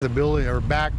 The building, or back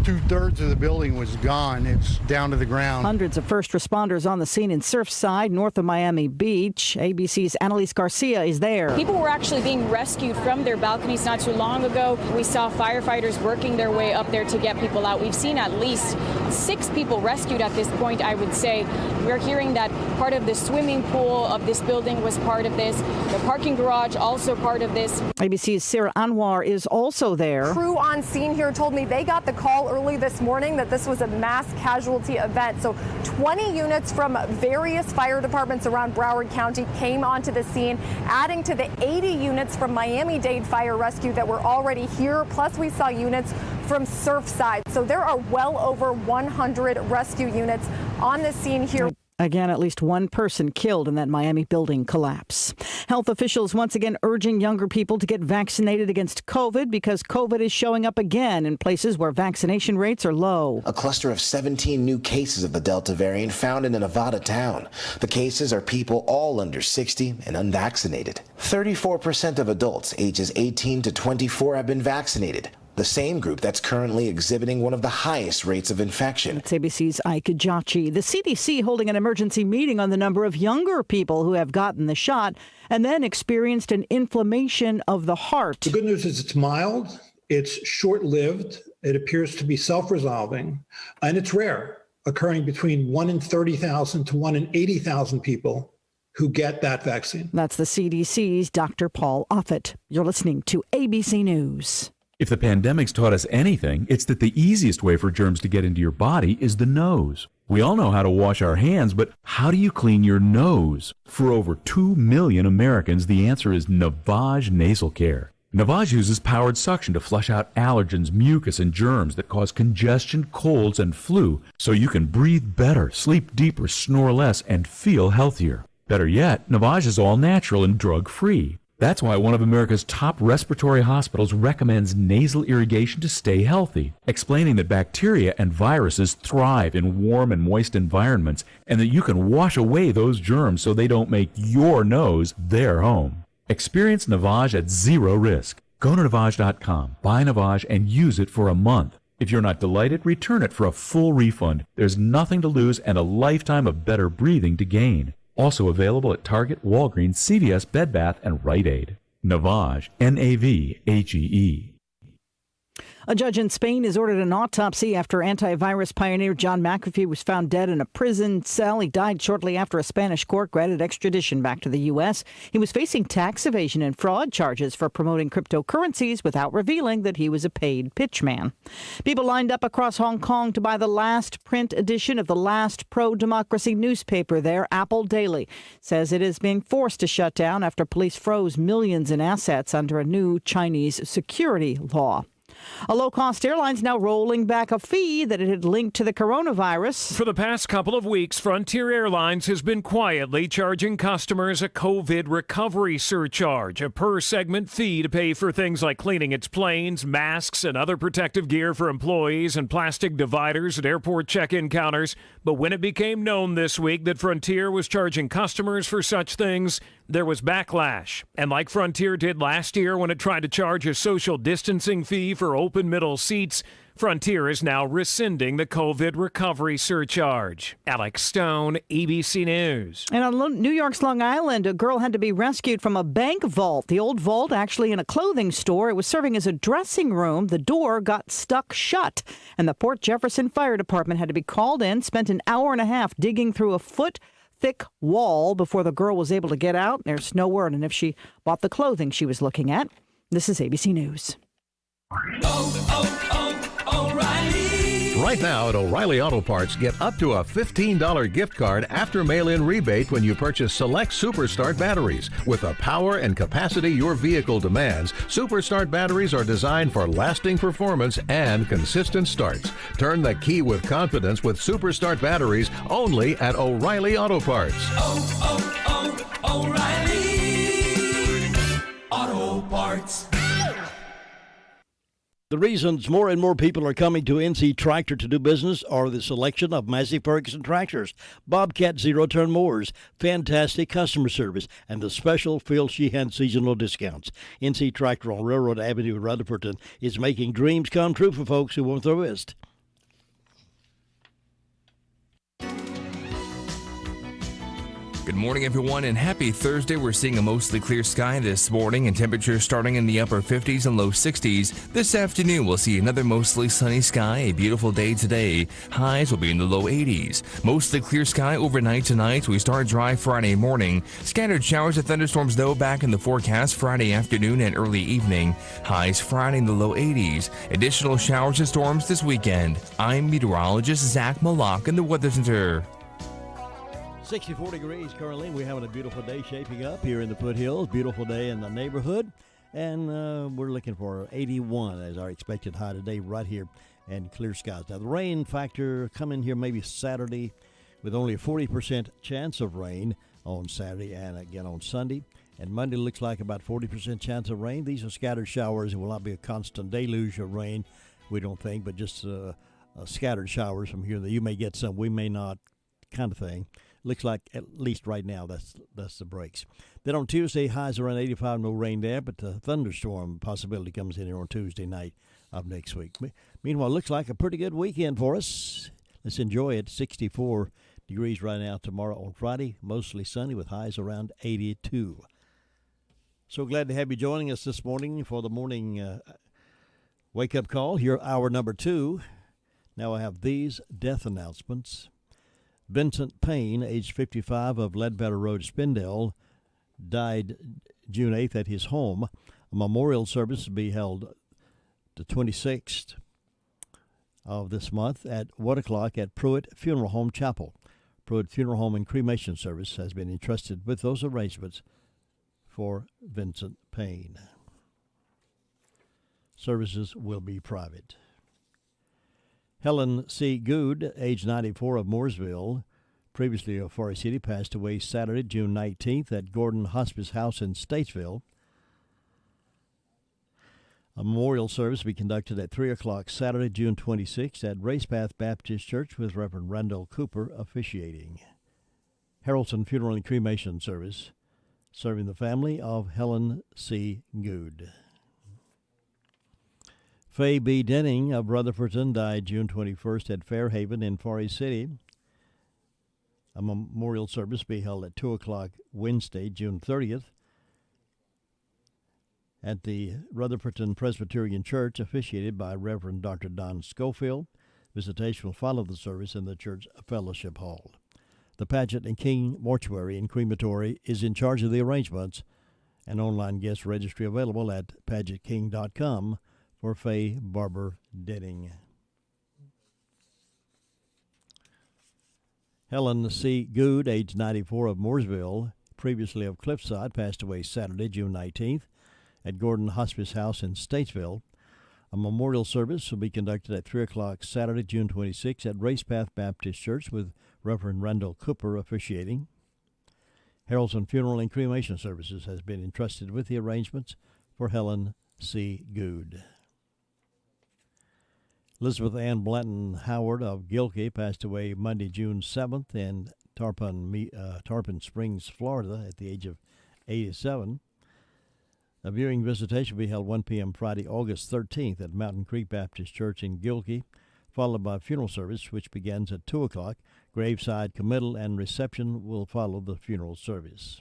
2/3 of the building was gone. It's down to the ground. Hundreds of first responders on the scene in Surfside, north of Miami Beach. ABC's Annalise Garcia is there. People were actually being rescued from their balconies not too long ago. We saw firefighters working their way up there to get people out. We've seen at least 6 people rescued at this point, I would say. We're hearing that part of the swimming pool of this building was part of this. The parking garage also part of this. ABC's Sarah Anwar is also there. Crew on scene here told me they got the call early this morning that this was a mass casualty event. So 20 units from various fire departments around Broward County came onto the scene, adding to the 80 units from Miami-Dade Fire Rescue that were already here. Plus, we saw units from Surfside. So there are well over 100 rescue units on the scene here. Again, at least one person killed in that Miami building collapse. Health officials once again urging younger people to get vaccinated against COVID because COVID is showing up again in places where vaccination rates are low. A cluster of 17 new cases of the Delta variant found in a Nevada town. The cases are people all under 60 and unvaccinated. 34% of adults ages 18 to 24 have been vaccinated. The same group that's currently exhibiting one of the highest rates of infection. It's ABC's Ike Jachi. The CDC holding an emergency meeting on the number of younger people who have gotten the shot and then experienced an inflammation of the heart. The good news is it's mild, it's short-lived, it appears to be self-resolving, and it's rare, occurring between 1 in 30,000 to 1 in 80,000 people who get that vaccine. That's the CDC's Dr. Paul Offit. You're listening to ABC News. If the pandemic's taught us anything, it's that the easiest way for germs to get into your body is the nose. We all know how to wash our hands, but how do you clean your nose? For over 2 million Americans, the answer is Navage Nasal Care. Navage uses powered suction to flush out allergens, mucus, and germs that cause congestion, colds, and flu, so you can breathe better, sleep deeper, snore less, and feel healthier. Better yet, Navage is all natural and drug-free. That's why one of America's top respiratory hospitals recommends nasal irrigation to stay healthy, explaining that bacteria and viruses thrive in warm and moist environments and that you can wash away those germs so they don't make your nose their home. Experience Navage at zero risk. Go to Navage.com, buy Navage, and use it for a month. If you're not delighted, return it for a full refund. There's nothing to lose and a lifetime of better breathing to gain. Also available at Target, Walgreens, CVS, Bed Bath, and Rite Aid. Navage, Navage. A judge in Spain has ordered an autopsy after antivirus pioneer John McAfee was found dead in a prison cell. He died shortly after a Spanish court granted extradition back to the U.S. He was facing tax evasion and fraud charges for promoting cryptocurrencies without revealing that he was a paid pitchman. People lined up across Hong Kong to buy the last print edition of the last pro-democracy newspaper there. Apple Daily says it is being forced to shut down after police froze millions in assets under a new Chinese security law. A low-cost airline's now rolling back a fee that it had linked to the coronavirus. For the past couple of weeks, Frontier Airlines has been quietly charging customers a COVID recovery surcharge, a per-segment fee to pay for things like cleaning its planes, masks, and other protective gear for employees, and plastic dividers at airport check-in counters. But when it became known this week that Frontier was charging customers for such things, there was backlash. And like Frontier did last year when it tried to charge a social distancing fee for open middle seats, Frontier is now rescinding the COVID recovery surcharge. Alex Stone, ABC News. And on New York's Long Island, a girl had to be rescued from a bank vault. The old vault, actually in a clothing store. It was serving as a dressing room. The door got stuck shut, and the Port Jefferson Fire Department had to be called in, spent an hour and a half digging through a foot-thick wall before the girl was able to get out. There's no word on if she bought the clothing she was looking at. This is ABC News. O'Reilly. Right now at O'Reilly Auto Parts, get up to a $15 gift card after mail-in rebate when you purchase select Superstart batteries. With the power and capacity your vehicle demands, Superstart batteries are designed for lasting performance and consistent starts. Turn the key with confidence with Superstart batteries only at O'Reilly Auto Parts. O'Reilly Auto Parts. The reasons more and more people are coming to NC Tractor to do business are the selection of Massey Ferguson tractors, Bobcat zero-turn mowers, fantastic customer service, and the special Phil Sheehan seasonal discounts. NC Tractor on Railroad Avenue in Rutherford is making dreams come true for folks who want the best. Good morning, everyone, and happy Thursday. We're seeing a mostly clear sky this morning and temperatures starting in the upper 50s and low 60s. This afternoon, we'll see another mostly sunny sky, a beautiful day today. Highs will be in the low 80s. Mostly clear sky overnight tonight. We start dry Friday morning. Scattered showers and thunderstorms, though, back in the forecast Friday afternoon and early evening. Highs Friday in the low 80s. Additional showers and storms this weekend. I'm meteorologist Zach Malak in the Weather Center. 64 degrees currently. We're having a beautiful day shaping up here in the foothills. Beautiful day in the neighborhood. And we're looking for 81 as our expected high today right here, and clear skies. Now, the rain factor coming here maybe Saturday with only a 40% chance of rain on Saturday and again on Sunday. And Monday looks like about 40% chance of rain. These are scattered showers. It will not be a constant deluge of rain, we don't think, but just scattered showers from here that you may get some, we may not, kind of thing. Looks like, at least right now, that's the breaks. Then on Tuesday, highs around 85, no rain there, but the thunderstorm possibility comes in here on Tuesday night of next week. Meanwhile, looks like a pretty good weekend for us. Let's enjoy it. 64 degrees right now tomorrow on Friday, mostly sunny with highs around 82. So glad to have you joining us this morning for the morning wake-up call. Here, hour number 2. Now I have these death announcements. Vincent Payne, age 55, of Ledbetter Road, Spindale, died June 8th at his home. A memorial service will be held the 26th of this month at 1 o'clock at Pruitt Funeral Home Chapel. Pruitt Funeral Home and Cremation Service has been entrusted with those arrangements for Vincent Payne. Services will be private. Helen C. Good, age 94, of Mooresville, previously of Forest City, passed away Saturday, June 19th at Gordon Hospice House in Statesville. A memorial service will be conducted at 3 o'clock Saturday, June 26th at Racepath Baptist Church with Reverend Randall Cooper officiating. Harrelson Funeral and Cremation Service, serving the family of Helen C. Good. Faye B. Denning of Rutherfordton died June 21st at Fairhaven in Forest City. A memorial service will be held at 2 o'clock Wednesday, June 30th at the Rutherfordton Presbyterian Church, officiated by Reverend Dr. Don Schofield. Visitation will follow the service in the church fellowship hall. The Paget and King Mortuary and Crematory is in charge of the arrangements. An online guest registry available at pagetking.com. for Faye Barber Denning. Helen C. Good, age 94, of Mooresville, previously of Cliffside, passed away Saturday, June 19th at Gordon Hospice House in Statesville. A memorial service will be conducted at 3 o'clock Saturday, June 26th at Racepath Baptist Church with Reverend Randall Cooper officiating. Harrelson Funeral and Cremation Services has been entrusted with the arrangements for Helen C. Good. Elizabeth Ann Blanton Howard of Gilkey passed away Monday, June 7th in Tarpon Springs, Florida, at the age of 87. A viewing visitation will be held 1 p.m. Friday, August 13th at Mountain Creek Baptist Church in Gilkey, followed by a funeral service which begins at 2 o'clock. Graveside committal and reception will follow the funeral service.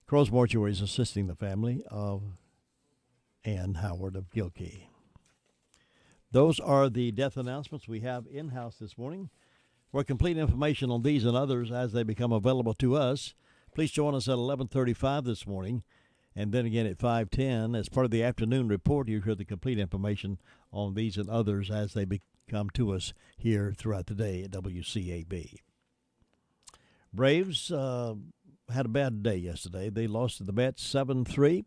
Crow's Mortuary is assisting the family of Ann Howard of Gilkey. Those are the death announcements we have in-house this morning. For complete information on these and others as they become available to us, please join us at 11:35 this morning, and then again at 5:10. As part of the afternoon report, you hear the complete information on these and others as they come to us here throughout the day at WCAB. Braves had a bad day yesterday. They lost to the Mets 7-3.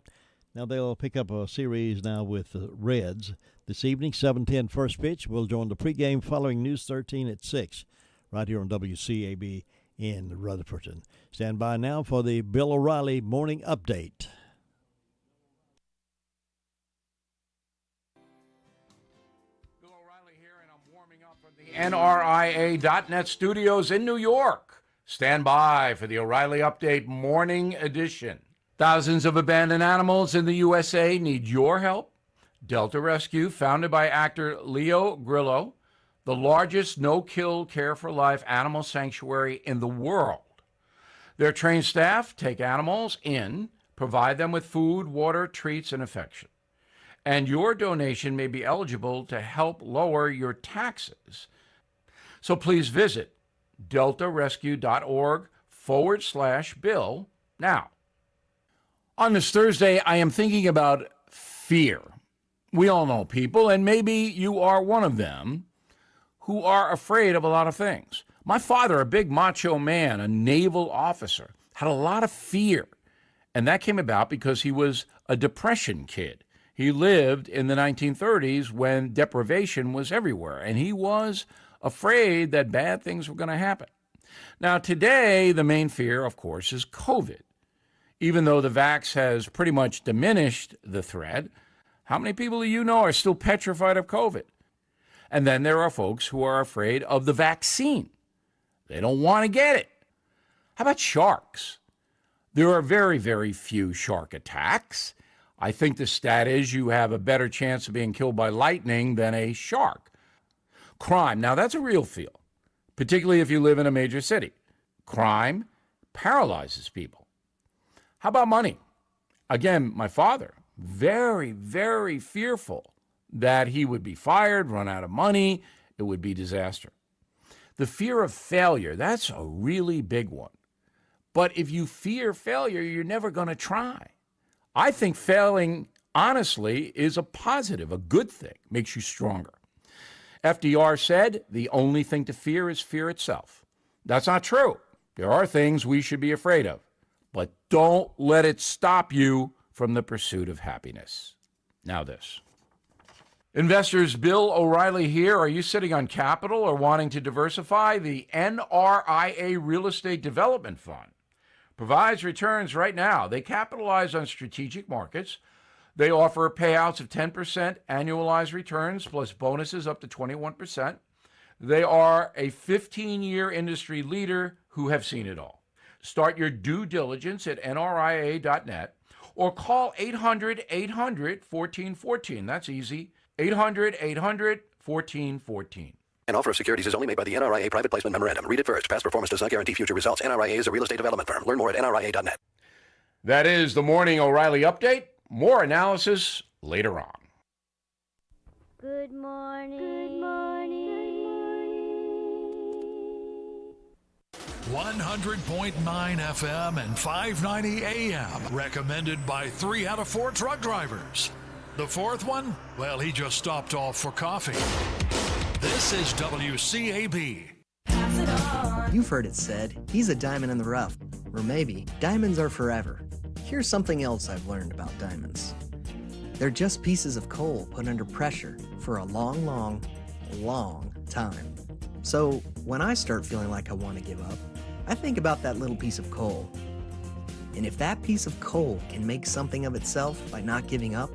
Now they'll pick up a series now with the Reds this evening. 7:10 first pitch. We'll join the pregame following News 13 at 6 right here on WCAB in Rutherfordton. Stand by now for the Bill O'Reilly Morning Update. NRIA.net studios in New York. Stand by for the O'Reilly Update Morning Edition. Thousands of abandoned animals in the USA need your help. Delta Rescue, founded by actor Leo Grillo, the largest no-kill care-for-life animal sanctuary in the world. Their trained staff take animals in, provide them with food, water, treats, and affection. And your donation may be eligible to help lower your taxes. So please visit deltarescue.org/bill now. On this Thursday, I am thinking about fear. We all know people, and maybe you are one of them, who are afraid of a lot of things. My father, a big macho man, a naval officer, had a lot of fear. And that came about because he was a depression kid. He lived in the 1930s when deprivation was everywhere, and he was afraid that bad things were going to happen. Now, today, the main fear, of course, is COVID. Even though the vax has pretty much diminished the threat, how many people do you know are still petrified of COVID? And then there are folks who are afraid of the vaccine. They don't want to get it. How about sharks? There are very, very few shark attacks. I think the stat is you have a better chance of being killed by lightning than a shark. Crime, now that's a real fear, particularly if you live in a major city. Crime paralyzes people. How about money? Again, my father, very, very fearful that he would be fired, run out of money, it would be disaster. The fear of failure, that's a really big one. But if you fear failure, you're never going to try. I think failing, honestly, is a positive, a good thing, makes you stronger. FDR said, the only thing to fear is fear itself. That's not true. There are things we should be afraid of, but don't let it stop you from the pursuit of happiness. Now this. Investors, Bill O'Reilly here. Are you sitting on capital or wanting to diversify? The NRIA Real Estate Development Fund provides returns right now. They capitalize on strategic markets. They offer payouts of 10% annualized returns plus bonuses up to 21%. They are a 15-year industry leader who have seen it all. Start your due diligence at nria.net or call 800-800-1414. That's easy. 800-800-1414. An offer of securities is only made by the NRIA Private Placement Memorandum. Read it first. Past performance does not guarantee future results. NRIA is a real estate development firm. Learn more at nria.net. That is the Morning O'Reilly Update. More analysis later on. Good morning. Good morning. 100.9 FM and 590 AM. Recommended by 3 out of 4 truck drivers. The fourth one? Well, he just stopped off for coffee. This is WCAB. You've heard it said, he's a diamond in the rough. Or maybe, diamonds are forever. Here's something else I've learned about diamonds. They're just pieces of coal put under pressure for a long, long, long time. So when I start feeling like I want to give up, I think about that little piece of coal. And if that piece of coal can make something of itself by not giving up,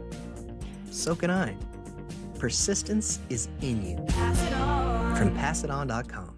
so can I. Persistence is in you. Pass it on. From passiton.com.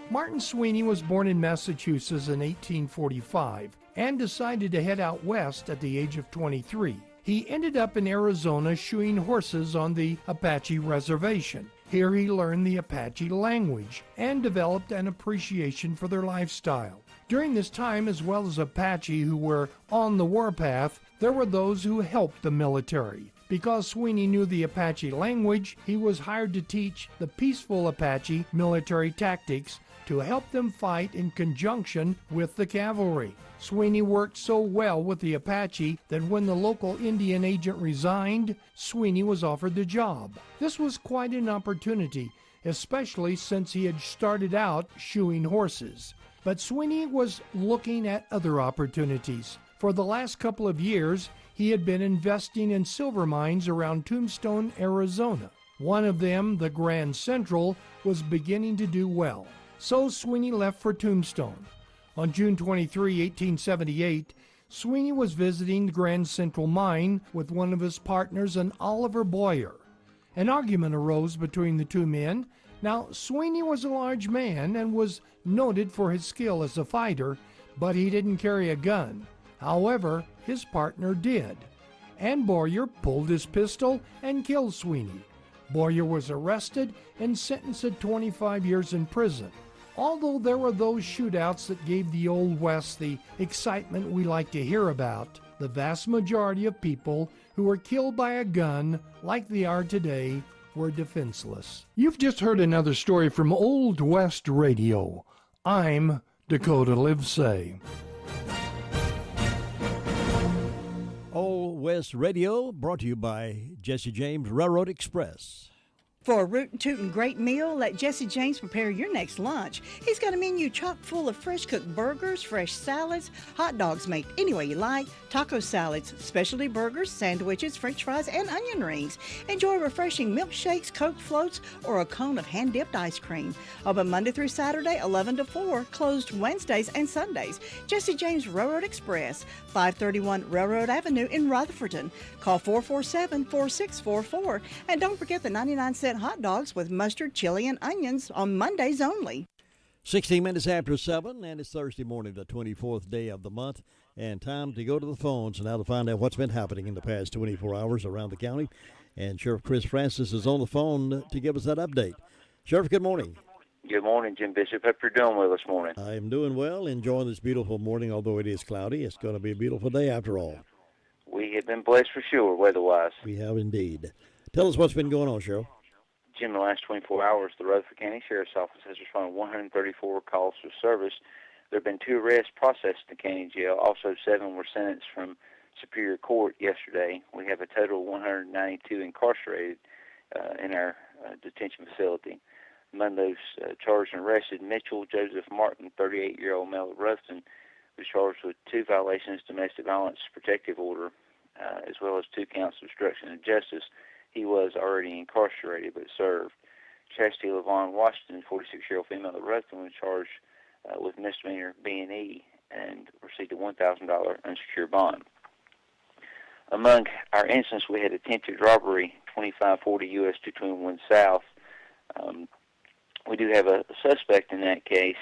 Martin Sweeney was born in Massachusetts in 1845 and decided to head out west at the age of 23. He ended up in Arizona shoeing horses on the Apache Reservation. Here he learned the Apache language and developed an appreciation for their lifestyle. During this time, as well as Apache who were on the warpath, there were those who helped the military. Because Sweeney knew the Apache language, he was hired to teach the peaceful Apache military tactics to help them fight in conjunction with the cavalry. Sweeney worked so well with the Apache that when the local Indian agent resigned, Sweeney was offered the job. This was quite an opportunity, especially since he had started out shoeing horses. But Sweeney was looking at other opportunities. For the last couple of years, he had been investing in silver mines around Tombstone, Arizona. One of them, the Grand Central, was beginning to do well. So Sweeney left for Tombstone. On June 23, 1878, Sweeney was visiting the Grand Central Mine with one of his partners, an Oliver Boyer. An argument arose between the two men. Now, Sweeney was a large man and was noted for his skill as a fighter, but he didn't carry a gun. However, his partner did. And Boyer pulled his pistol and killed Sweeney. Boyer was arrested and sentenced to 25 years in prison. Although there were those shootouts that gave the Old West the excitement we like to hear about, the vast majority of people who were killed by a gun, like they are today, were defenseless. You've just heard another story from Old West Radio. I'm Dakota Livesay. Old West Radio, brought to you by Jesse James Railroad Express. For a rootin' tootin' great meal, let Jesse James prepare your next lunch. He's got a menu chock full of fresh cooked burgers, fresh salads, hot dogs made any way you like, taco salads, specialty burgers, sandwiches, french fries, and onion rings. Enjoy refreshing milkshakes, Coke floats, or a cone of hand-dipped ice cream. Open Monday through Saturday, 11 to 4, closed Wednesdays and Sundays. Jesse James Railroad Express, 531 Railroad Avenue in Rutherfordton. Call 447-4644. And don't forget the 99-cent hot dogs with mustard, chili, and onions on Mondays only. 16 minutes after 7, and it's Thursday morning, the 24th day of the month, and time to go to the phones now to find out what's been happening in the past 24 hours around the county. And Sheriff Chris Francis is on the phone to give us that update. Sheriff, good morning. Good morning, Jim Bishop. Hope you're doing well this morning. I am doing well, enjoying this beautiful morning, although it is cloudy. It's going to be a beautiful day after all. We have been blessed for sure, weather-wise. We have indeed. Tell us what's been going on, Sheriff. Jim, in the last 24 hours, the Rutherford County Sheriff's Office has responded to 134 calls for service. There have been 2 arrests processed in the county jail. Also, 7 were sentenced from Superior Court yesterday. We have a total of 192 incarcerated in our detention facility. Among those charged and arrested, Mitchell Joseph Martin, 38-year-old male of Rutherford, was charged with 2 violations of domestic violence protective order, as well as 2 counts of obstruction of justice. He was already incarcerated but served. Chastity LaVon Washington, 46-year-old female of Rutherford, was charged with misdemeanor B&E and received a $1,000 unsecured bond. Among our incidents, we had attempted robbery, 2540 U.S. 221 South. We do have a suspect in that case.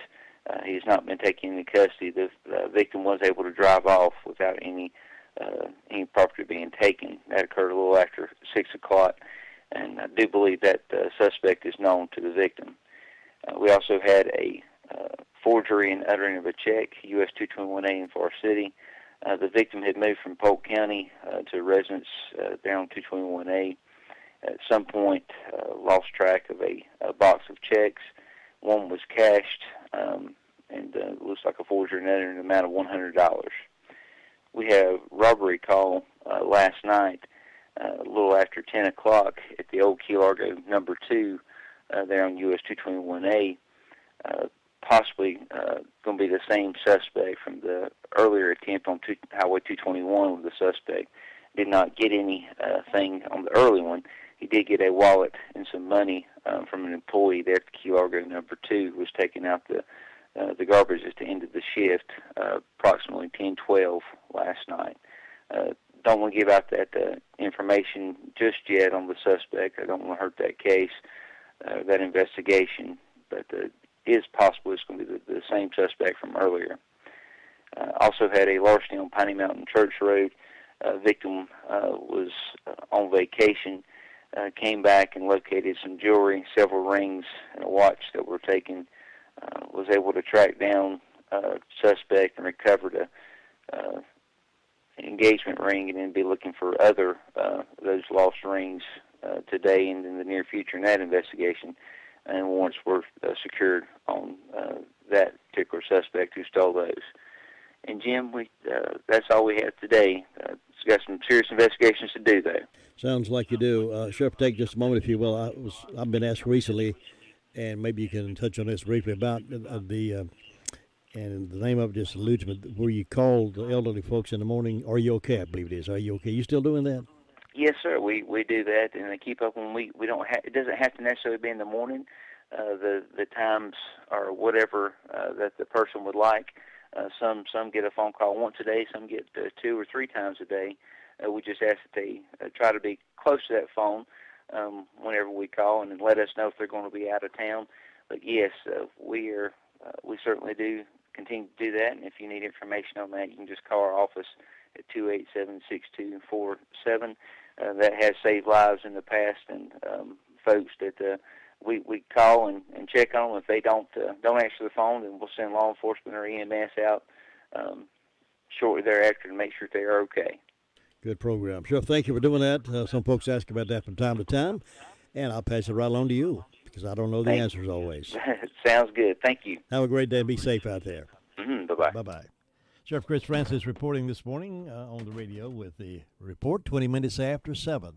He has not been taken into custody. The victim was able to drive off without any property being taken. That occurred a little after 6 o'clock, and I do believe that suspect is known to the victim. We also had a forgery and uttering of a check, U.S. 221A in Forest City. The victim had moved from Polk County to a residence down 221A. At some point, lost track of a box of checks. One was cashed, and looks like a forgery and uttering an amount of $100. We have robbery call last night, a little after 10 o'clock at the old Key Largo number 2 there on US 221A. Possibly going to be the same suspect from the earlier attempt on Highway 221 with the suspect. Did not get anything on the early one. He did get a wallet and some money from an employee there at the Key Largo number 2 who was taking out the garbage at the end of the shift, approximately 10:12 last night. Don't want to give out that information just yet on the suspect. I don't want to hurt that case, that investigation, but it is possible it's going to be the same suspect from earlier. Also had a larceny on Piney Mountain Church Road. Victim was on vacation, came back and located some jewelry, several rings, and a watch that were taken. Was able to track down suspect and recovered an engagement ring, and then be looking for other those lost rings today and in the near future in that investigation. And warrants were secured on that particular suspect who stole those. And Jim, that's all we have today. It's got some serious investigations to do, though. Sounds like you do. Sheriff, take just a moment, if you will. I've been asked recently, and maybe you can touch on this briefly, about and the name of it just eludes me, where you called the elderly folks in the morning. Are you okay? I believe it is. Are you okay? You still doing that? Yes, sir. We do that, and they keep up when we don't have. It doesn't have to necessarily be in the morning. The times or whatever that the person would like. Some get a phone call once a day. Some get 2 or 3 times a day. We just ask that they try to be close to that phone whenever we call, and let us know if they're going to be out of town. But yes, we certainly do continue to do that. And if you need information on that, you can just call our office at 287-6247. That has saved lives in the past, and folks that we call and check on them. If they don't answer the phone, then we'll send law enforcement or EMS out shortly thereafter to make sure they are okay. Good program. Sure, thank you for doing that. Some folks ask about that from time to time, and I'll pass it right along to you because I don't know the answers always. Sounds good. Thank you. Have a great day and be safe out there. Bye-bye. Bye-bye. Sheriff Chris Francis reporting this morning on the radio with the report 20 minutes after 7.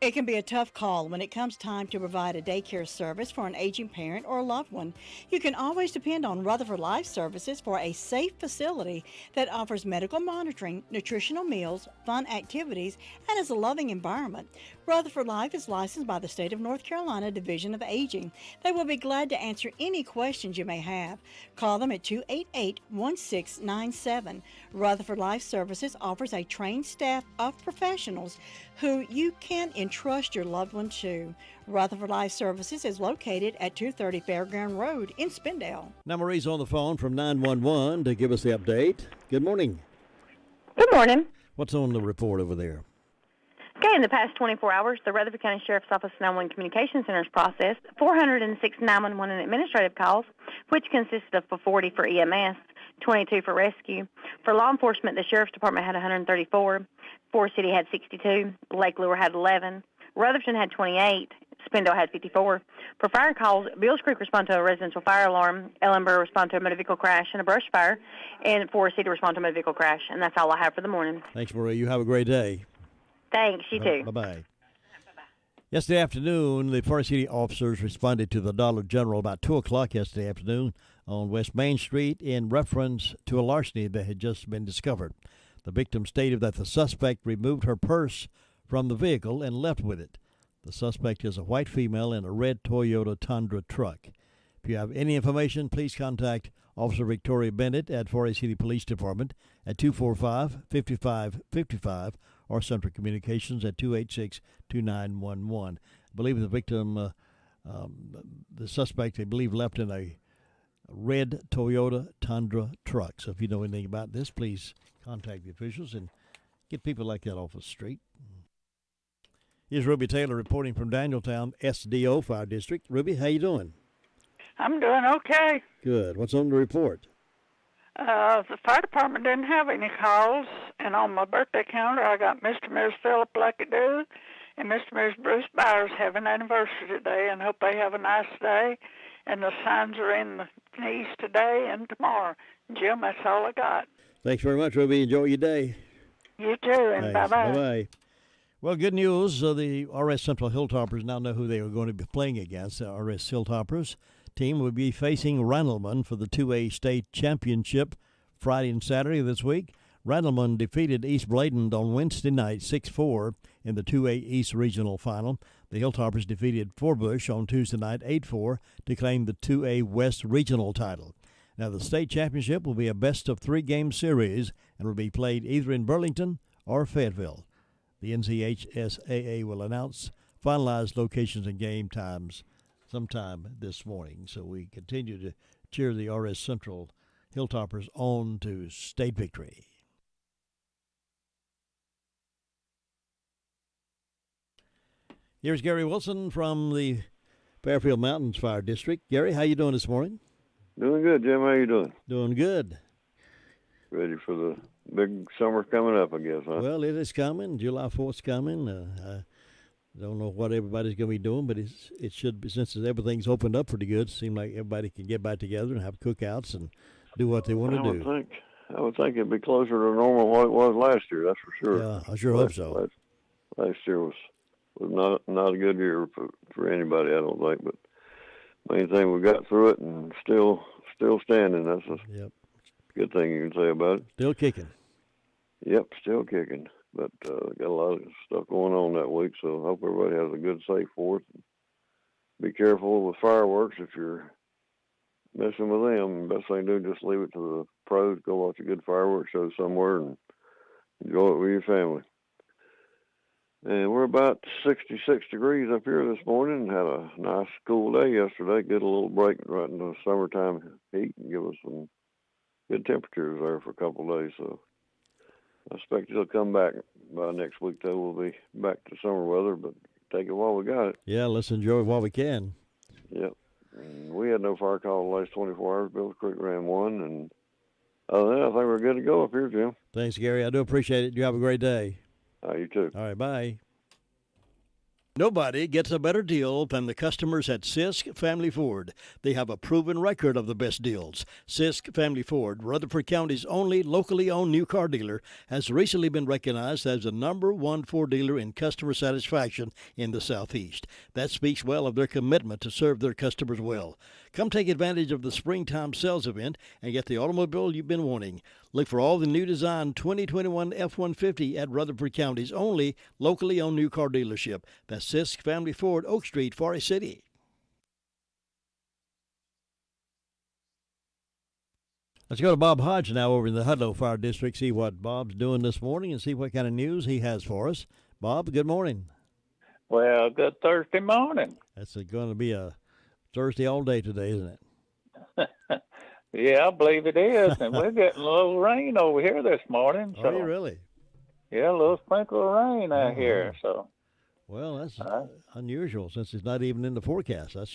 It can be a tough call when it comes time to provide a daycare service for an aging parent or a loved one. You can always depend on Rutherford Life Services for a safe facility that offers medical monitoring, nutritional meals, fun activities, and is a loving environment. Rutherford Life is licensed by the State of North Carolina Division of Aging. They will be glad to answer any questions you may have. Call them at 288-1697. Rutherford Life Services offers a trained staff of professionals who you can entrust your loved one to. Rutherford Life Services is located at 230 Fairground Road in Spindale. Now Marie's on the phone from 911 to give us the update. Good morning. Good morning. What's on the report over there? Okay, in the past 24 hours, the Rutherford County Sheriff's Office 911 Communication Center has processed 406 911 and administrative calls, which consisted of 40 for EMS, 22 for rescue. For law enforcement, the Sheriff's Department had 134, Forest City had 62, Lake Lure had 11, Rutherford had 28, Spindle had 54. For fire calls, Beals Creek responded to a residential fire alarm, Ellenborough responded to a motor vehicle crash and a brush fire, and Forest City responded to a motor vehicle crash. And that's all I have for the morning. Thanks, Marie. You have a great day. Thanks, you too. Bye-bye. Yesterday afternoon, the Forest City officers responded to the Dollar General about 2 o'clock yesterday afternoon on West Main Street in reference to a larceny that had just been discovered. The victim stated that the suspect removed her purse from the vehicle and left with it. The suspect is a white female in a red Toyota Tundra truck. If you have any information, please contact Officer Victoria Bennett at Forest City Police Department at 245-5555 or Central Communications at 286-2911. I believe the victim, the suspect, I believe, left in a red Toyota Tundra truck. So if you know anything about this, please contact the officials and get people like that off the street. Here's Ruby Taylor reporting from Danieltown SDO Fire District. Ruby, how you doing? I'm doing okay. Good. What's on the report? The fire department didn't have any calls, and on my birthday calendar, I got Mr. and Ms. Philip Luckadoo and Mr. and Ms. Bruce Byers have an anniversary today, and hope they have a nice day. And the signs are in the east today and tomorrow. Jim, that's all I got. Thanks very much, Ruby. Enjoy your day. You too, and Thanks. bye-bye. Bye-bye. Well, good news. The RS Central Hilltoppers now know who they are going to be playing against. The RS Hilltoppers team will be facing Randleman for the 2A state championship Friday and Saturday this week. Randleman defeated East Bladen on Wednesday night 6-4 in the 2A East Regional Final. The Hilltoppers defeated Forbush on Tuesday night 8-4 to claim the 2A West Regional title. Now, the state championship will be a best-of-3 game series and will be played either in Burlington or Fayetteville. The NCHSAA will announce finalized locations and game times sometime this morning. So we continue to cheer the RS Central Hilltoppers on to state victory. Here's Gary Wilson from the Fairfield Mountains Fire District. Gary, how you doing this morning? Doing good, Jim. How you doing? Doing good. Ready for the big summer coming up, I guess, huh? Well, it is coming. July 4th's coming. I don't know what everybody's going to be doing, but it should be, since everything's opened up pretty good, it seems like everybody can get back together and have cookouts and do what they want to do. I would think it'd be closer to normal what it was last year, that's for sure. Yeah, I sure hope so. Last year was not a good year for anybody, I don't think, but main thing we got through it and still standing. That's a good thing you can say about it. Still kicking. Yep, still kicking. But got a lot of stuff going on that week, so I hope everybody has a good, safe 4th. Be careful with fireworks if you're messing with them. Best thing to do, just leave it to the pros. Go watch a good fireworks show somewhere and enjoy it with your family. And we're about 66 degrees up here this morning. Had a nice cool day yesterday. Get a little break right in the summertime heat and give us some good temperatures there for a couple of days. So I expect it'll come back by next week, though. We'll be back to summer weather, but take it while we got it. Yeah, let's enjoy it while we can. Yep. And we had no fire call the last 24 hours. Bills Creek ran one. And other than that, I think we're good to go up here, Jim. Thanks, Gary. I do appreciate it. You have a great day. You too. All right, bye. Nobody gets a better deal than the customers at Sisk Family Ford. They have a proven record of the best deals. Sisk Family Ford, Rutherford County's only locally owned new car dealer, has recently been recognized as the #1 Ford dealer in customer satisfaction in the Southeast. That speaks well of their commitment to serve their customers well. Come take advantage of the springtime sales event and get the automobile you've been wanting. Look for all the new design 2021 F-150 at Rutherford County's only locally owned new car dealership. That's Sisk Family Ford, Oak Street, Forest City. Let's go to Bob Hodge now over in the Hudlow Fire District, see what Bob's doing this morning and see what kind of news he has for us. Bob, good morning. Well, good Thursday morning. That's going to be a Thursday all day today, isn't it? Yeah, I believe it is. And we're getting a little rain over here this morning. So. Are you really? Yeah, a little sprinkle of rain out here. So. Well, that's unusual since it's not even in the forecast. I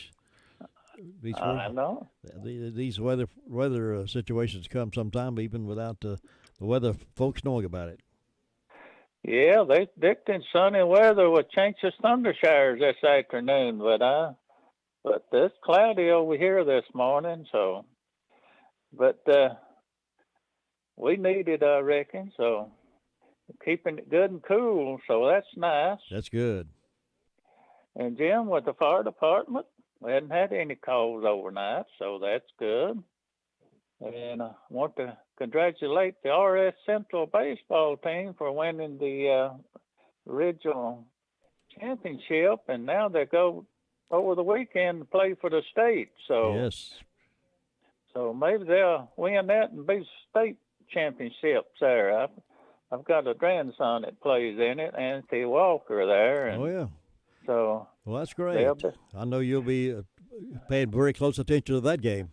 know. These weather situations come sometime even without the weather folks knowing about it. Yeah, they predicting sunny weather with chances thunder showers this afternoon, but it's cloudy over here this morning. So, but we need it, I reckon. So. Keeping it good and cool, so that's nice. That's good. And Jim, with the fire department, we hadn't had any calls overnight, so that's good. And I want to congratulate the RS Central baseball team for winning the regional championship, and now they go over the weekend to play for the state. So yes. So maybe they'll win that and be state championships there. I've got a grandson that plays in it, Anthony Walker there. And yeah. So. Well, that's great. I know you'll be paying very close attention to that game.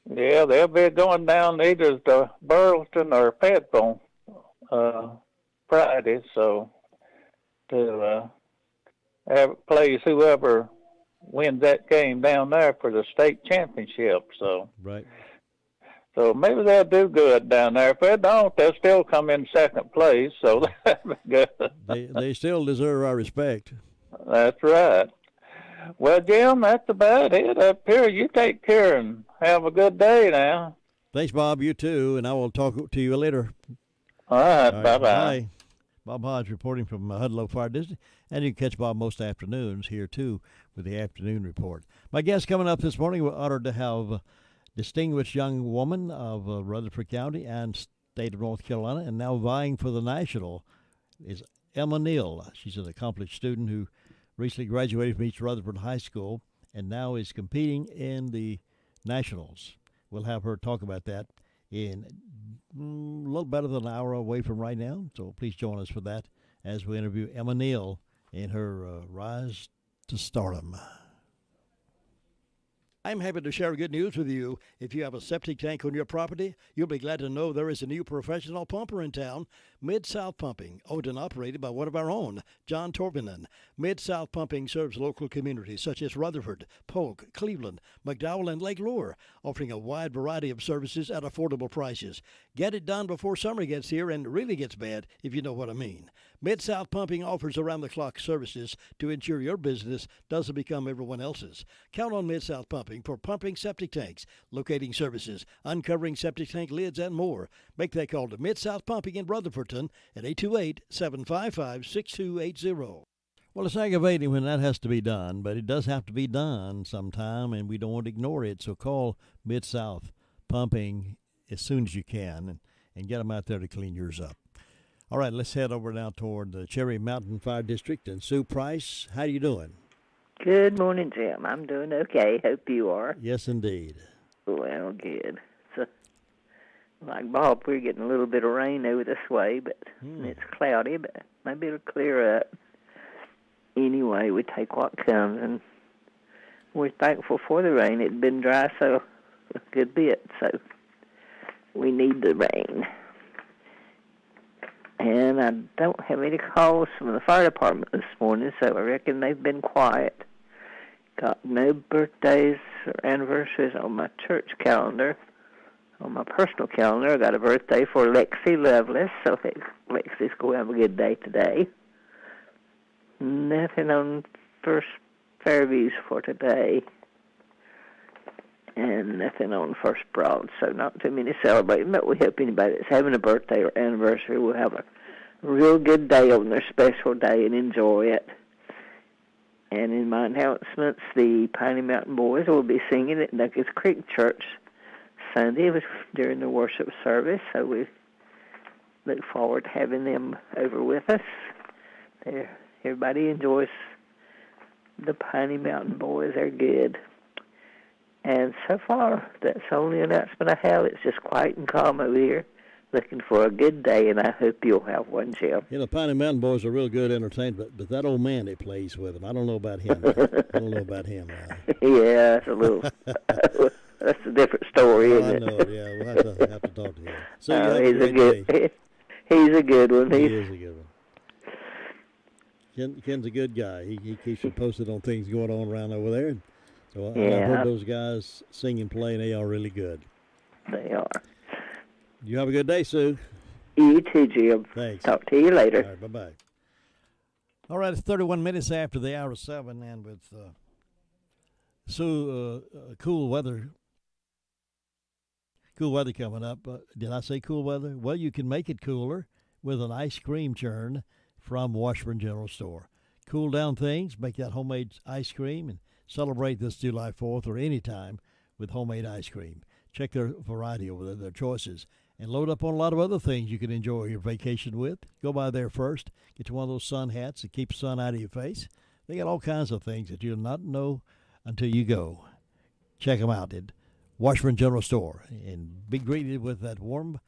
Yeah, they'll be going down either to Burleson or Fayetteville Friday, so to plays whoever wins that game down there for the state championship. So. Right. So maybe they'll do good down there. If they don't, they'll still come in second place, so that'll be good. They still deserve our respect. That's right. Well, Jim, that's about it up here. You take care and have a good day now. Thanks, Bob. You too, and I will talk to you later. All right, bye-bye. Bye. Bob Hodge reporting from Hudlow Fire District, and you can catch Bob most afternoons here, too, with the afternoon report. My guest coming up this morning, we're honored to have distinguished young woman of Rutherford County and state of North Carolina, and now vying for the national, is Emma Neal. She's an accomplished student who recently graduated from East Rutherford High School and now is competing in the nationals. We'll have her talk about that in a little better than an hour away from right now, so please join us for that as we interview Emma Neal in her rise to stardom. I'm happy to share good news with you. If you have a septic tank on your property, you'll be glad to know there is a new professional pumper in town, Mid-South Pumping, owned and operated by one of our own, John Torvinen. Mid-South Pumping serves local communities such as Rutherford, Polk, Cleveland, McDowell, and Lake Lure, offering a wide variety of services at affordable prices. Get it done before summer gets here and really gets bad, if you know what I mean. Mid-South Pumping offers around-the-clock services to ensure your business doesn't become everyone else's. Count on Mid-South Pumping for pumping septic tanks, locating services, uncovering septic tank lids, and more. Make that call to Mid-South Pumping in Rutherfordton at 828-755-6280. Well, it's aggravating when that has to be done, but it does have to be done sometime, and we don't want to ignore it. So call Mid-South Pumping as soon as you can and get them out there to clean yours up. All right, let's head over now toward the Cherry Mountain Fire District. And Sue Price, how you doing? Good morning, Jim. I'm doing okay. Hope you are. Yes, indeed. Well, good. So, like Bob, we're getting a little bit of rain over this way, but it's cloudy, but maybe it'll clear up. Anyway, we take what comes, and we're thankful for the rain. It's been dry so a good bit, so we need the rain. And I don't have any calls from the fire department this morning, so I reckon they've been quiet. Got no birthdays or anniversaries on my church calendar. On my personal calendar, I got a birthday for Lexi Lovelace, so Lexi's going to have a good day today. Nothing on First Fairviews for today. And nothing on First Broad, so not too many celebrating, but we hope anybody that's having a birthday or anniversary will have a real good day on their special day and enjoy it. And in my announcements, the Piney Mountain Boys will be singing at Nuggets Creek Church Sunday during the worship service, so we look forward to having them over with us. Everybody enjoys the Piney Mountain Boys. They're good. And so far, that's the only announcement I have. It's just quiet and calm over here. Looking for a good day, and I hope you'll have one, Jim. You know, Piney Mountain Boys are real good entertainment, but that old man that plays with them, I don't know about him. I don't know about him. Yeah, it's a little. That's a different story, isn't it? I know. Yeah, we'll have to talk to him. So he's a good. He's a good one. He is a good one. Ken's a good guy. He keeps you posted on things going on around over there. So I've heard those guys sing and play, and they are really good. They are. You have a good day, Sue. You too, Jim. Thanks. Talk to you later. All right, bye-bye. All right, it's 31 minutes after the hour of 7, and with Sue, cool weather coming up. Did I say cool weather? Well, you can make it cooler with an ice cream churn from Washburn General Store. Cool down things, make that homemade ice cream, and celebrate this July 4th or any time with homemade ice cream. Check their variety over there, their choices, and load up on a lot of other things you can enjoy your vacation with. Go by there first. Get you one of those sun hats that keeps the sun out of your face. They got all kinds of things that you'll not know until you go. Check them out at Washburn General Store and be greeted with that warm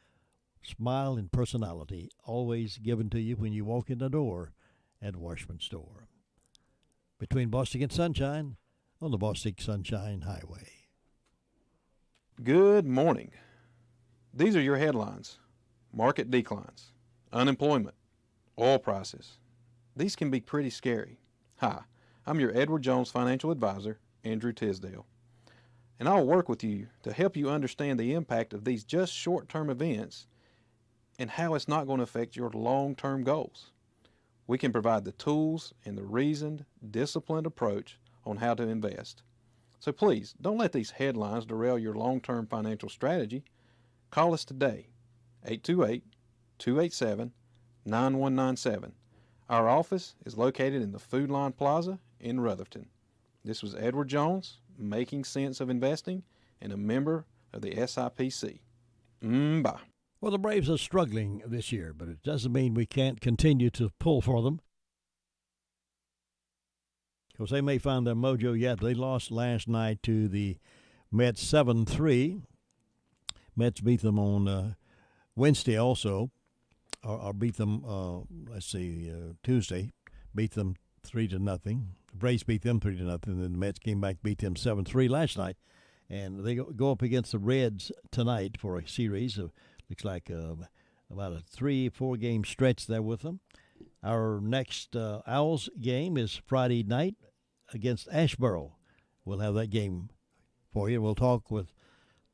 smile and personality always given to you when you walk in the door at Washburn Store. Between Bostic and Sunshine on the Bostic Sunshine Highway. Good morning. These are your headlines. Market declines, unemployment, oil prices. These can be pretty scary. Hi, I'm your Edward Jones financial advisor, Andrew Tisdale. And I'll work with you to help you understand the impact of these just short-term events and how it's not going to affect your long-term goals. We can provide the tools and the reasoned, disciplined approach on how to invest. So please, don't let these headlines derail your long-term financial strategy. Call us today, 828-287-9197. Our office is located in the Food Line Plaza in Rutherford. This was Edward Jones, Making Sense of Investing, and a member of the SIPC. Bye. Well, the Braves are struggling this year, but it doesn't mean we can't continue to pull for them. Because they may find their mojo yet. They lost last night to the Mets 7-3. Mets beat them on Wednesday also, or beat them, Tuesday. Beat them 3-0. The Braves beat them 3-0. Then the Mets came back, beat them 7-3 last night. And they go up against the Reds tonight for a series. Looks like about a 3-4 game stretch there with them. Our next Owls game is Friday night against Asheboro. We'll have that game for you. We'll talk with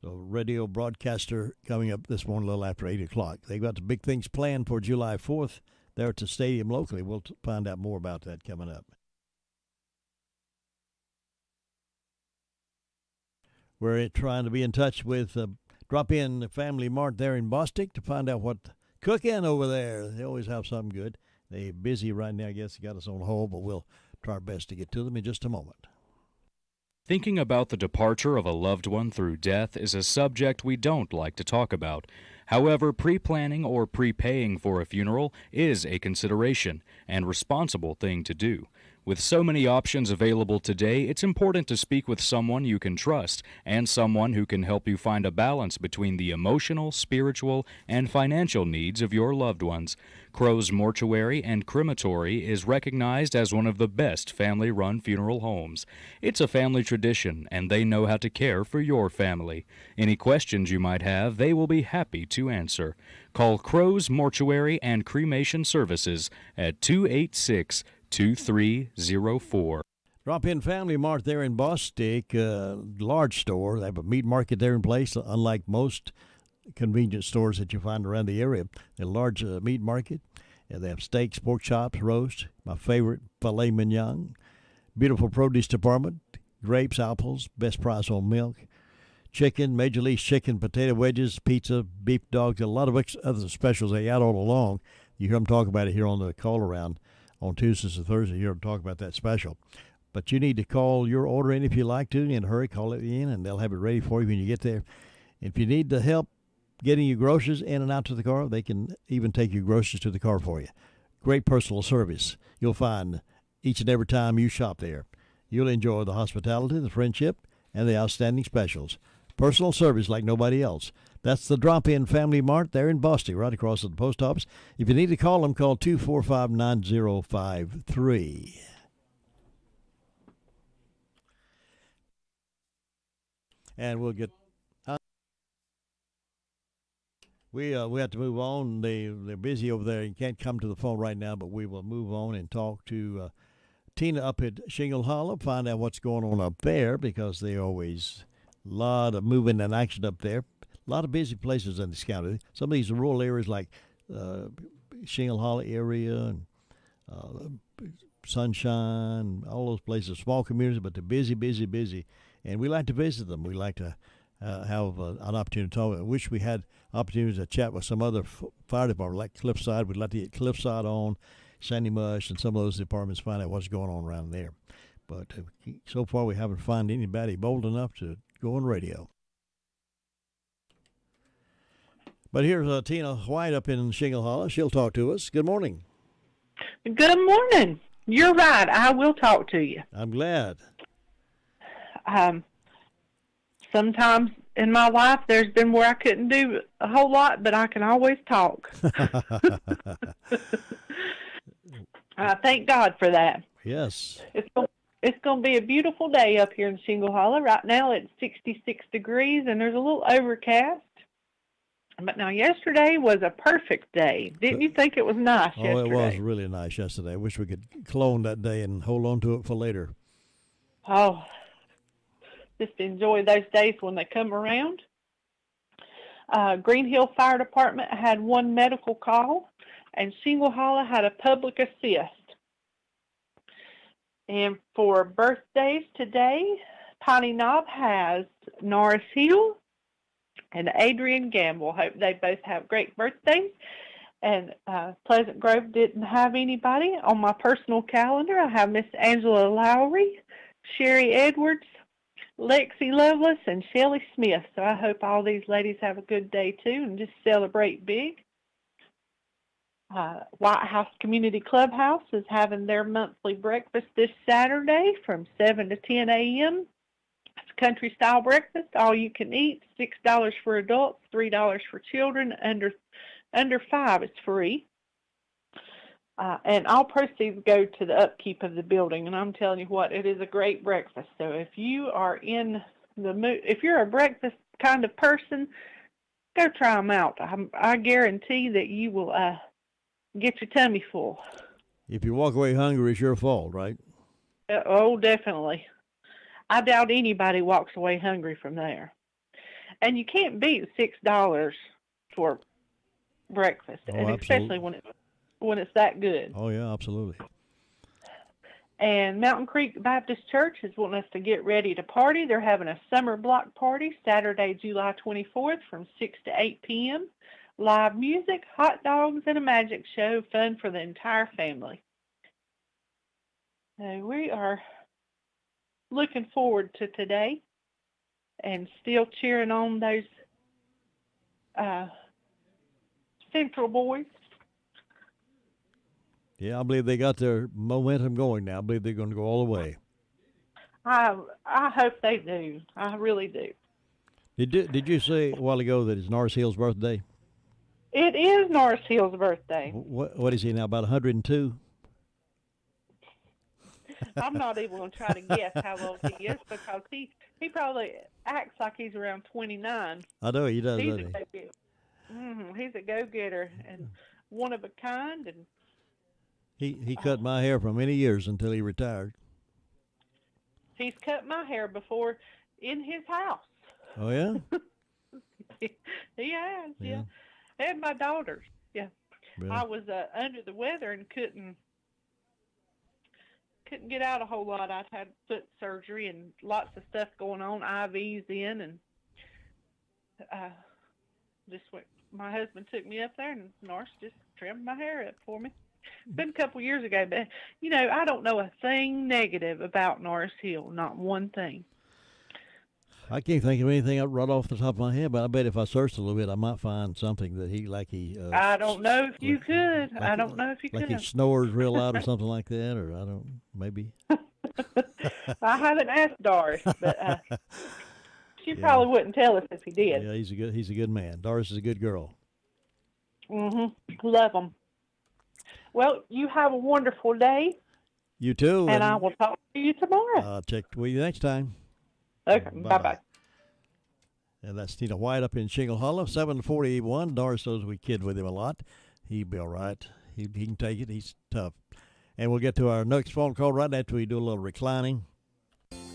the radio broadcaster coming up this morning a little after 8 o'clock. They've got the big things planned for July 4th there at the stadium locally. We'll find out more about that coming up. We're trying to be in touch with Drop-In Family Mart there in Bostic to find out what's cooking over there. They always have something good. They're busy right now. I guess they got us on hold, but we'll try our best to get to them in just a moment. Thinking about the departure of a loved one through death is a subject we don't like to talk about. However, pre-planning or prepaying for a funeral is a consideration and responsible thing to do. With so many options available today, it's important to speak with someone you can trust and someone who can help you find a balance between the emotional, spiritual, and financial needs of your loved ones. Crow's Mortuary and Crematory is recognized as one of the best family-run funeral homes. It's a family tradition, and they know how to care for your family. Any questions you might have, they will be happy to answer. Call Crow's Mortuary and Cremation Services at 286-2304. Drop-in Family Mart there in Bostic, large store. They have a meat market there in place, unlike most convenience stores that you find around the area. A large meat market. They have steaks, pork chops, roast, my favorite, filet mignon. Beautiful produce department, grapes, apples, best price on milk. Chicken, Major League chicken, potato wedges, pizza, beef dogs, a lot of other specials they got all along. You hear them talk about it here on the call around on Tuesdays and Thursdays. You hear them talk about that special. But you need to call your order in if you like to. In a hurry, call it in, and they'll have it ready for you when you get there. If you need the help getting your groceries in and out to the car, they can even take your groceries to the car for you. Great personal service you'll find each and every time you shop there. You'll enjoy the hospitality, the friendship, and the outstanding specials. Personal service like nobody else. That's the Drop-In Family Mart there in Boston, right across at the post office. If you need to call them, call 245-9053. And we'll get... We have to move on. They're busy over there. You can't come to the phone right now, but we will move on and talk to Tina up at Shingle Hollow, find out what's going on up there, because they always a lot of moving and action up there. A lot of busy places in this county. Some of these rural areas like Shingle Hollow area and Sunshine, all those places, small communities, but they're busy, busy, busy. And we like to visit them. We like to have an opportunity to talk. I wish we had opportunities to chat with some other fire department like Cliffside. We'd like to get Cliffside on, Sandy Mush, and some of those departments, find out what's going on around there. But so far we haven't found anybody bold enough to go on radio. But here's Tina White up in Shingle Hollow. She'll talk to us. Good morning. Good morning. You're right. I will talk to you. I'm glad. Sometimes in my life there's been where I couldn't do a whole lot, but I can always talk. I thank God for that. Yes. It's going to be a beautiful day up here in Shingle Hollow. Right now it's 66 degrees and there's a little overcast. But now yesterday was a perfect day. Didn't you think it was nice yesterday? Oh, it was really nice yesterday. I wish we could clone that day and hold on to it for later. Oh, just enjoy those days when they come around. Green Hill Fire Department had one medical call, and Shingle Hollow had a public assist. And for birthdays today, Piney Knob has Norris Hill and Adrian Gamble. Hope they both have great birthdays. And Pleasant Grove didn't have anybody. On my personal calendar, I have Miss Angela Lowry, Sherry Edwards, Lexi Lovelace, and Shelley Smith. So I hope all these ladies have a good day, too, and just celebrate big. White House Community Clubhouse is having their monthly breakfast this Saturday from 7 to 10 a.m. It's a country-style breakfast, all you can eat, $6 for adults, $3 for children. Under 5 is free. And all proceeds go to the upkeep of the building. And I'm telling you what, it is a great breakfast. So if you are in the mood, if you're a breakfast kind of person, go try them out. I guarantee that you will get your tummy full. If you walk away hungry, it's your fault, right? Oh, definitely. I doubt anybody walks away hungry from there. And you can't beat $6 for breakfast, Oh, and especially when it's that good. Oh, yeah, absolutely. And Mountain Creek Baptist Church is wanting us to get ready to party. They're having a summer block party Saturday, July 24th from 6 to 8 p.m. Live music, hot dogs, and a magic show. Fun for the entire family. So we are looking forward to today and still cheering on those Central boys. Yeah, I believe they got their momentum going now. I believe they're going to go all the way. I hope they do. I really do. Did you say a while ago that it's Norris Hill's birthday? It is Norris Hill's birthday. What is he now, about 102? I'm not even going to try to guess how old he is because he probably acts like he's around 29. I know he does, He's doesn't he? He's a go-getter and one of a kind. And He cut my hair for many years until he retired. he's cut my hair before in his house. Oh, yeah? He has, yeah. And my daughters, yeah. Really? I was under the weather and couldn't get out a whole lot. I'd had foot surgery and lots of stuff going on, IVs in, and just went. My husband took me up there, and Norris just trimmed my hair up for me. It's been a couple years ago, but I don't know a thing negative about Norris Hill, not one thing. I can't think of anything right off the top of my head, but I bet if I searched a little bit, I might find something that he. I don't know if you could. I don't know if you like could. he snores real loud or something like that, or I don't. Maybe. I haven't asked Doris, but she probably wouldn't tell us if he did. Yeah, he's a good man. Doris is a good girl. Love him. Well, you have a wonderful day. You too. And I will talk to you tomorrow. I'll check with you next time. Okay, bye-bye. And that's Tina White up in Shingle Hollow, 741. Doris knows we kid with him a lot. He'll be all right. He can take it. He's tough. And we'll get to our next phone call right after we do a little reclining.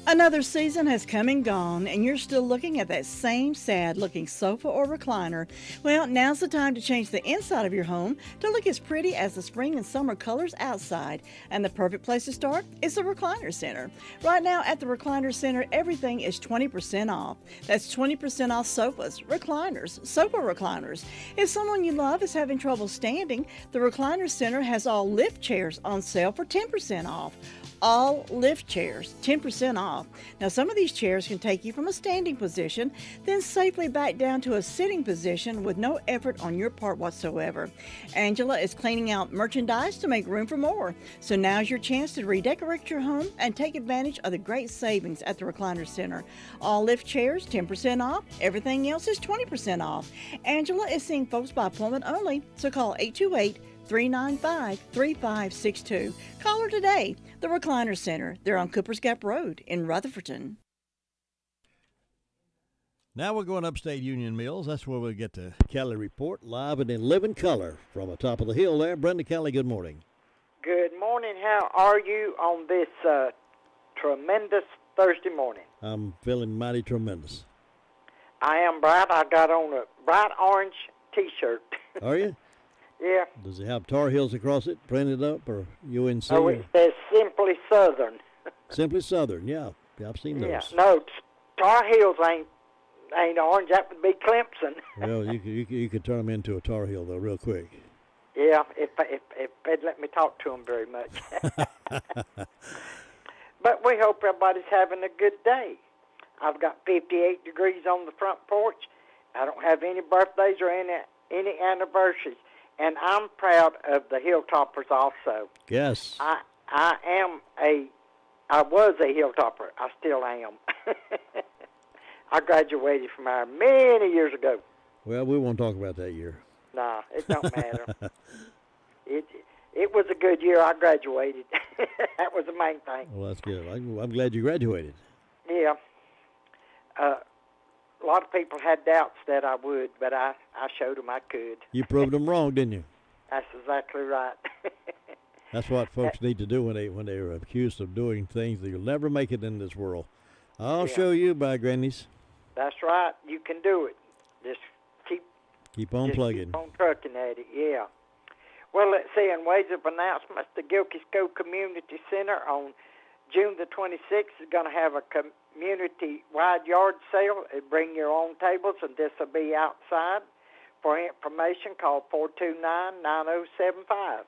Another season has come and gone, and you're still looking at that same sad-looking sofa or recliner. Well, now's the time to change the inside of your home to look as pretty as the spring and summer colors outside. And the perfect place to start is the Recliner Center. Right now at the Recliner Center, everything is 20% off. That's 20% off sofas, recliners, sofa recliners. If someone you love is having trouble standing, the Recliner Center has all lift chairs on sale for 10% off. All lift chairs, 10% off. Now, some of these chairs can take you from a standing position, then safely back down to a sitting position with no effort on your part whatsoever. Angela is cleaning out merchandise to make room for more. So now's your chance to redecorate your home and take advantage of the great savings at the Recliner Center. All lift chairs, 10% off. Everything else is 20% off. Angela is seeing folks by appointment only, so call 828-395-3562. Call her today. The Recliner Center. They're on Cooper's Gap Road in Rutherfordton. Now we're going upstate Union Mills. That's where we'll get the Kelly Report live and in living color from the top of the hill there. Brenda Kelly, good morning. Good morning. How are you on this tremendous Thursday morning? I'm feeling mighty tremendous. I am bright. I got on a bright orange T-shirt. Are you? Yeah. Does it have Tar Heels across it, printed up, or UNC? Oh, it says Simply Southern. Simply Southern, yeah. I've seen those. Yeah. No, Tar Heels ain't orange. That would be Clemson. Well, you could turn them into a Tar Heel, though, real quick. Yeah, if they'd let me talk to them very much. But we hope everybody's having a good day. I've got 58 degrees on the front porch. I don't have any birthdays or any anniversaries. And I'm proud of the Hilltoppers also. Yes. I was a Hilltopper. I still am. I graduated from there many years ago. Well, we won't talk about that year. Nah, it don't matter. It was a good year. I graduated. That was the main thing. Well, that's good. I'm glad you graduated. Yeah. A lot of people had doubts that I would, but I showed them I could. You proved them wrong, didn't you? That's exactly right. That's what folks need to do when they're accused of doing things that you'll never make it in this world. I'll show you, by grannies. That's right. You can do it. Just keep on plugging. Keep on trucking at it, yeah. Well, let's see, in ways of announcements, the Gilkisco Community Center on June the 26th is going to have a community-wide yard sale. Bring your own tables, and this will be outside. For information, call 429-9075.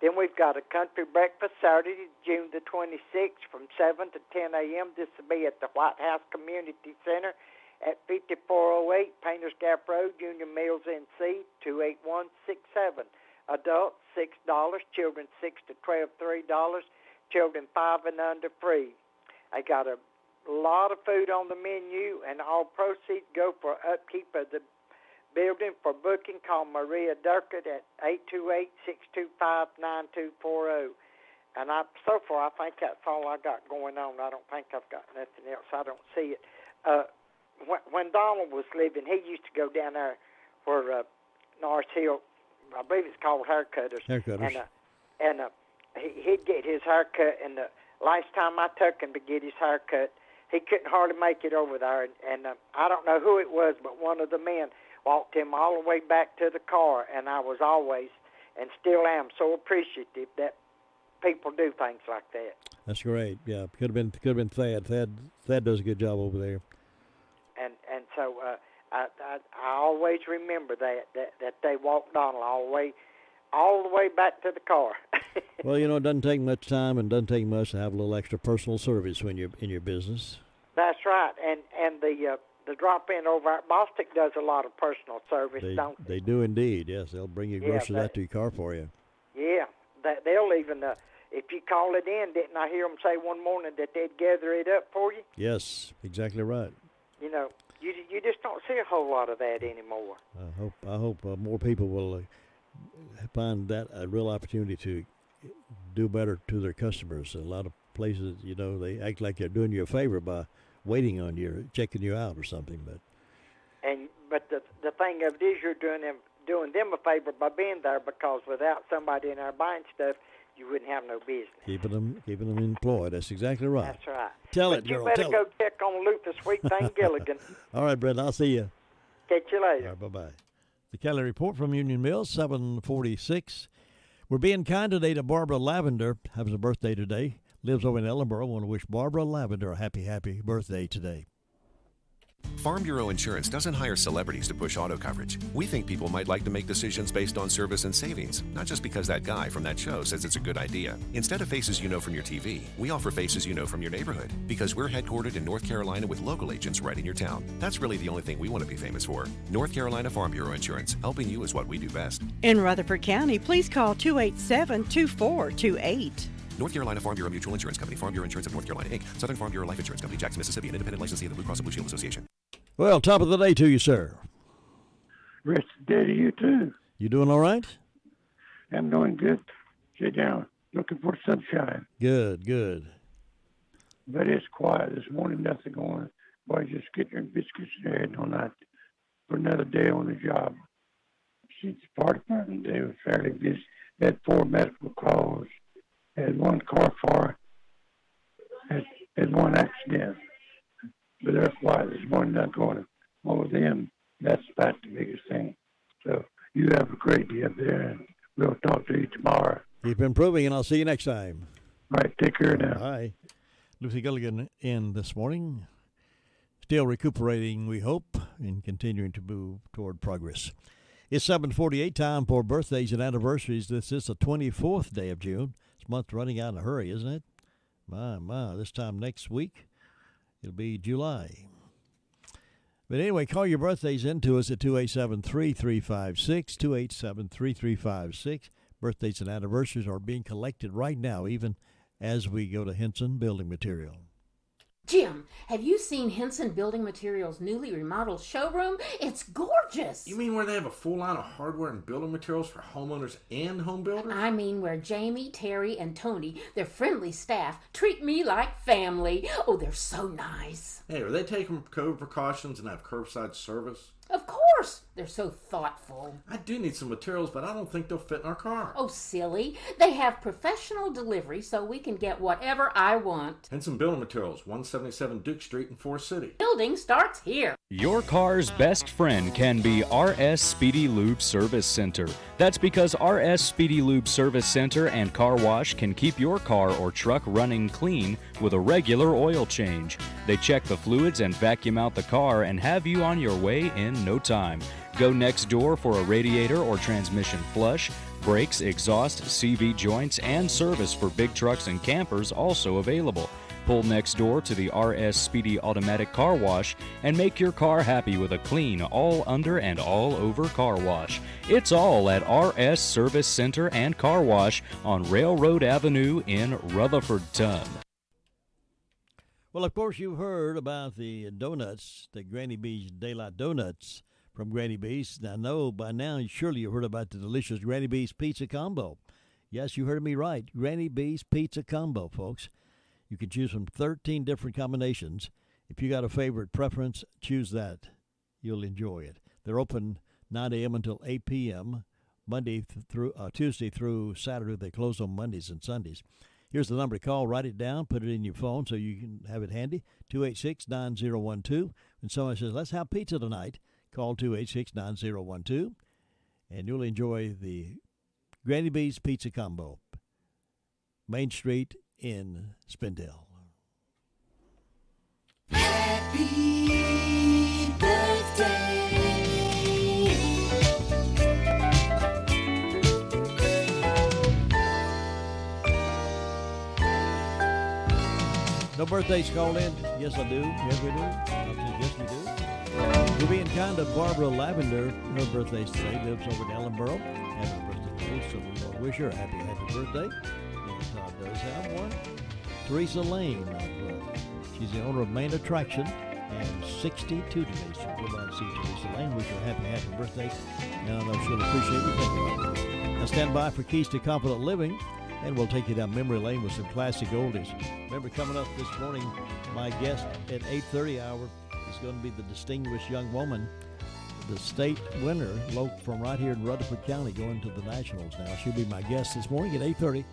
Then we've got a country breakfast Saturday, June the 26th from 7 to 10 a.m. This will be at the White House Community Center at 5408 Painters Gap Road, Union Mills, NC, 28167. adults $6, children 6 to 12 $3, children 5 and under free. I got a lot of food on the menu, and all proceeds go for upkeep of the building. For booking, call Maria Durkett at 828-625-9240. And so far, I think that's all I got going on. I don't think I've got nothing else. I don't see it. When Donald was living, he used to go down there where North Hill, I believe it's called Haircutters. And he'd get his hair cut, and the last time I took him to get his hair cut, he couldn't hardly make it over there. And I don't know who it was, but one of the men walked him all the way back to the car, and I was always, and still am, so appreciative that people do things like that. That's great. Yeah, could have been Thad. Thad does a good job over there. And so I always remember that they walked Donald all the way back to the car. Well, it doesn't take much time and doesn't take much to have a little extra personal service when you're in your business. That's right. And the drop-in over at Bostic does a lot of personal service, don't they? They do indeed, yes. They'll bring your groceries out to your car for you. Yeah, they'll even, if you call it in, didn't I hear them say one morning that they'd gather it up for you? Yes, exactly right. You just don't see a whole lot of that anymore. I hope more people will find that a real opportunity to do better to their customers. A lot of places, they act like they're doing you a favor by waiting on you, checking you out or something. But the thing of it is, you're doing them a favor by being there, because without somebody in there buying stuff, you wouldn't have no business. Keeping them employed. That's exactly right. That's right. Tell it, girl. You better go check on Luther Sweet Thing Gilligan. All right, Brett. I'll see you. Catch you later. All right, bye-bye. The Kelly Report from Union Mills, 746. We're being kind today to Barbara Lavender. Has a birthday today. Lives over in Ellenboro. I want to wish Barbara Lavender a happy birthday today. Farm Bureau Insurance doesn't hire celebrities to push auto coverage. We think people might like to make decisions based on service and savings, not just because that guy from that show says it's a good idea. Instead of faces you know from your TV, we offer faces you know from your neighborhood, because we're headquartered in North Carolina with local agents right in your town. That's really the only thing we want to be famous for. North Carolina Farm Bureau Insurance. Helping you is what we do best. In Rutherford County, please call 287-2428. North Carolina Farm Bureau Mutual Insurance Company, Farm Bureau Insurance of North Carolina, Inc., Southern Farm Bureau Life Insurance Company, Jackson, Mississippi, an independent licensee of the Blue Cross and Blue Shield Association. Well, top of the day to you, sir. Rest of the day to you, too. You doing all right? I'm doing good. Sit down, looking for sunshine. Good. But it's quiet this morning, nothing going on. Boys just getting their biscuits in their head all night for another day on the job. Since the fire department, they were fairly busy. They had 4 medical calls. Had 1 car fire. Had 1 accident. But they're quiet this morning, not going over them. That's about the biggest thing. So you have a great day up there, and we'll talk to you tomorrow. Keep improving, and I'll see you next time. All right, take care now. Bye. Lucy Gilligan in this morning. Still recuperating, we hope, and continuing to move toward progress. It's 7:48, time for birthdays and anniversaries. This is the 24th day of June. This month running out in a hurry, isn't it? My, this time next week, it'll be July. But anyway, call your birthdays in to us at 287-3356, 287-3356. Birthdays and anniversaries are being collected right now, even as we go to Henson Building Material. Jim, have you seen Henson Building Materials' newly remodeled showroom? It's gorgeous! You mean where they have a full line of hardware and building materials for homeowners and home builders? I mean where Jamie, Terry, and Tony, their friendly staff, treat me like family. Oh, they're so nice. Hey, are they taking COVID precautions and have curbside service? Of course! They're so thoughtful. I do need some materials, but I don't think they'll fit in our car. Oh, silly. They have professional delivery so we can get whatever I want. Henson Building Materials, 177 Duke Street in Forest City. Building starts here. Your car's best friend can be RS Speedy Lube Service Center. That's because RS Speedy Lube Service Center and Car Wash can keep your car or truck running clean with a regular oil change. They check the fluids and vacuum out the car and have you on your way in no time. Go next door for a radiator or transmission flush, brakes, exhaust, CV joints, and service for big trucks and campers also available. Pull next door to the RS Speedy Automatic Car Wash and make your car happy with a clean, all under and all over car wash. It's all at RS Service Center and Car Wash on Railroad Avenue in Rutherfordton. Well, of course, you've heard about the donuts, the Granny B's Daylight Donuts from Granny B's. Now, I know by now, surely you've heard about the delicious Granny B's Pizza Combo. Yes, you heard me right. Granny B's Pizza Combo, folks. You can choose from 13 different combinations. If you got a favorite preference, choose that. You'll enjoy it. They're open 9 a.m. until 8 p.m., Tuesday through Saturday. They close on Mondays and Sundays. Here's the number to call. Write it down. Put it in your phone so you can have it handy. 286-9012. When someone says, let's have pizza tonight, call 286-9012, and you'll enjoy the Granny B's Pizza Combo. Main Street in Spindale. Happy birthday. No birthdays called in? Yes, I do. Yes, we do. Yes, we do. We're being kind to Barbara Lavender. Her birthday's today. Lives over in Ellenboro. Happy birthday today, so we want to wish her a happy birthday. And Todd does have one. Teresa Lane. She's the owner of Main Attraction and 62 today. So go by and see Teresa Lane. Wish her a happy birthday. And I know she'll appreciate you thinking about it. Now stand by for Keys to Confident Living. And we'll take you down memory lane with some classic oldies. Remember, coming up this morning, my guest at 8:30 hour is going to be the distinguished young woman, the state winner, from right here in Rutherford County, going to the Nationals now. She'll be my guest this morning at 8:30.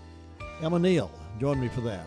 Emma Neal, join me for that.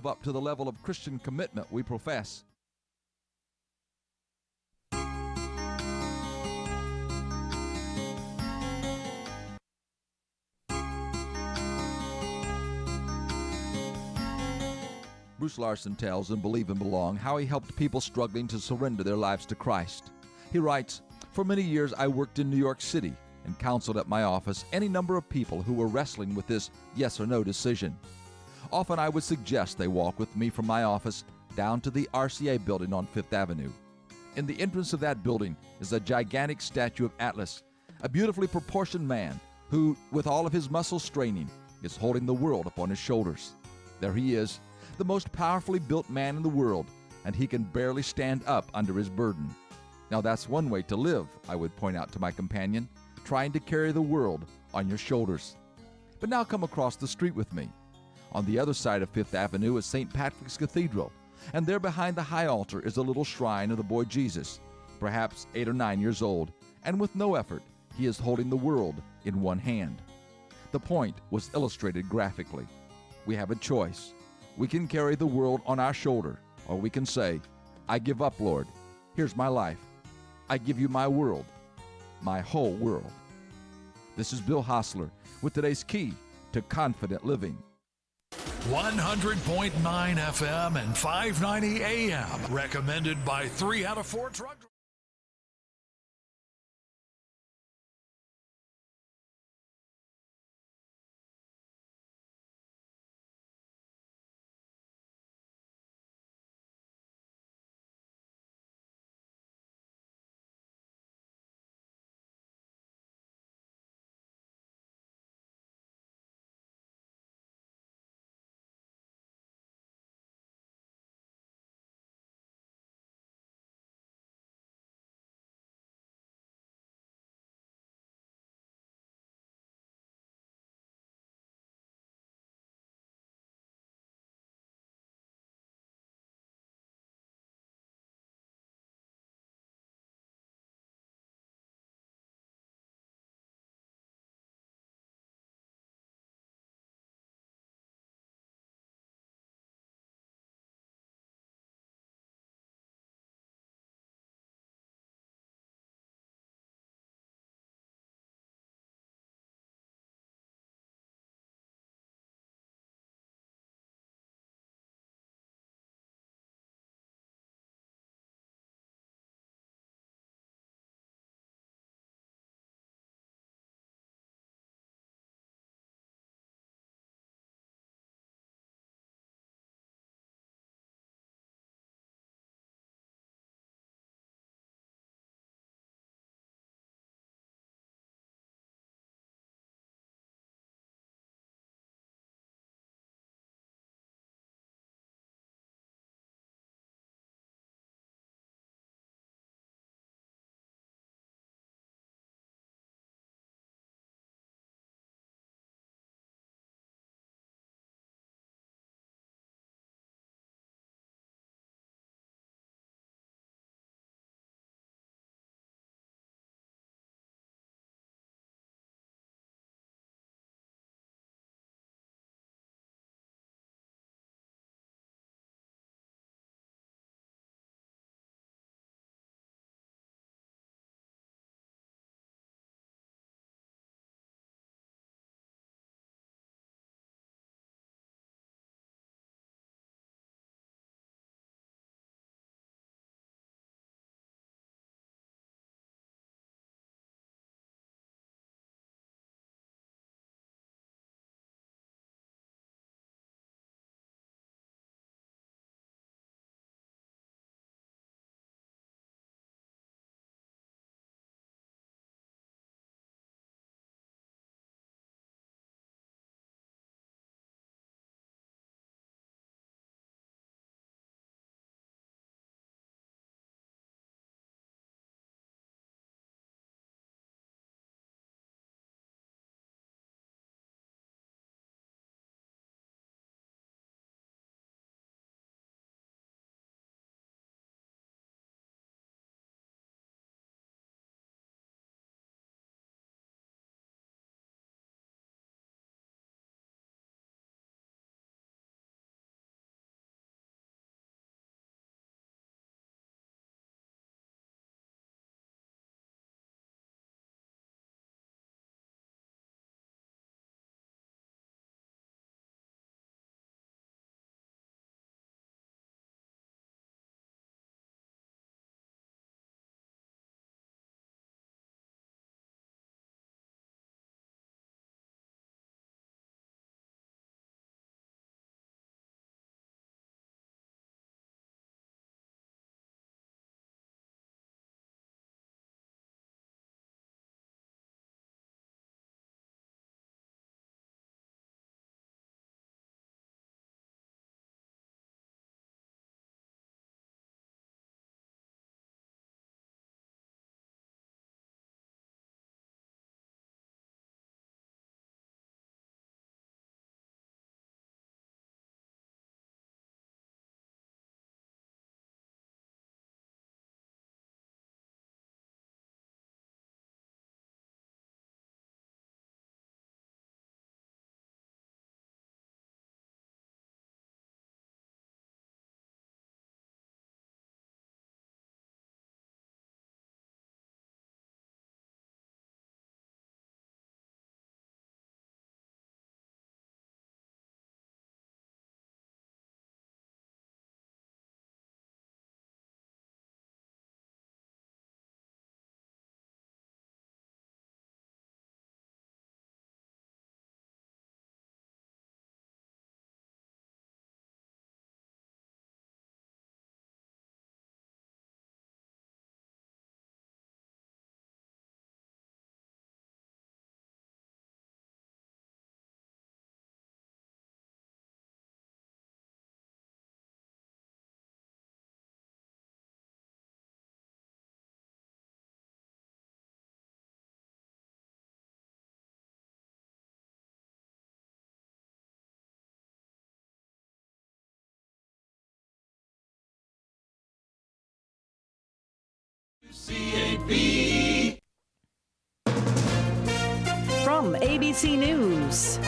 Up to the level of Christian commitment we profess. Bruce Larson tells in Believe and Belong how he helped people struggling to surrender their lives to Christ. He writes, "For many years I worked in New York City and counseled at my office any number of people who were wrestling with this yes or no decision. Often I would suggest they walk with me from my office down to the RCA building on Fifth Avenue. In the entrance of that building is a gigantic statue of Atlas, a beautifully proportioned man who, with all of his muscles straining, is holding the world upon his shoulders. There he is, the most powerfully built man in the world, and he can barely stand up under his burden. Now that's one way to live," I would point out to my companion, "trying to carry the world on your shoulders. But now come across the street with me. On the other side of Fifth Avenue is St. Patrick's Cathedral, and there behind the high altar is a little shrine of the boy Jesus, perhaps 8 or 9 years old, and with no effort, he is holding the world in one hand." The point was illustrated graphically. We have a choice. We can carry the world on our shoulder, or we can say, "I give up, Lord. Here's my life. I give you my world, my whole world." This is Bill Hostler with today's Key to Confident Living. 100.9 FM and 590 AM. Recommended by 3 out of 4 truck drivers. WCAB. From ABC News,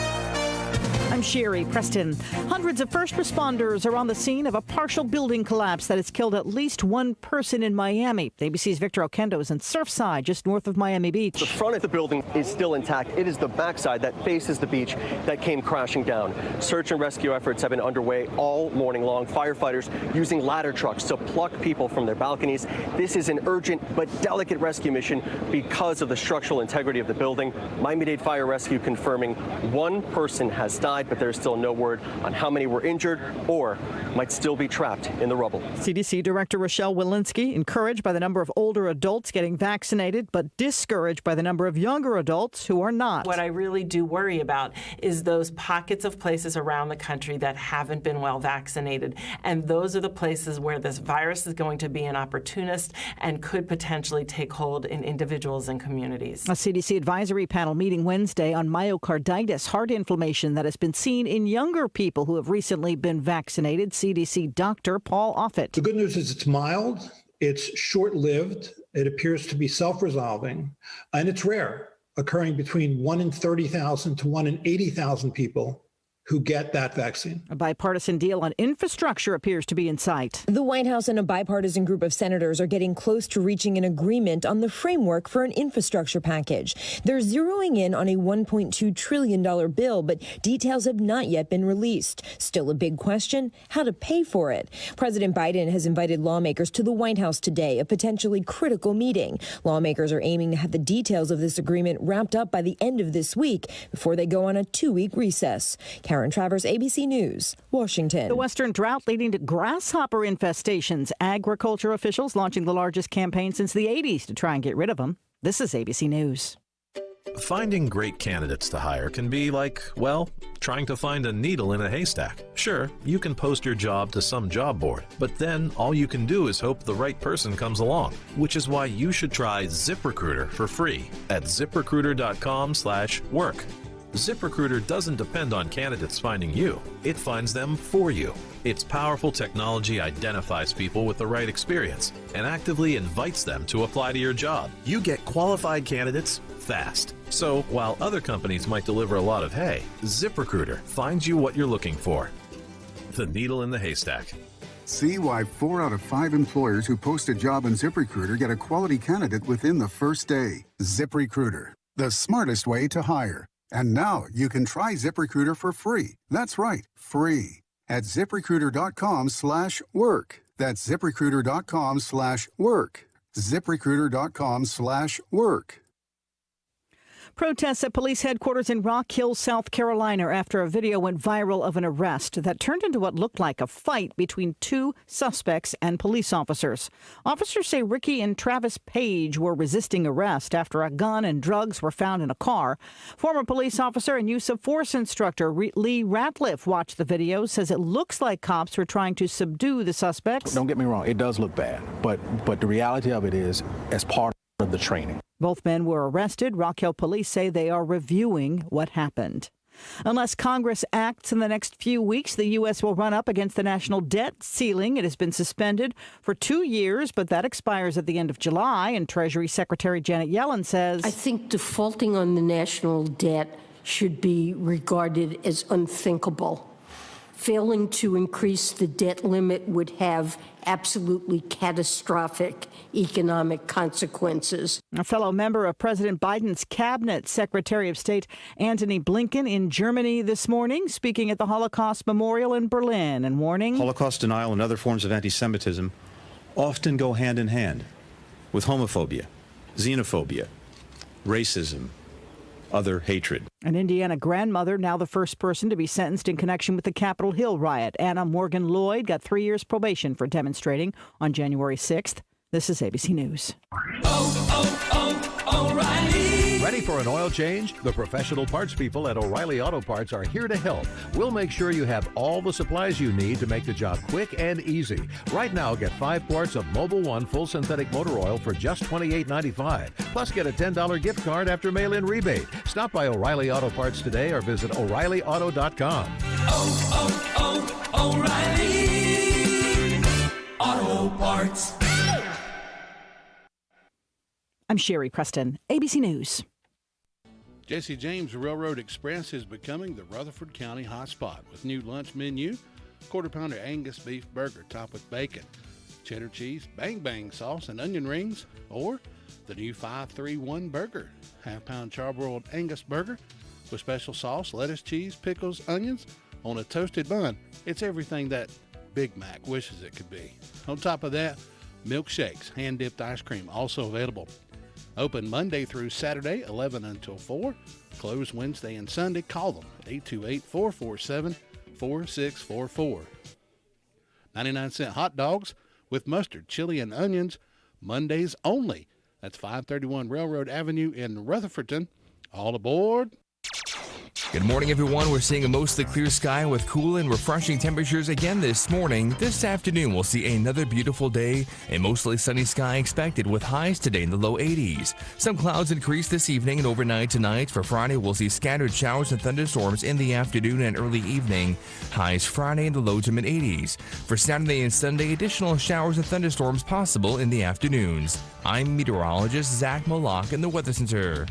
I'm Sherry Preston. Hundreds of first responders are on the scene of a partial building collapse that has killed at least one person in Miami. ABC's Victor Oquendo is in Surfside, just north of Miami Beach. The front of the building is still intact. It is the backside that faces the beach that came crashing down. Search and rescue efforts have been underway all morning long. Firefighters using ladder trucks to pluck people from their balconies. This is an urgent but delicate rescue mission because of the structural integrity of the building. Miami-Dade Fire Rescue confirming one person has died, but there's still no word on how many were injured or might still be trapped in the rubble. CDC Director Rochelle Walensky encouraged by the number of older adults getting vaccinated, but discouraged by the number of younger adults who are not. What I really do worry about is those pockets of places around the country that haven't been well vaccinated. And those are the places where this virus is going to be an opportunist and could potentially take hold in individuals and communities. A CDC advisory panel meeting Wednesday on myocarditis, heart inflammation that has been seen in younger people who have recently been vaccinated. CDC Dr. Paul Offit. The good news is it's mild, it's short-lived, it appears to be self-resolving, and it's rare, occurring between 1 in 30,000 to 1 in 80,000 people who get that vaccine. A bipartisan deal on infrastructure appears to be in sight. The White House and a bipartisan group of senators are getting close to reaching an agreement on the framework for an infrastructure package. They're zeroing in on a $1.2 trillion bill, but details have not yet been released. Still a big question, how to pay for it. President Biden has invited lawmakers to the White House today, a potentially critical meeting. Lawmakers are aiming to have the details of this agreement wrapped up by the end of this week before they go on a 2-week recess. Karen Travers, ABC News, Washington. The western drought leading to grasshopper infestations. Agriculture officials launching the largest campaign since the 80s to try and get rid of them. This is ABC News. Finding great candidates to hire can be like, well, trying to find a needle in a haystack. Sure, you can post your job to some job board, but then all you can do is hope the right person comes along, which is why you should try ZipRecruiter for free at ZipRecruiter.com/work. ZipRecruiter doesn't depend on candidates finding you. It finds them for you. Its powerful technology identifies people with the right experience and actively invites them to apply to your job. You get qualified candidates fast. So while other companies might deliver a lot of hay, ZipRecruiter finds you what you're looking for. The needle in the haystack. See why 4 out of 5 employers who post a job on ZipRecruiter get a quality candidate within the first day. ZipRecruiter, the smartest way to hire. And now you can try ZipRecruiter for free. That's right, free. At ZipRecruiter.com/work. That's ZipRecruiter.com/work. ZipRecruiter.com/work. Protests at police headquarters in Rock Hill, South Carolina, after a video went viral of an arrest that turned into what looked like a fight between 2 suspects and police officers. Officers say Ricky and Travis Page were resisting arrest after a gun and drugs were found in a car. Former police officer and use of force instructor Lee Ratliff watched the video, says it looks like cops were trying to subdue the suspects. Don't get me wrong, it does look bad, but the reality of it is, as part of the training. Both men were arrested. Rock Hill police say they are reviewing what happened. Unless Congress acts in the next few weeks, the U.S. will run up against the national debt ceiling. It has been suspended for 2 years, but that expires at the end of July. And Treasury Secretary Janet Yellen says, I think defaulting on the national debt should be regarded as unthinkable. Failing to increase the debt limit would have absolutely catastrophic economic consequences. A fellow member of President Biden's cabinet, Secretary of State Antony Blinken, in Germany this morning, speaking at the Holocaust Memorial in Berlin and warning, Holocaust denial and other forms of anti-Semitism often go hand in hand with homophobia, xenophobia, racism, other hatred. An Indiana grandmother, now the first person to be sentenced in connection with the Capitol Hill riot. Anna Morgan Lloyd got 3 years probation for demonstrating on January 6th. This is ABC News. O'Reilly. Ready for an oil change? The professional parts people at O'Reilly Auto Parts are here to help. We'll make sure you have all the supplies you need to make the job quick and easy. Right now, get 5 quarts of Mobil 1 full synthetic motor oil for just $28.95. Plus, get a $10 gift card after mail-in rebate. Stop by O'Reilly Auto Parts today or visit O'ReillyAuto.com. O'Reilly Auto Parts. I'm Sherry Preston, ABC News. Jesse James Railroad Express is becoming the Rutherford County hotspot with new lunch menu, quarter-pounder Angus beef burger topped with bacon, cheddar cheese, bang bang sauce, and onion rings, or the new 5-3-1 burger, half-pound charbroiled Angus burger with special sauce, lettuce, cheese, pickles, onions on a toasted bun. It's everything that Big Mac wishes it could be. On top of that, milkshakes, hand-dipped ice cream also available. Open Monday through Saturday, 11 until 4. Closed Wednesday and Sunday. Call them at 828-447-4644. 99-cent hot dogs with mustard, chili, and onions, Mondays only. That's 531 Railroad Avenue in Rutherfordton. All aboard. Good morning, everyone. We're seeing a mostly clear sky with cool and refreshing temperatures again this morning. This afternoon, we'll see another beautiful day. A mostly sunny sky expected with highs today in the low 80s. Some clouds increase this evening and overnight tonight. For Friday, we'll see scattered showers and thunderstorms in the afternoon and early evening. Highs Friday in the low to mid 80s. For Saturday and Sunday, additional showers and thunderstorms possible in the afternoons. I'm meteorologist Zach Moloch in the Weather Center.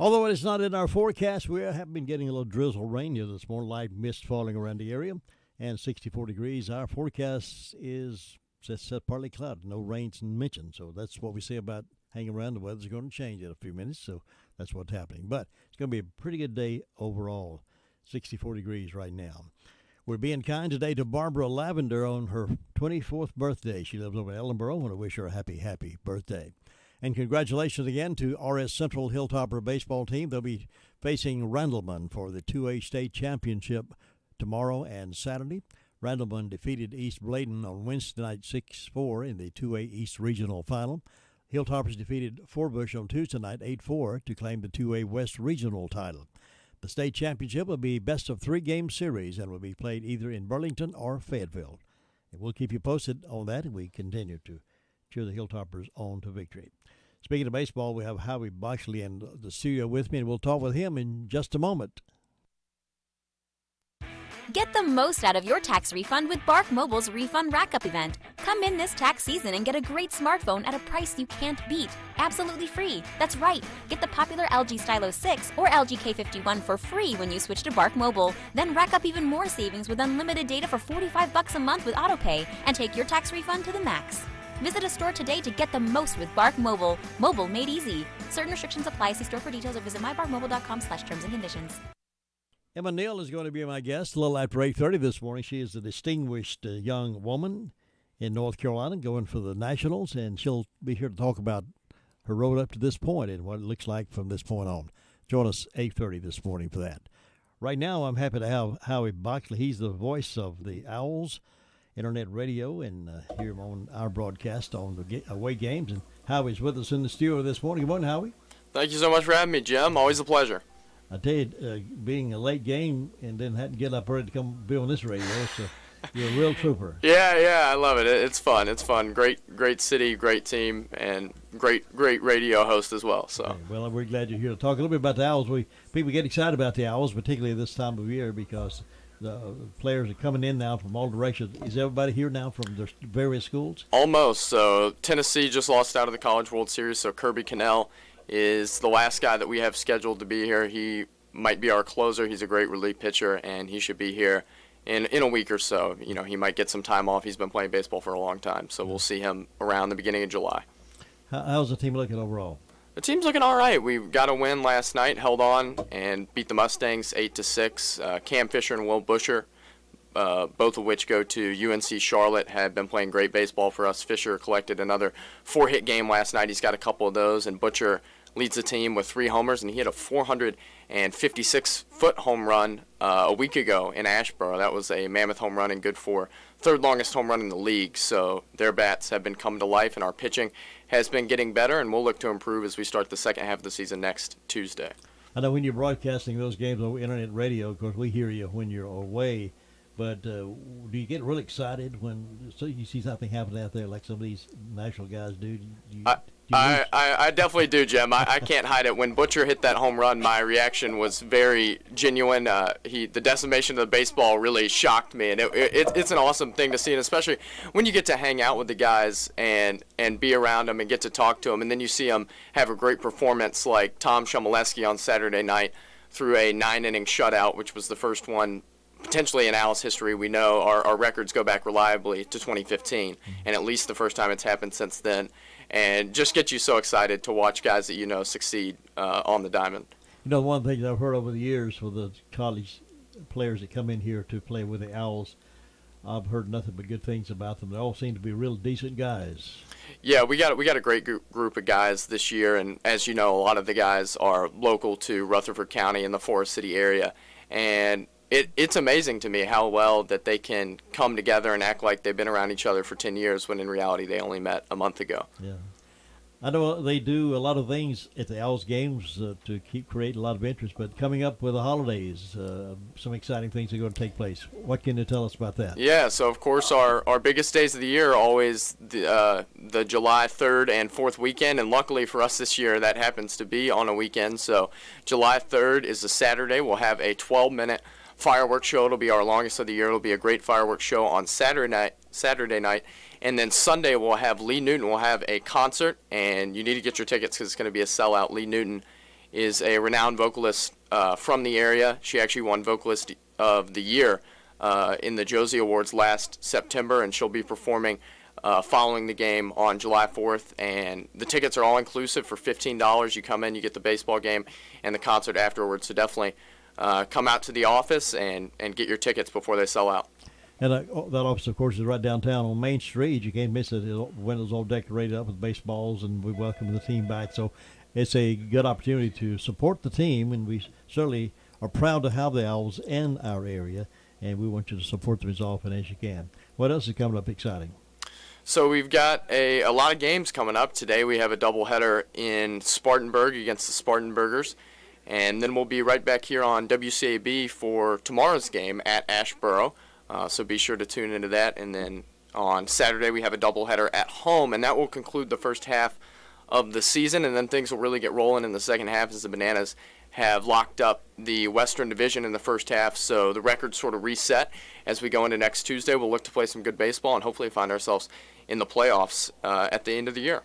Although it is not in our forecast, we have been getting a little drizzle rain here this morning, light mist falling around the area, and 64 degrees. Our forecast is set partly cloudy, no rains mentioned. So that's what we say about hanging around. The weather's going to change in a few minutes, so that's what's happening. But it's going to be a pretty good day overall, 64 degrees right now. We're being kind today to Barbara Lavender on her 24th birthday. She lives over in Ellenboro. I want to wish her a happy birthday. And congratulations again to RS Central Hilltopper baseball team. They'll be facing Randleman for the 2A state championship tomorrow and Saturday. Randleman defeated East Bladen on Wednesday night 6-4 in the 2A East Regional Final. Hilltoppers defeated Forbush on Tuesday night 8-4 to claim the 2A West Regional title. The state championship will be best of 3 game series and will be played either in Burlington or Fayetteville. And we'll keep you posted on that, and we continue to cheer the Hilltoppers on to victory. Speaking of baseball, we have Howie Boxley in the studio with me, and we'll talk with him in just a moment. Get the most out of your tax refund with Bark Mobile's Refund Rack-Up event. Come in this tax season and get a great smartphone at a price you can't beat. Absolutely free. That's right. Get the popular LG Stylo 6 or LG K51 for free when you switch to Bark Mobile. Then rack up even more savings with unlimited data for $45 a month with AutoPay and take your tax refund to the max. Visit a store today to get the most with Bark Mobile. Mobile made easy. Certain restrictions apply. See store for details or visit mybarkmobile.com/terms and conditions. Emma Neal is going to be my guest a little after 8:30 this morning. She is a distinguished young woman in North Carolina going for the Nationals, and she'll be here to talk about her road up to this point and what it looks like from this point on. Join us 8:30 this morning for that. Right now, I'm happy to have Howie Boxley. He's the voice of the Owls Internet Radio, and hear him on our broadcast on the away games. And Howie's with us in the studio this morning. Good morning, Howie. Thank you so much for having me, Jim. Always a pleasure. I tell you, being a late game and then had to get up early to come be on this radio, so you're a real trooper. Yeah, I love it. It's fun. Great city, great team, and great radio host as well. So. Okay. Well, we're glad you're here to talk a little bit about the Owls. People get excited about the Owls, particularly this time of year, because the players are coming in now from all directions. Is everybody here now from their various schools? Almost. So Tennessee just lost out of the College World Series, so Kirby Cannell is the last guy that we have scheduled to be here. He might be our closer. He's a great relief pitcher, and he should be here in a week or so. You know, he might get some time off. He's been playing baseball for a long time, so we'll see him around the beginning of July. How's the team looking overall? The team's looking all right. We got a win last night, held on, and beat the Mustangs 8-6. Cam Fisher and Will Busher, both of which go to UNC Charlotte, have been playing great baseball for us. Fisher collected another 4-hit game last night. He's got a couple of those, and Butcher leads the team with 3 homers, and he hit a 456-foot home run a week ago in Asheboro. That was a mammoth home run and good for third longest home run in the league. So their bats have been coming to life, and our pitching has been getting better, and we'll look to improve as we start the second half of the season next Tuesday. I know when you're broadcasting those games on internet radio, of course, we hear you when you're away, but do you get really excited when you see something happening out there like some of these national guys do? I definitely do, Jim. I can't hide it. When Butcher hit that home run, my reaction was very genuine. The decimation of the baseball really shocked me, and it's an awesome thing to see, and especially when you get to hang out with the guys and be around them and get to talk to them, and then you see them have a great performance like Tom Shumalesky on Saturday night through a 9-inning shutout, which was the first one potentially in Owls history. We know our records go back reliably to 2015, and at least the first time it's happened since then. And just get you so excited to watch guys that you know succeed on the diamond. You know, one of the things I've heard over the years for the college players that come in here to play with the Owls, I've heard nothing but good things about them. They all seem to be real decent guys. Yeah, we got a great group of guys this year, and as you know, a lot of the guys are local to Rutherford County in the Forest City area, and it's amazing to me how well that they can come together and act like they've been around each other for 10 years when in reality they only met a month ago. Yeah. I know they do a lot of things at the Owls games to create a lot of interest, but coming up with the holidays, some exciting things are going to take place. What can you tell us about that? Yeah, so of course our biggest days of the year are always the July 3rd and 4th weekend, and luckily for us this year that happens to be on a weekend. So July 3rd is a Saturday. We'll have a 12-minute fireworks show. It'll be our longest of the year. It'll be a great fireworks show on Saturday night. And then Sunday we'll have Lee Newton will have a concert, and you need to get your tickets because it's going to be a sellout. Lee Newton is a renowned vocalist from the area. She actually won Vocalist of the Year in the Josie Awards last September, and she'll be performing following the game on July 4th. And the tickets are all inclusive for $15. You come in, you get the baseball game and the concert afterwards. So definitely come out to the office and get your tickets before they sell out. And that office, of course, is right downtown on Main Street. You can't miss it. The windows all decorated up with baseballs, and we welcome the team back. So it's a good opportunity to support the team, and we certainly are proud to have the Owls in our area, and we want you to support them as often as you can. What else is coming up exciting? So we've got a lot of games coming up. Today we have a doubleheader in Spartanburg against the Spartanburgers, and then we'll be right back here on WCAB for tomorrow's game at Ashboro. So be sure to tune into that. And then on Saturday we have a doubleheader at home, and that will conclude the first half of the season, and then things will really get rolling in the second half as the Bananas have locked up the Western Division in the first half. So the record's sort of reset as we go into next Tuesday. We'll look to play some good baseball and hopefully find ourselves in the playoffs at the end of the year.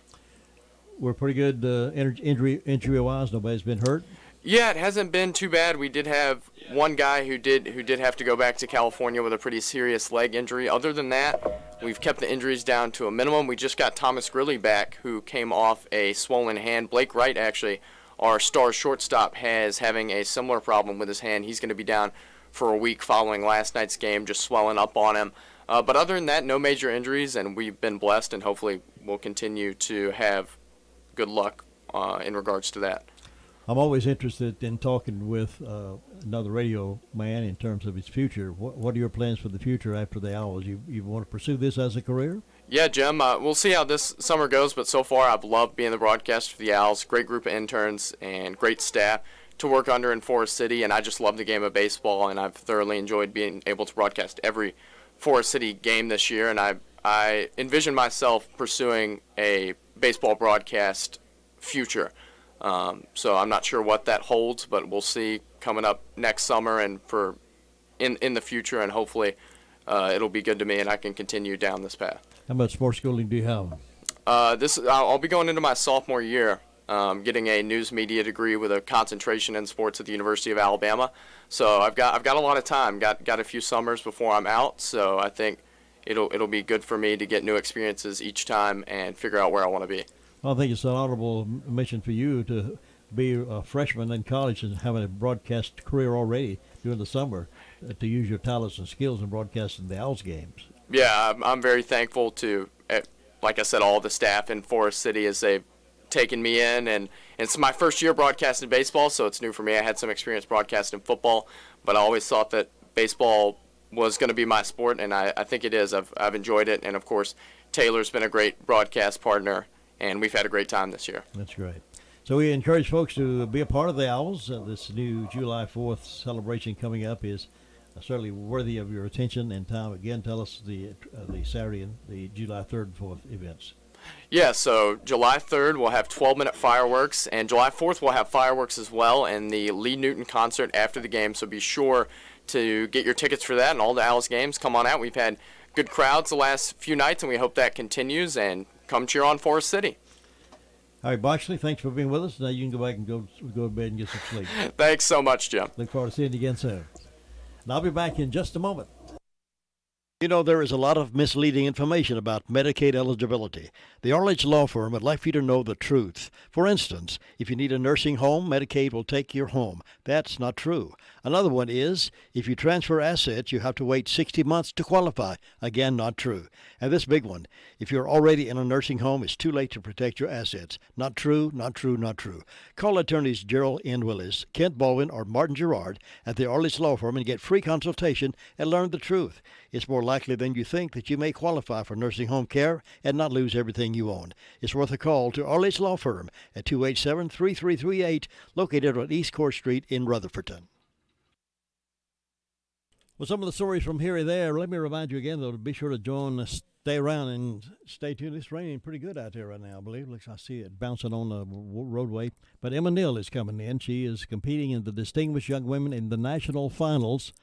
We're pretty good injury-wise. Nobody's been hurt. Yeah, it hasn't been too bad. We did have one guy who did have to go back to California with a pretty serious leg injury. Other than that, we've kept the injuries down to a minimum. We just got Thomas Grilly back, who came off a swollen hand. Blake Wright, actually, our star shortstop, has having a similar problem with his hand. He's going to be down for a week following last night's game, just swelling up on him. But other than that, no major injuries, and we've been blessed, and hopefully we'll continue to have good luck in regards to that. I'm always interested in talking with another radio man in terms of his future. What are your plans for the future after the Owls? You want to pursue this as a career? Yeah, Jim, we'll see how this summer goes, but so far I've loved being the broadcaster for the Owls. Great group of interns and great staff to work under in Forest City, and I just love the game of baseball, and I've thoroughly enjoyed being able to broadcast every Forest City game this year, and I envision myself pursuing a baseball broadcast future. So I'm not sure what that holds, but we'll see coming up next summer and for in the future, and hopefully it'll be good to me and I can continue down this path. How much sports schooling do you have? I'll be going into my sophomore year, getting a news media degree with a concentration in sports at the University of Alabama. So I've got a lot of time. Got a few summers before I'm out. So I think it'll be good for me to get new experiences each time and figure out where I want to be. Well, I think it's an honorable mission for you to be a freshman in college and having a broadcast career already during the summer to use your talents and skills in broadcasting the Owls games. Yeah, I'm very thankful to, like I said, all the staff in Forest City as they've taken me in. And it's my first year broadcasting baseball, so it's new for me. I had some experience broadcasting football, but I always thought that baseball was going to be my sport, and I think it is. I've enjoyed it. And, of course, Taylor's been a great broadcast partner, and we've had a great time this year. That's great. So we encourage folks to be a part of the Owls. This new July 4th celebration coming up is certainly worthy of your attention and time. Again, tell us the Saturday and the July 3rd and 4th events. Yeah, so July 3rd we'll have 12-minute fireworks, and July 4th we'll have fireworks as well, and the Lee Newton concert after the game. So be sure to get your tickets for that and all the Owls games. Come on out. We've had good crowds the last few nights, and we hope that continues. And come cheer on Forest City. All right, Boxley, thanks for being with us. Now you can go back and go to bed and get some sleep. Thanks so much, Jim. Look forward to seeing you again soon. And I'll be back in just a moment. You know, there is a lot of misleading information about Medicaid eligibility. The Arledge Law Firm would like for you to know the truth. For instance, if you need a nursing home, Medicaid will take your home. That's not true. Another one is, if you transfer assets, you have to wait 60 months to qualify. Again, not true. And this big one, if you're already in a nursing home, it's too late to protect your assets. Not true, not true, not true. Call attorneys Gerald N. Willis, Kent Baldwin, or Martin Gerard at the Arledge Law Firm and get free consultation and learn the truth. It's more likely than you think that you may qualify for nursing home care and not lose everything you own. It's worth a call to Arledge Law Firm at 287-3338, located on East Court Street in Rutherfordton. Well, some of the stories from here and there. Let me remind you again, though, to be sure to join us. Stay around and stay tuned. It's raining pretty good out there right now, I believe. Looks, I see it bouncing on the roadway. But Emma Neal is coming in. She is competing in the Distinguished Young Women in the National Finals.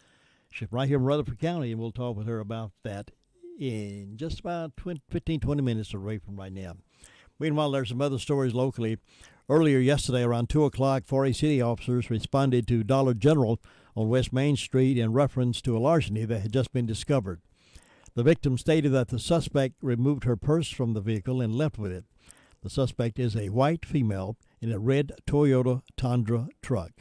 She's right here in Rutherford County, and we'll talk with her about that in just about 15, 20 minutes away from right now. Meanwhile, there's some other stories locally. Earlier yesterday, around 2 o'clock, 4A city officers responded to Dollar General on West Main Street in reference to a larceny that had just been discovered. The victim stated that the suspect removed her purse from the vehicle and left with it. The suspect is a white female in a red Toyota Tundra truck.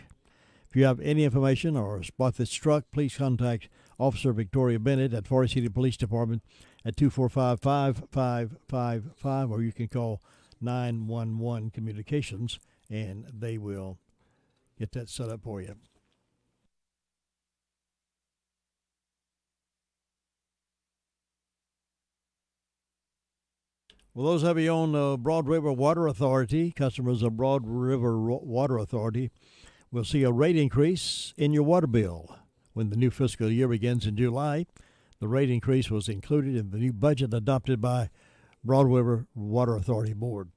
If you have any information or spot this truck, please contact Officer Victoria Bennett at Forest City Police Department at 245-5555, or you can call 911 Communications, and they will get that set up for you. Well, those of you on Broad River Water Authority, customers of Broad River Water Authority, will see a rate increase in your water bill. When the new fiscal year begins in July, the rate increase was included in the new budget adopted by Broad River Water Authority Board.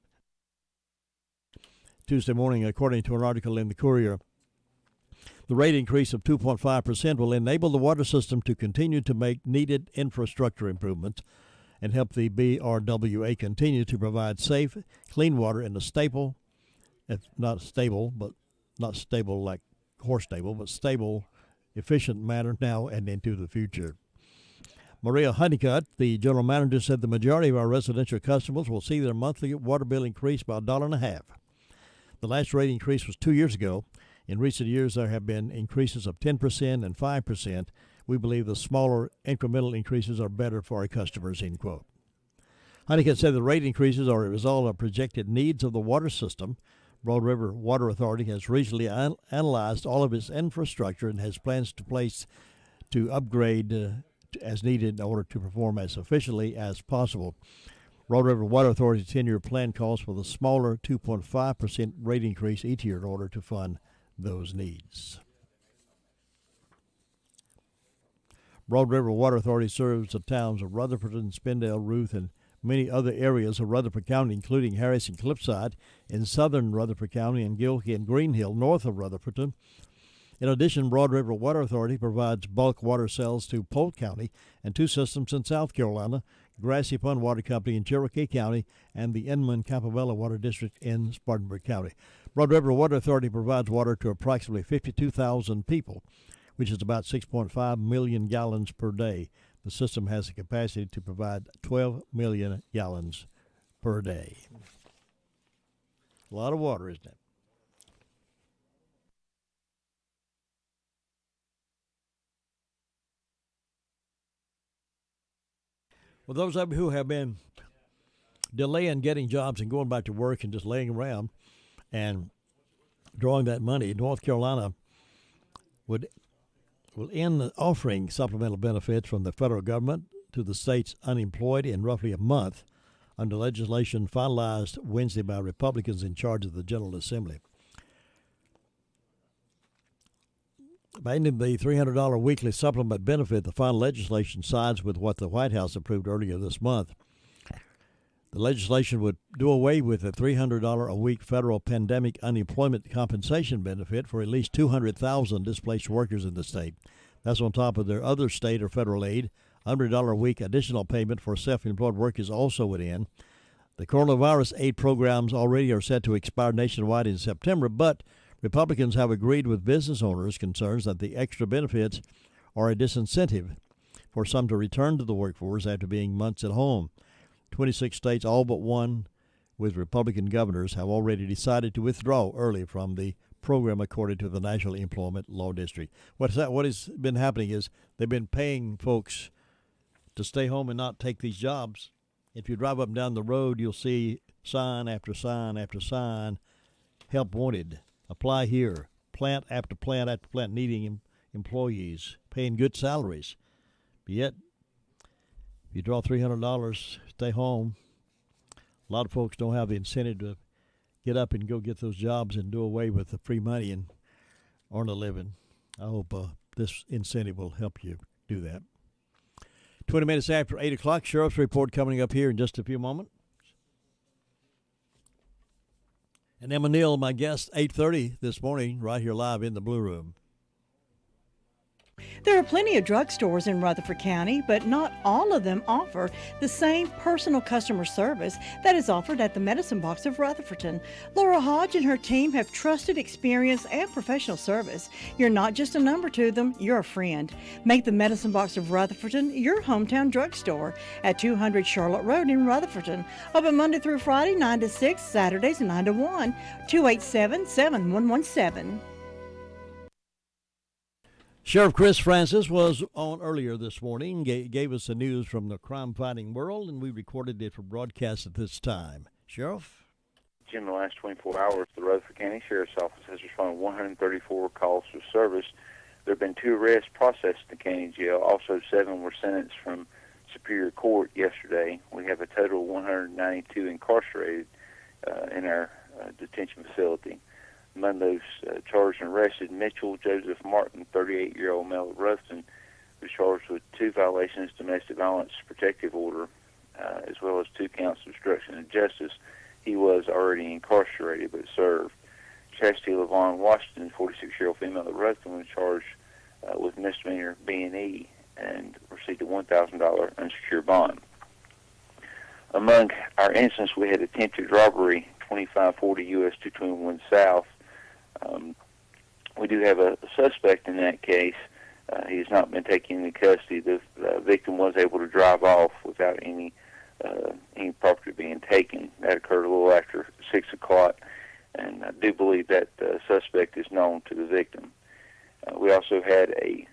Tuesday morning, according to an article in the Courier, the rate increase of 2.5% will enable the water system to continue to make needed infrastructure improvements and help the BRWA continue to provide safe, clean water in a stable, not stable like horse stable, but stable, efficient manner now and into the future. Maria Honeycutt, the general manager, said the majority of our residential customers will see their monthly water bill increase by $1.50. The last rate increase was 2 years ago. In recent years, there have been increases of 10% and 5%. We believe the smaller incremental increases are better for our customers, end quote. Honeycutt said the rate increases are a result of projected needs of the water system. Broad River Water Authority has recently analyzed all of its infrastructure and has plans to upgrade as needed in order to perform as efficiently as possible. Broad River Water Authority's 10-year plan calls for the smaller 2.5% rate increase each year in order to fund those needs. Broad River Water Authority serves the towns of Rutherford, Spindale, Ruth, and many other areas of Rutherford County, including Harris and Cliffside in southern Rutherford County and Gilkey and Green Hill north of Rutherford. In addition, Broad River Water Authority provides bulk water sales to Polk County and 2 systems in South Carolina, Grassy Pond Water Company in Cherokee County and the Inman-Campobello Water District in Spartanburg County. Broad River Water Authority provides water to approximately 52,000 people, which is about 6.5 million gallons per day. The system has the capacity to provide 12 million gallons per day. A lot of water, isn't it? Well, those of you who have been delaying getting jobs and going back to work and just laying around and drawing that money, North Carolina will end offering supplemental benefits from the federal government to the state's unemployed in roughly a month under legislation finalized Wednesday by Republicans in charge of the General Assembly. By ending the $300 weekly supplement benefit, the final legislation sides with what the White House approved earlier this month. The legislation would do away with the $300 a week federal pandemic unemployment compensation benefit for at least 200,000 displaced workers in the state. That's on top of their other state or federal aid. $100 a week additional payment for self-employed workers also would end. The coronavirus aid programs already are set to expire nationwide in September, but Republicans have agreed with business owners' concerns that the extra benefits are a disincentive for some to return to the workforce after being months at home. 26 states, all but one with Republican governors, have already decided to withdraw early from the program, according to the National Employment Law District. What has been happening is they've been paying folks to stay home and not take these jobs. If you drive up and down the road, you'll see sign after sign after sign, help wanted, apply here, plant after plant after plant needing employees, paying good salaries. But yet, if you draw $300, stay home, a lot of folks don't have the incentive to get up and go get those jobs and do away with the free money and earn a living. I hope this incentive will help you do that. 20 minutes after 8 o'clock, Sheriff's Report coming up here in just a few moments. And Emma Neal, my guest, 8:30 this morning, right here live in the Blue Room. There are plenty of drugstores in Rutherford County, but not all of them offer the same personal customer service that is offered at the Medicine Box of Rutherfordton. Laura Hodge and her team have trusted experience and professional service. You're not just a number to them, you're a friend. Make the Medicine Box of Rutherfordton your hometown drugstore at 200 Charlotte Road in Rutherfordton. Open Monday through Friday, 9 to 6, Saturdays 9 to 1, 287-7117. Sheriff Chris Francis was on earlier this morning, gave us the news from the crime-fighting world, and we recorded it for broadcast at this time. Sheriff? In the last 24 hours, the Rutherford County Sheriff's Office has responded to 134 calls for service. There have been 2 arrests processed in the county jail. Also, 7 were sentenced from Superior Court yesterday. We have a total of 192 incarcerated in our detention facility. Among those charged and arrested, Mitchell Joseph Martin, 38-year-old male of Ruston, was charged with 2 violations of domestic violence protective order, as well as 2 counts of obstruction of justice. He was already incarcerated but served. Chastity LaVon Washington, 46-year-old female of Ruston, was charged with misdemeanor B&E and received a $1,000 unsecured bond. Among our incidents, we had attempted robbery, 2540 U.S. 221 South. We do have a suspect in that case. He has not been taken into custody. The victim was able to drive off without any property being taken. That occurred a little after 6 o'clock, and I do believe that suspect is known to the victim. We also had a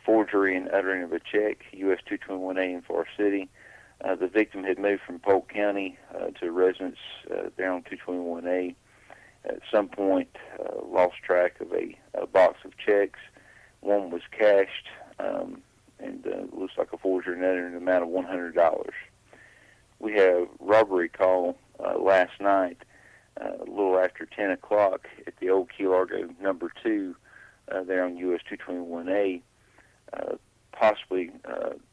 forgery and uttering of a check, U.S. 221A in Forest City. The victim had moved from Polk County to a residence there on 221A. At some point, lost track of a box of checks. One was cashed, and looks like a forgery and uttering an amount of $100. We have robbery call last night, a little after 10 o'clock at the old Key Largo number 2 there on US 221A. Possibly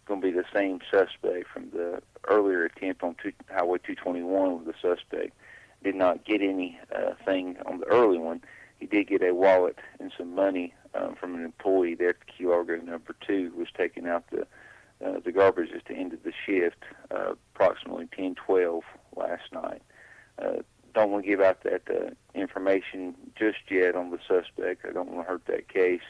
going to be the same suspect from the earlier attempt on Highway 221 with the suspect. Did not get anything on the early one. He did get a wallet and some money from an employee there at the Key Largo number 2 who was taking out the garbage at the end of the shift, approximately 10:12 last night. Don't want to give out that information just yet on the suspect. I don't want to hurt that case,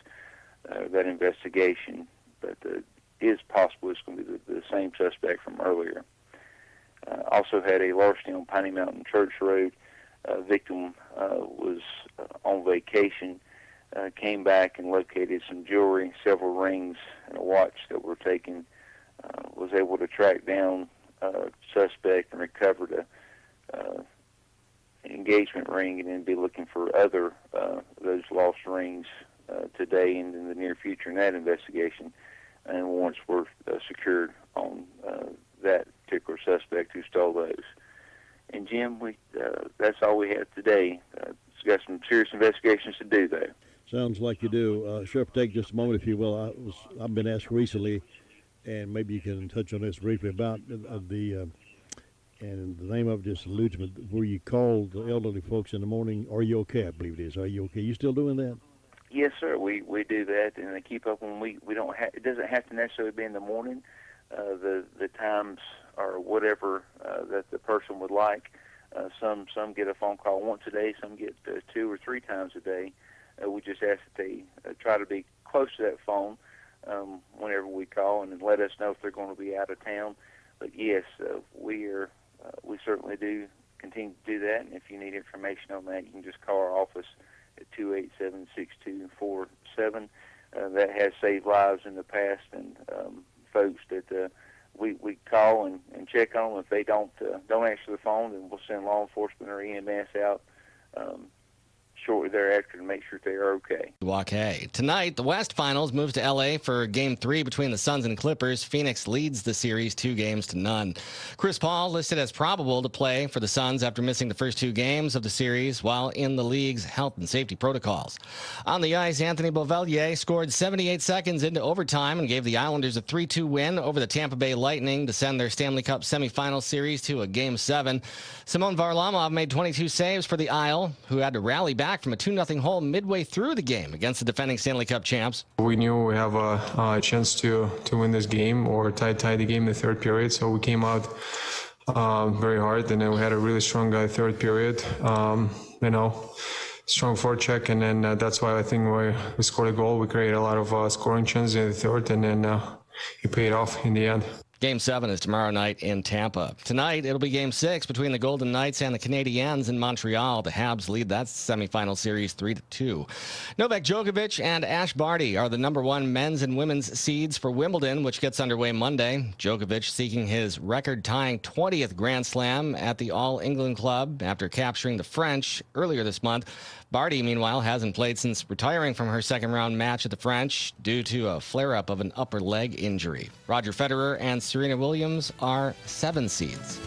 that investigation, but it is possible it's going to be the same suspect from earlier. Also had a larceny on Piney Mountain Church Road. Victim was on vacation, came back and located some jewelry, several rings, and a watch that were taken. Was able to track down suspect and recovered an engagement ring, and then be looking for other those lost rings today and in the near future in that investigation. And warrants were secured on that particular suspect who stole those. And Jim, that's all we have today. It's got some serious investigations to do, though. Sounds like you do. Sheriff, take just a moment, if you will. I've been asked recently, and maybe you can touch on this briefly, about the And the name of it just eludes me, where you call the elderly folks in the morning, "Are you okay?" I believe it is. Are you okay? You still doing that? Yes, sir. We do that, and they keep up when we don't have. It doesn't have to necessarily be in the morning. The times or whatever that the person would like. Some get a phone call once a day. Some get 2 or 3 times a day. We just ask that they try to be close to that phone whenever we call, and let us know if they're going to be out of town. But yes, we certainly do continue to do that. And if you need information on that, you can just call our office at 287-6247. That has saved lives in the past, and folks that we call and check on them. If they don't answer the phone, then we'll send law enforcement or EMS out shortly thereafter to make sure they are okay. Okay. Tonight, the West Finals moves to L.A. for Game 3 between the Suns and Clippers. Phoenix leads the series 2-0. Chris Paul listed as probable to play for the Suns after missing the first 2 games of the series while in the league's health and safety protocols. On the ice, Anthony Beauvillier scored 78 seconds into overtime and gave the Islanders a 3-2 win over the Tampa Bay Lightning to send their Stanley Cup semifinal series to a Game 7. Simon Varlamov made 22 saves for the Isle, who had to rally back from a 2-0 hole midway through the game against the defending Stanley Cup champs. We knew we have a chance to win this game or tie the game in the third period, so we came out very hard, and then we had a really strong third period. Strong forecheck, and then that's why I think we scored a goal. We created a lot of scoring chances in the third, and then it paid off in the end. Game 7 is tomorrow night in Tampa. Tonight, it'll be Game 6 between the Golden Knights and the Canadiens in Montreal. The Habs lead that semifinal series 3-2. Novak Djokovic and Ash Barty are the number 1 men's and women's seeds for Wimbledon, which gets underway Monday. Djokovic seeking his record-tying 20th Grand Slam at the All England Club after capturing the French earlier this month. Barty, meanwhile, hasn't played since retiring from her second-round match at the French due to a flare-up of an upper leg injury. Roger Federer and Serena Williams are 7 seeds.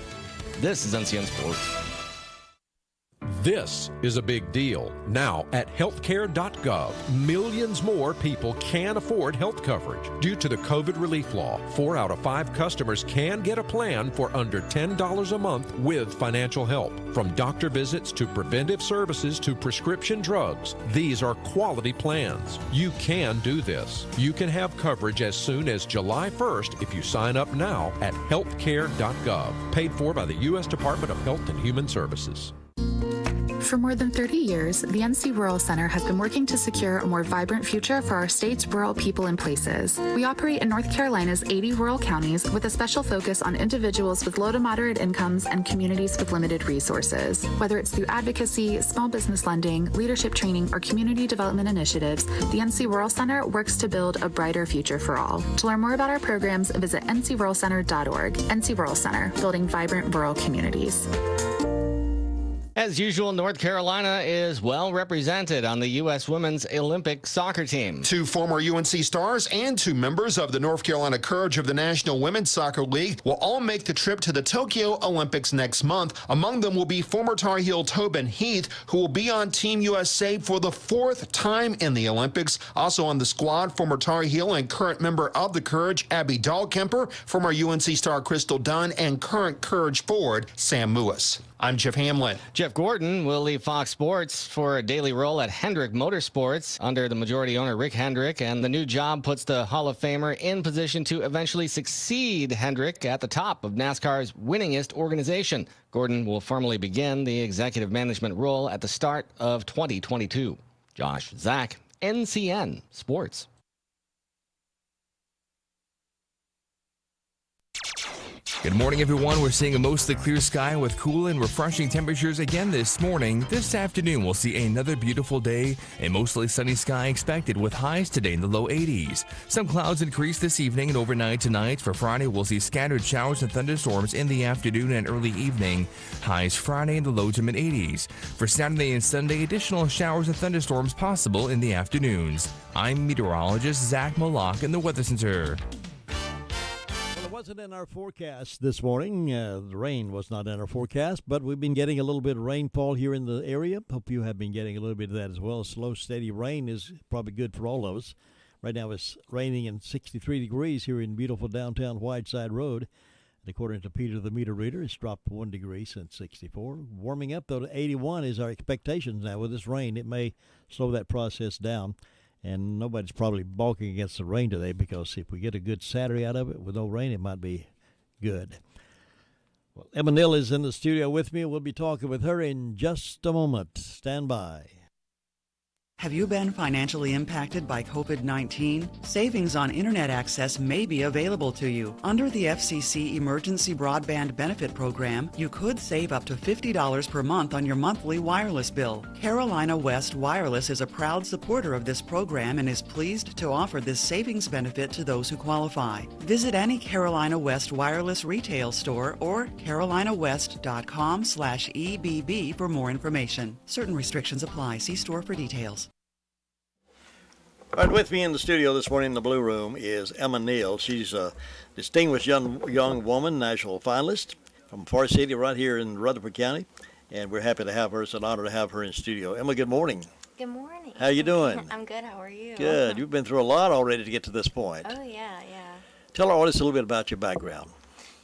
This is NCN Sports. This is a big deal. Now, at healthcare.gov, millions more people can afford health coverage. Due to the COVID relief law, 4 out of 5 customers can get a plan for under $10 a month with financial help. From doctor visits to preventive services to prescription drugs, these are quality plans. You can do this. You can have coverage as soon as July 1st if you sign up now at healthcare.gov. Paid for by the U.S. Department of Health and Human Services. For more than 30 years, the NC Rural Center has been working to secure a more vibrant future for our state's rural people and places. We operate in North Carolina's 80 rural counties with a special focus on individuals with low to moderate incomes and communities with limited resources. Whether it's through advocacy, small business lending, leadership training, or community development initiatives, the NC Rural Center works to build a brighter future for all. To learn more about our programs, visit ncruralcenter.org. NC Rural Center, building vibrant rural communities. As usual, North Carolina is well represented on the U.S. Women's Olympic soccer team. 2 former UNC stars and 2 members of the North Carolina Courage of the National Women's Soccer League will all make the trip to the Tokyo Olympics next month. Among them will be former Tar Heel Tobin Heath, who will be on Team USA for the 4th time in the Olympics. Also on the squad, former Tar Heel and current member of the Courage, Abby Dahlkemper, former UNC star Crystal Dunn, and current Courage forward, Sam Lewis. I'm Jeff Hamlin. Jeff Gordon will leave Fox Sports for a daily role at Hendrick Motorsports under the majority owner Rick Hendrick, and the new job puts the Hall of Famer in position to eventually succeed Hendrick at the top of NASCAR's winningest organization. Gordon will formally begin the executive management role at the start of 2022. Josh Zach, NCN Sports. Good morning, everyone. We're seeing a mostly clear sky with cool and refreshing temperatures again this morning. This afternoon, we'll see another beautiful day. A mostly sunny sky expected with highs today in the low 80s. Some clouds increase this evening and overnight tonight. For Friday, we'll see scattered showers and thunderstorms in the afternoon and early evening. Highs Friday in the low to mid 80s. For Saturday and Sunday, additional showers and thunderstorms possible in the afternoons. I'm meteorologist Zach Malak in the Weather Center. Wasn't in our forecast this morning. The rain was not in our forecast, but we've been getting a little bit of rainfall here in the area. Hope you have been getting a little bit of that as well. Slow, steady rain is probably good for all of us. Right now it's raining and 63 degrees here in beautiful downtown Whiteside Road. According to Peter the meter reader, it's dropped 1 degree since 64. Warming up, though, to 81 is our expectations now. With this rain, it may slow that process down. And nobody's probably balking against the rain today, because if we get a good Saturday out of it with no rain, it might be good. Well, Emma Neal is in the studio with me. We'll be talking with her in just a moment. Stand by. Have you been financially impacted by COVID-19? Savings on internet access may be available to you. Under the FCC Emergency Broadband Benefit Program, you could save up to $50 per month on your monthly wireless bill. Carolina West Wireless is a proud supporter of this program and is pleased to offer this savings benefit to those who qualify. Visit any Carolina West Wireless retail store or carolinawest.com/EBB for more information. Certain restrictions apply. See store for details. All right, with me in the studio this morning in the Blue Room is Emma Neal. She's a distinguished young woman, national finalist from Far City right here in Rutherford County, and we're happy to have her. It's an honor to have her in studio. Emma, good morning. Good morning. How you doing? I'm good. How are you? Good. You've been through a lot already to get to this point. Oh, yeah. Tell our audience a little bit about your background.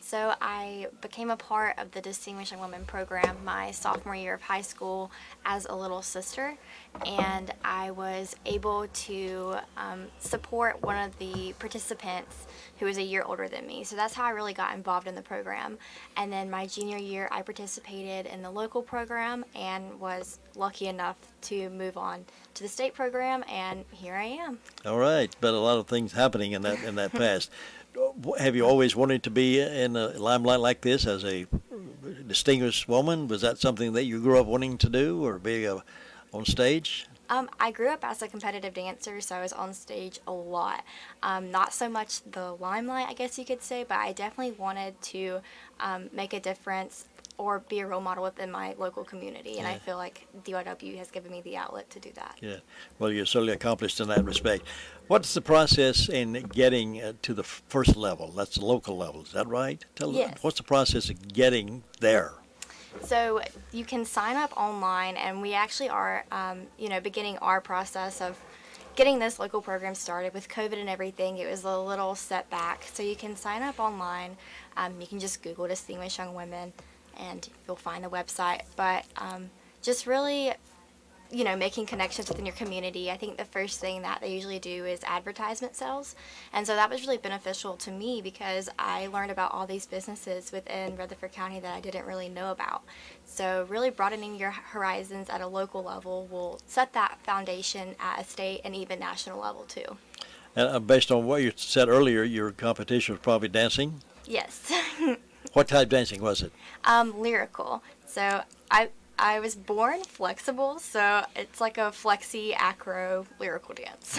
So I became a part of the Distinguished Young Women program my sophomore year of high school as a little sister, and I was able to support one of the participants who was a year older than me. So that's how I really got involved in the program. And then my junior year, I participated in the local program and was lucky enough to move on to the state program, and here I am. All right, but a lot of things happening in that past. Have you always wanted to be in a limelight like this as a distinguished woman? Was that something that you grew up wanting to do, or be on stage? I grew up as a competitive dancer, so I was on stage a lot. Not so much the limelight, I guess you could say, but I definitely wanted to make a difference or be a role model within my local community, and I feel like DYW has given me the outlet to do that. Yeah, well, you're certainly accomplished in that respect. What's the process in getting to the first level? That's the local level, is that right? Yes. What's the process of getting there? So you can sign up online, and we actually are, beginning our process of getting this local program started. With COVID and everything, it was a little setback. So you can sign up online. You can just Google Distinguished Young Women, and you'll find the website. But just really, making connections within your community. I think the first thing that they usually do is advertisement sales. And so that was really beneficial to me because I learned about all these businesses within Rutherford County that I didn't really know about. So really broadening your horizons at a local level will set that foundation at a state and even national level too. And based on what you said earlier, your competition was probably dancing? Yes. What type of dancing was it? Lyrical. So I was born flexible, so it's like a flexi acro lyrical dance.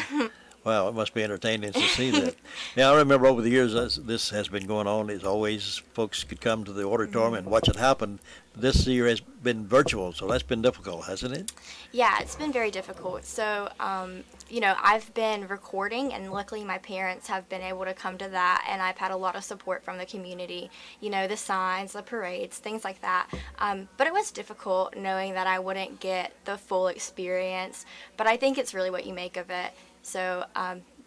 Wow, it must be entertaining to see that. Now, I remember over the years as this has been going on, as always, folks could come to the auditorium and watch it happen. This year has been virtual, so that's been difficult, hasn't it? Yeah, it's been very difficult. So, I've been recording, and luckily my parents have been able to come to that, and I've had a lot of support from the community, the signs, the parades, things like that. But it was difficult knowing that I wouldn't get the full experience, but I think it's really what you make of it. So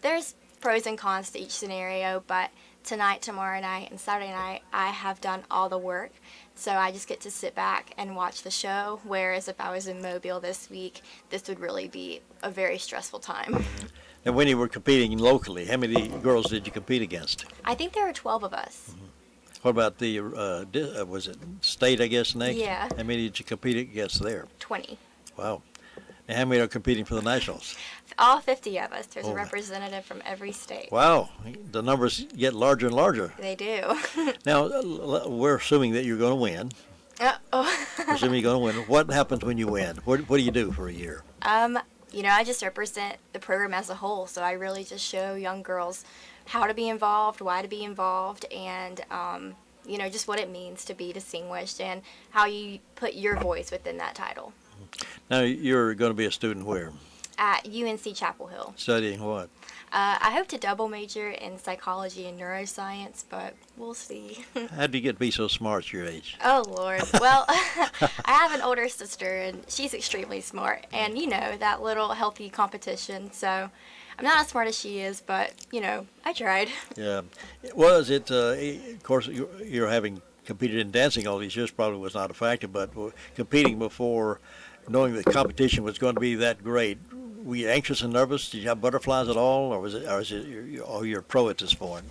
there's pros and cons to each scenario, but tonight, tomorrow night, and Saturday night, I have done all the work. So I just get to sit back and watch the show, whereas if I was in Mobile this week, this would really be a very stressful time. And when you were competing locally, how many girls did you compete against? I think there were 12 of us. Mm-hmm. What about the, was it state, I guess, next? Yeah. How many did you compete against there? 20. Wow. And how many are competing for the Nationals? All 50 of us. There's a representative from every state. Wow. The numbers get larger and larger. They do. Now, we're assuming that you're going to win. Assuming you're going to win. What happens when you win? What do you do for a year? I just represent the program as a whole. So I really just show young girls how to be involved, why to be involved, and just what it means to be distinguished and how you put your voice within that title. Now, you're going to be a student where? At UNC Chapel Hill. Studying what? I hope to double major in psychology and neuroscience, but we'll see. How do you get to be so smart at your age? Oh, Lord. Well, I have an older sister, and she's extremely smart. And, that little healthy competition. So I'm not as smart as she is, but, I tried. Yeah. Was it, of course, you're having competed in dancing all these years probably was not a factor, but competing before knowing the competition was going to be that great, were you anxious and nervous? Did you have butterflies at all, or is it you're a pro at this point?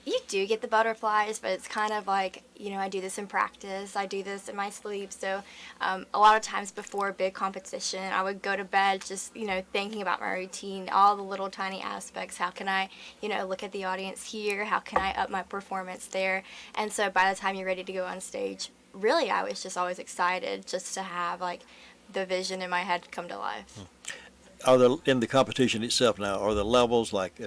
You do get the butterflies, but it's kind of like, I do this in practice. I do this in my sleep. So a lot of times before a big competition, I would go to bed just, thinking about my routine, all the little tiny aspects. How can I, look at the audience here? How can I up my performance there? And so by the time you're ready to go on stage, really I was just always excited just to have, like, the vision in my head come to life. Are there, in the competition itself now, are there levels like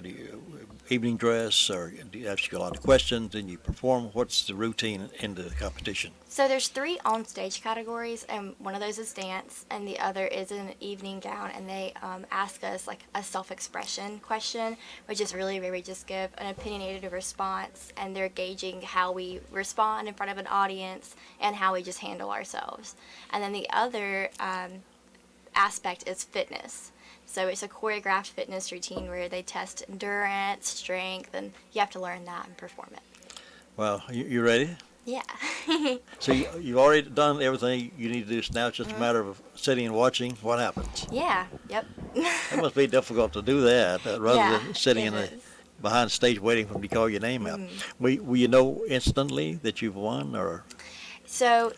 evening dress, or do you ask a lot of questions and you perform? What's the routine in the competition? So there's 3 on-stage categories, and one of those is dance, and the other is an evening gown, and they ask us like a self-expression question, which is really where we just give an opinionated response, and they're gauging how we respond in front of an audience and how we just handle ourselves. And then the other aspect is fitness. So it's a choreographed fitness routine where they test endurance, strength, and you have to learn that and perform it. Well, you ready? Yeah. So you've already done everything you need to do, so now it's just a matter of sitting and watching what happens. Yeah, yep. It must be difficult to do that rather than sitting behind stage waiting for them to call your name out. Will you know instantly that you've won, or? So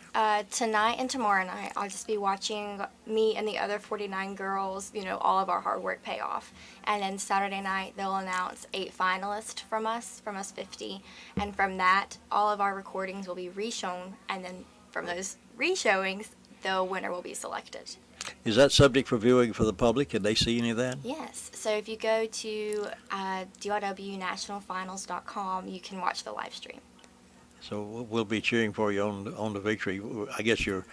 tonight and tomorrow night, I'll just be watching me and the other 49 girls, all of our hard work pay off. And then Saturday night, they'll announce 8 finalists from us 50. And from that, all of our recordings will be reshown. And then from those reshowings, the winner will be selected. Is that subject for viewing for the public? Can they see any of that? Yes. So if you go to DRWNationalFinals.com, you can watch the live stream. So we'll be cheering for you on the victory. I guess is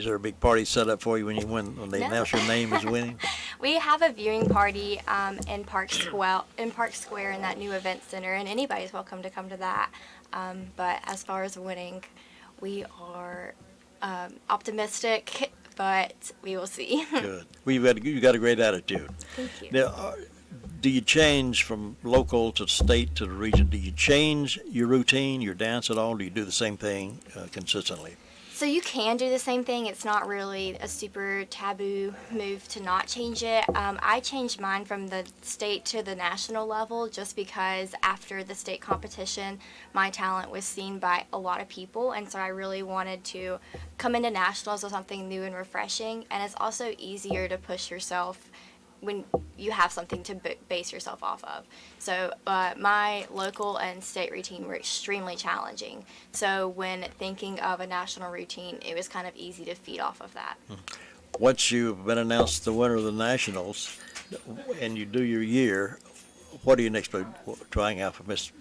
there a big party set up for you when they announce your name as winning? We have a viewing party in Park Square in that new event center, and anybody's welcome to come to that. But as far as winning, we are optimistic, but we will see. Good. Well, you got a great attitude. Thank you. Now, do you change from local to state to the region? Do you change your routine, your dance at all? Do you do the same thing consistently? So you can do the same thing. It's not really a super taboo move to not change it. I changed mine from the state to the national level just because after the state competition, my talent was seen by a lot of people, and so I really wanted to come into nationals with something new and refreshing, and it's also easier to push yourself when you have something to base yourself off of. So my local and state routine were extremely challenging. So when thinking of a national routine, it was kind of easy to feed off of that. Once you've been announced the winner of the nationals and you do your year, what are you next trying out for Miss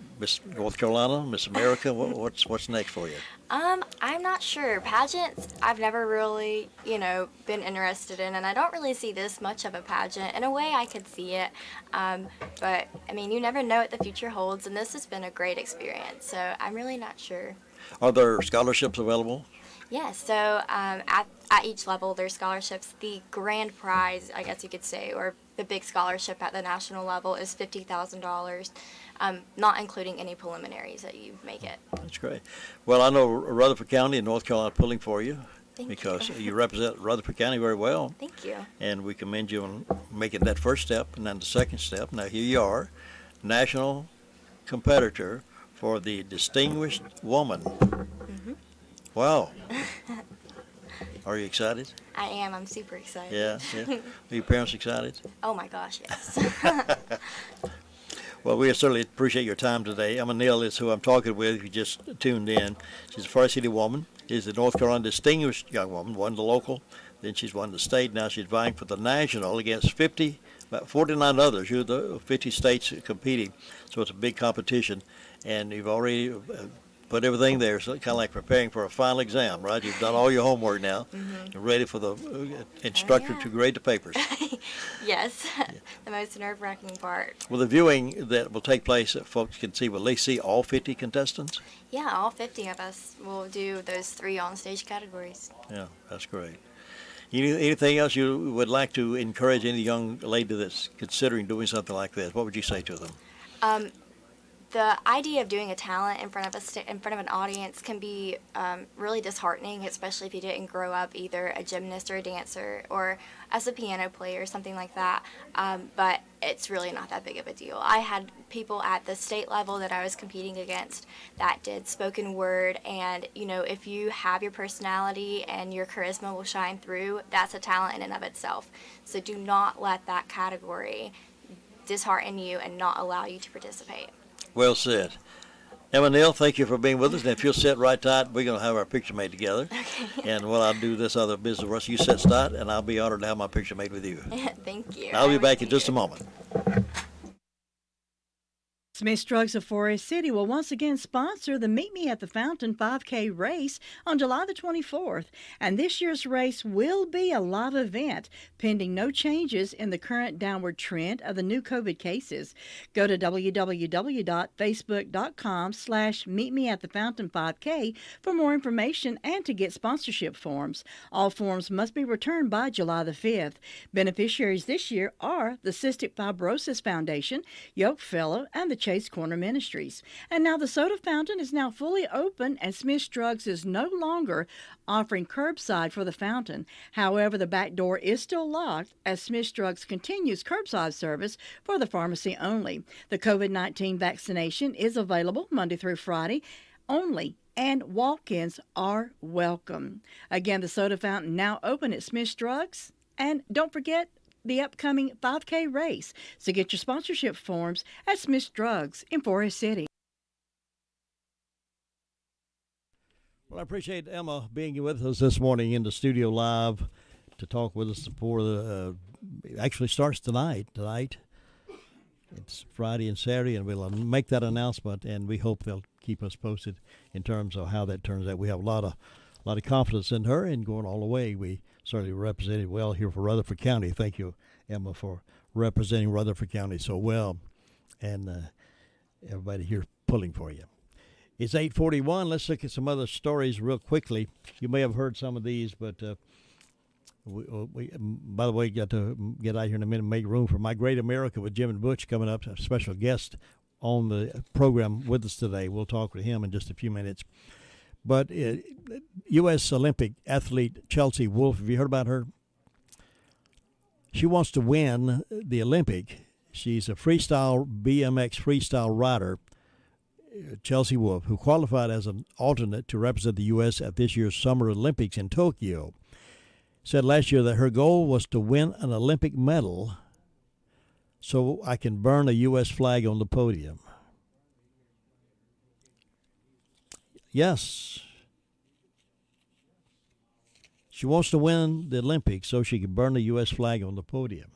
North Carolina, Miss America? What's next for you? I'm not sure. Pageants, I've never really, been interested in, and I don't really see this much of a pageant. In a way, I could see it, but I mean, you never know what the future holds, and this has been a great experience. So I'm really not sure. Are there scholarships available? Yeah, so at each level there's scholarships. The grand prize, I guess you could say, or the big scholarship at the national level is $50,000, not including any preliminaries that you make it. That's great. Well, I know Rutherford County and North Carolina are pulling for you. Thank because you represent Rutherford County very well. Thank you. And we commend you on making that first step and then the second step. Now here you are, national competitor for the Distinguished Woman. Mm-hmm. Wow. Are you excited? I am. I'm super excited. Yeah. Are your parents excited? Oh my gosh, yes. Well, we certainly appreciate your time today. Emma Neal is who I'm talking with. If you just tuned in, she's a varsity woman. She's the North Carolina Distinguished Young Woman, won the local, then she's won the state. Now she's vying for the national against about 49 others. You're the 50 states competing, so it's a big competition. And you've already put everything there, so kind of like preparing for a final exam, right? You've done all your homework now. Mm-hmm. You're ready for the instructor to grade the papers. Yes, the most nerve-wracking part. Well, the viewing that will take place, folks can see, will they see all 50 contestants? Yeah, all 50 of us will do those 3 on-stage categories. Yeah, that's great. Anything else you would like to encourage any young lady that's considering doing something like this? What would you say to them? The idea of doing a talent in front of an audience can be really disheartening, especially if you didn't grow up either a gymnast or a dancer or as a piano player or something like that. But it's really not that big of a deal. I had people at the state level that I was competing against that did spoken word, and if you have your personality and your charisma will shine through, that's a talent in and of itself. So do not let that category dishearten you and not allow you to participate. Well said. Emma Neal, thank you for being with us. And if you'll sit right tight, we're going to have our picture made together. Okay. And while I do this other business for us, you sit tight, and I'll be honored to have my picture made with you. Thank you. I'll be back in just a moment. Smith's Drugs of Forest City will once again sponsor the Meet Me at the Fountain 5K race on July the 24th. And this year's race will be a live event, pending no changes in the current downward trend of the new COVID cases. Go to www.facebook.com/meetmeatthefountain5k for more information and to get sponsorship forms. All forms must be returned by July the 5th. Beneficiaries this year are the Cystic Fibrosis Foundation, Yoke Fellow, and the Chase Corner Ministries. And now the soda fountain is now fully open, and Smith's Drugs is no longer offering curbside for the fountain. However, the back door is still locked as Smith's Drugs continues curbside service for the pharmacy only. The COVID-19 vaccination is available Monday through Friday only, and walk-ins are welcome. Again, the soda fountain now open at Smith's Drugs. And don't forget the upcoming 5K race. So get your sponsorship forms at Smith's Drugs in Forest City. Well, I appreciate Emma being with us this morning in the studio live to talk with us before the actually starts tonight. It's Friday and Saturday, and we'll make that announcement, and we hope they'll keep us posted in terms of how that turns out. We have a lot of confidence in her and going all the way. We certainly represented well here for Rutherford County. Thank you, Emma, for representing Rutherford County so well, and everybody here pulling for you. It's 8:41. Let's look at some other stories real quickly. You may have heard some of these, but we by the way, got to get out here in a minute and make room for My Great America with Jim and Butch coming up. A special guest on the program with us today. We'll talk with him in just a few minutes. But U.S. Olympic athlete Chelsea Wolfe, have you heard about her? She wants to win the Olympic. She's a BMX freestyle rider, Chelsea Wolfe, who qualified as an alternate to represent the U.S. at this year's Summer Olympics in Tokyo, said last year that her goal was to win an Olympic medal so I can burn a U.S. flag on the podium. Yes. She wants to win the Olympics so she can burn the U.S. flag on the podium.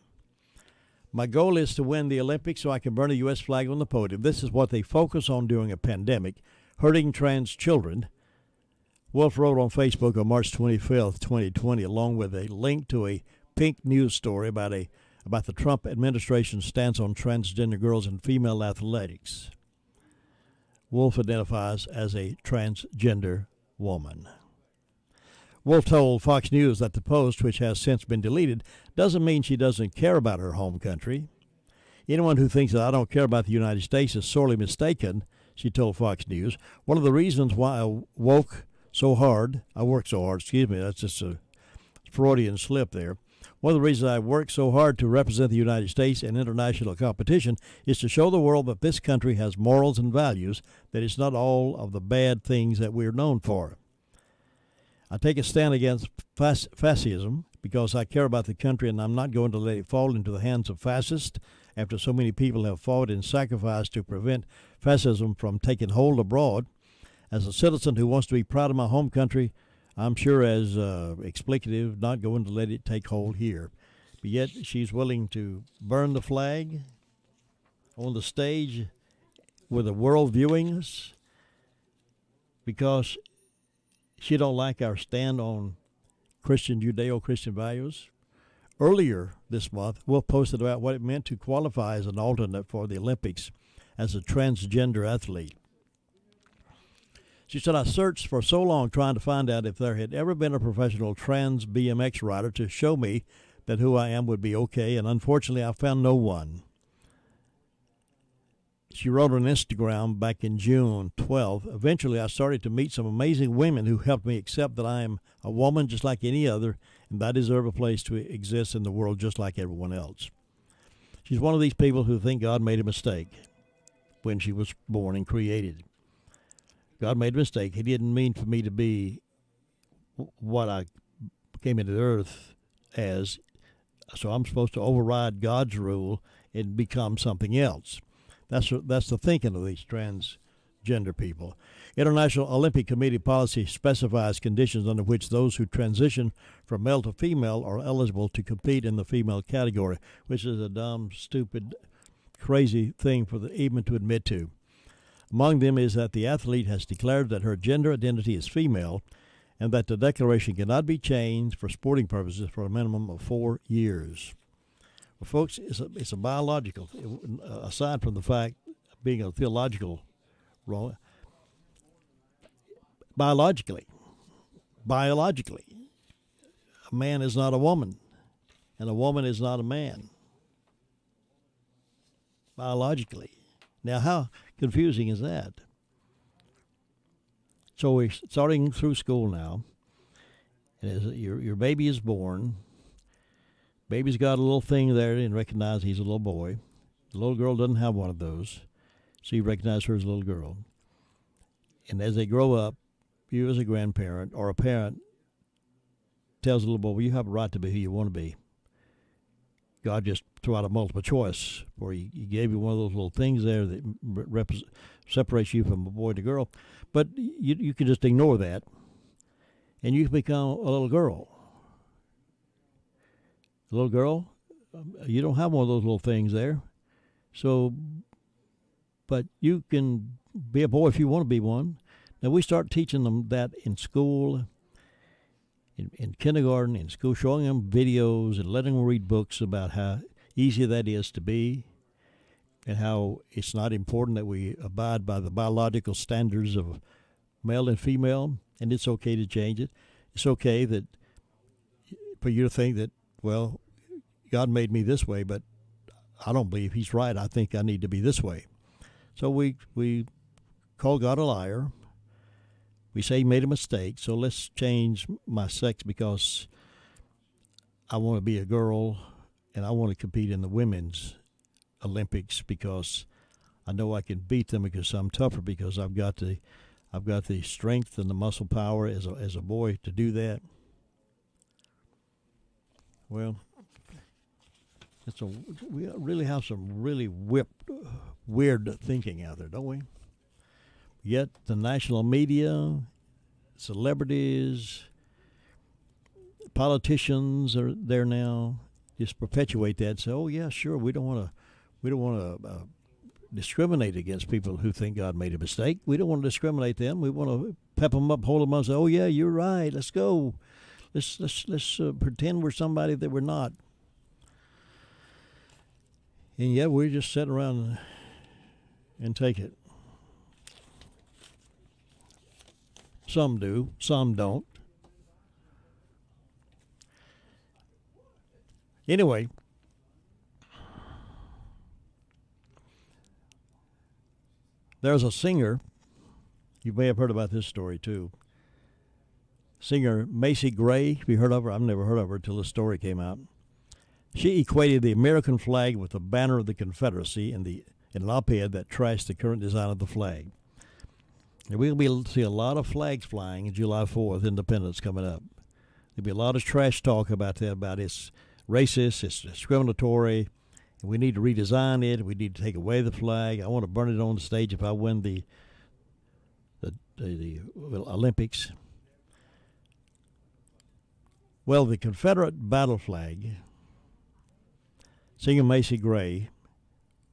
My goal is to win the Olympics so I can burn a U.S. flag on the podium. This is what they focus on during a pandemic, hurting trans children. Wolfe wrote on Facebook on March 25th, 2020, along with a link to a Pink News story about the Trump administration's stance on transgender girls and female athletics. Wolfe identifies as a transgender woman. Wolfe told Fox News that the post, which has since been deleted, doesn't mean she doesn't care about her home country. Anyone who thinks that I don't care about the United States is sorely mistaken, she told Fox News. One of the reasons why I work so hard, that's just a Freudian slip there. One of the reasons I work so hard to represent the United States in international competition is to show the world that this country has morals and values, that it's not all of the bad things that we're known for. I take a stand against fascism because I care about the country, and I'm not going to let it fall into the hands of fascists after so many people have fought and sacrificed to prevent fascism from taking hold abroad. As a citizen who wants to be proud of my home country, I'm sure as explicative, not going to let it take hold here. But yet she's willing to burn the flag on the stage with the world viewing us because she don't like our stand on Judeo-Christian values. Earlier this month, Wolfe posted about what it meant to qualify as an alternate for the Olympics as a transgender athlete. She said, I searched for so long trying to find out if there had ever been a professional trans BMX rider to show me that who I am would be okay, and unfortunately I found no one. She wrote on Instagram back in June 12th, eventually I started to meet some amazing women who helped me accept that I am a woman just like any other, and I deserve a place to exist in the world just like everyone else. She's one of these people who think God made a mistake when she was born and created. God made a mistake. He didn't mean for me to be what I came into the earth as, so I'm supposed to override God's rule and become something else. That's the thinking of these transgender people. International Olympic Committee policy specifies conditions under which those who transition from male to female are eligible to compete in the female category, which is a dumb, stupid, crazy thing for even to admit to. Among them is that the athlete has declared that her gender identity is female and that the declaration cannot be changed for sporting purposes for a minimum of 4 years. Well, folks, it's a biological, aside from the fact of being a theological wrong, biologically, a man is not a woman, and a woman is not a man. Biologically. Now, how confusing is that? So we're starting through school now. As your baby is born. Baby's got a little thing there and recognize he's a little boy. The little girl doesn't have one of those, so you recognize her as a little girl. And as they grow up, you as a grandparent or a parent tells the little boy, well, you have a right to be who you want to be. God just threw out a multiple choice for you. He gave you one of those little things there that separates you from a boy to girl. But you can just ignore that, and you can become a little girl. A little girl, you don't have one of those little things there. So, but you can be a boy if you want to be one. Now, we start teaching them that in school, in kindergarten, in school, showing them videos and letting them read books about how easy that is to be and how it's not important that we abide by the biological standards of male and female, and it's okay to change it. It's okay that for you to think that, well, God made me this way, but I don't believe he's right. I think I need to be this way. So we call God a liar. We say he made a mistake, so let's change my sex because I want to be a girl and I want to compete in the women's Olympics because I know I can beat them because I'm tougher because I've got the strength and the muscle power as a boy to do that. Well, we really have some really weird thinking out there, don't we? Yet the national media, celebrities, politicians are there now. Just perpetuate that. Say, oh yeah, sure. We don't want to discriminate against people who think God made a mistake. We don't want to discriminate them. We want to pep them up, hold them up, and say, oh yeah, you're right. Let's go. Let's pretend we're somebody that we're not. And yet we just sit around and take it. Some do, some don't. Anyway, there's a singer, you may have heard about this story too. Singer Macy Gray, have you heard of her? I've never heard of her until the story came out. She equated the American flag with the banner of the Confederacy in an op-ed that trashed the current design of the flag. And we'll be able to see a lot of flags flying on July 4th, Independence coming up. There'll be a lot of trash talk about that, about it's racist, it's discriminatory, and we need to redesign it, we need to take away the flag. I want to burn it on the stage if I win the Olympics. Well, the Confederate battle flag, singer Macy Gray,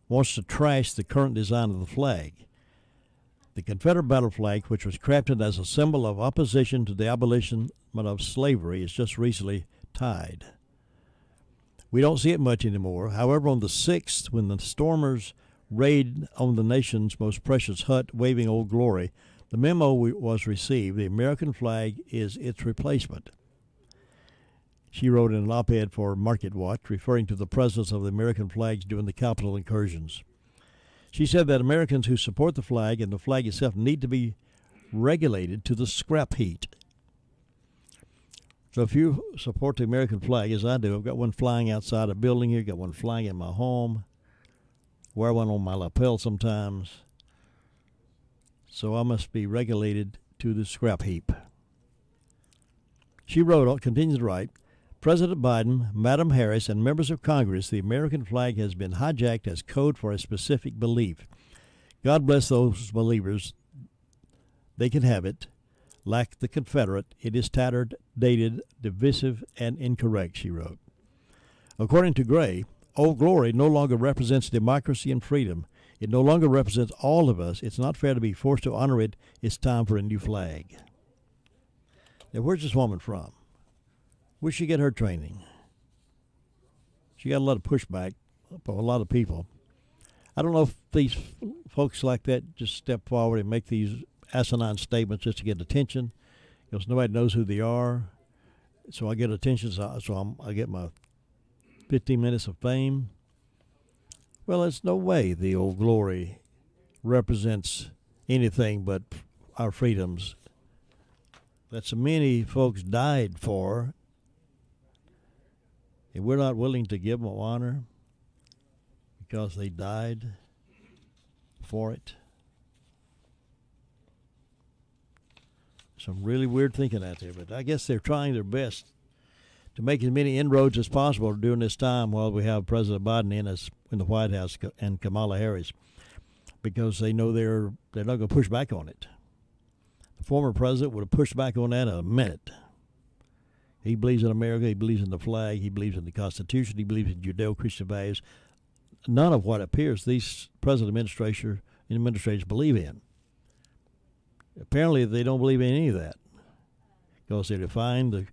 wants to trash the current design of the flag. The Confederate battle flag, which was crafted as a symbol of opposition to the abolition of slavery, is just recently tied. We don't see it much anymore. However, on the 6th, when the stormers raid on the nation's most precious hut, waving Old Glory, The memo was received. The American flag is its replacement. She wrote in an op-ed for Market Watch, referring to the presence of the American flags during the Capitol incursions. She said that Americans who support the flag and the flag itself need to be regulated to the scrap heap. So if you support the American flag, as I do, I've got one flying outside a building here, got one flying in my home, wear one on my lapel sometimes. So I must be regulated to the scrap heap. She wrote, continues to write, President Biden, Madam Harris, and members of Congress, the American flag has been hijacked as code for a specific belief. God bless those believers. They can have it. Like the Confederate, it is tattered, dated, divisive, and incorrect, she wrote. According to Gray, Old Glory no longer represents democracy and freedom. It no longer represents all of us. It's not fair to be forced to honor it. It's time for a new flag. Now, where's this woman from? Where'd she get her training? She got a lot of pushback from a lot of people. I don't know if these folks like that just step forward and make these asinine statements just to get attention, because nobody knows who they are. So I get attention, so I get my 15 minutes of fame. Well, it's no way the Old Glory represents anything but our freedoms that so many folks died for, and we're not willing to give them honor because they died for it. Some really weird thinking out there, but I guess they're trying their best to make as many inroads as possible during this time while we have President Biden in the White House and Kamala Harris, because they know they're not going to push back on it. The former president would have pushed back on that in a minute. He believes in America. He believes in the flag. He believes in the Constitution. He believes in Judeo-Christian values. None of what appears these present administrators believe in. Apparently, they don't believe in any of that, because they define the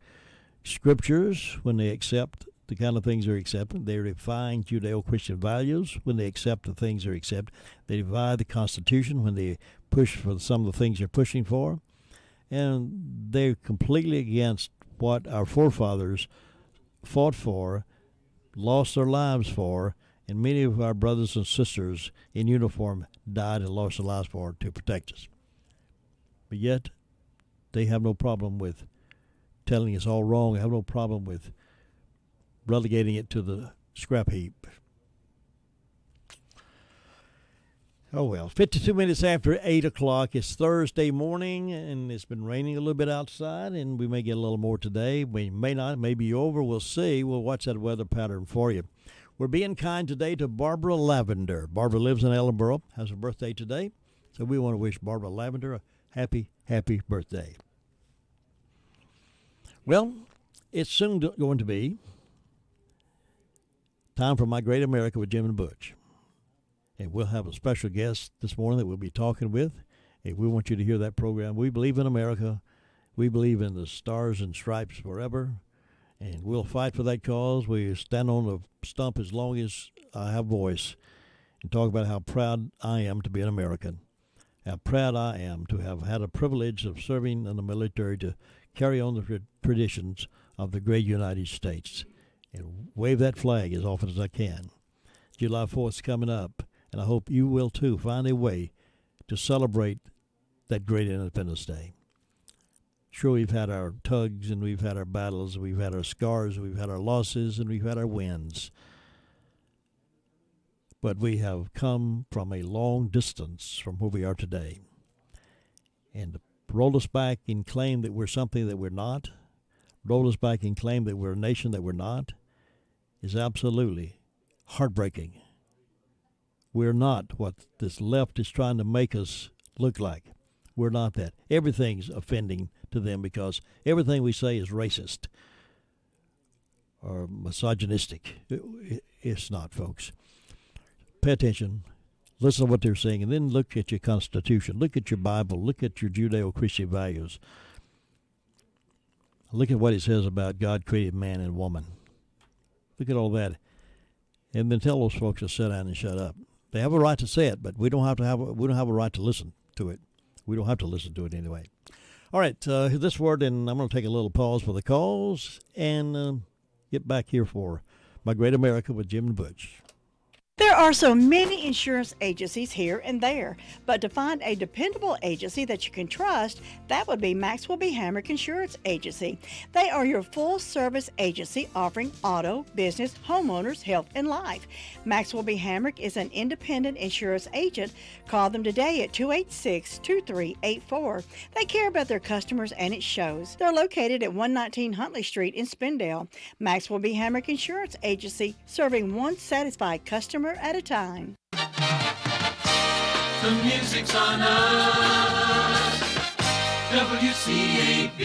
scriptures when they accept the kind of things they're accepting. They define Judeo-Christian values when they accept the things they're accepting. They divide the Constitution when they push for some of the things they're pushing for. And they're completely against what our forefathers fought for, lost their lives for, and many of our brothers and sisters in uniform died and lost their lives for to protect us. But yet, they have no problem with telling us all wrong. They have no problem with relegating it to the scrap heap. Oh, well, 52 minutes after 8 o'clock. It's Thursday morning, and it's been raining a little bit outside, and we may get a little more today. We may not. It may be over. We'll see. We'll watch that weather pattern for you. We're being kind today to Barbara Lavender. Barbara lives in Ellenboro, has her birthday today, so we want to wish Barbara Lavender a happy, happy birthday. Well, it's soon going to be time for My Great America with Jim and Butch. And we'll have a special guest this morning that we'll be talking with. And we want you to hear that program. We believe in America. We believe in the stars and stripes forever. And we'll fight for that cause. We stand on the stump as long as I have voice and talk about how proud I am to be an American. How proud I am to have had a privilege of serving in the military to carry on the traditions of the great United States and wave that flag as often as I can. July 4th is coming up, and I hope you will too find a way to celebrate that great Independence Day. Sure, we've had our tugs and we've had our battles, we've had our scars, we've had our losses, and we've had our wins. But we have come from a long distance from where we are today. And to roll us back and claim that we're something that we're not, roll us back and claim that we're a nation that we're not, is absolutely heartbreaking. We're not what this left is trying to make us look like. We're not that. Everything's offending to them because everything we say is racist or misogynistic. It's not, folks. Pay attention, listen to what they're saying, and then look at your Constitution, look at your Bible, look at your Judeo-Christian values. Look at what it says about God created man and woman. Look at all that. And then tell those folks to sit down and shut up. They have a right to say it, but we don't have a right to listen to it. We don't have to listen to it anyway. All right, this word, and I'm going to take a little pause for the calls and get back here for My Great America with Jim and Butch. There are so many insurance agencies here and there, but to find a dependable agency that you can trust, that would be Maxwell B. Hamrick Insurance Agency. They are your full-service agency offering auto, business, homeowners, health, and life. Maxwell B. Hamrick is an independent insurance agent. Call them today at 286-2384. They care about their customers, and it shows. They're located at 119 Huntley Street in Spindale. Maxwell B. Hamrick Insurance Agency, serving one satisfied customer at a time. The music's on us. WCAB.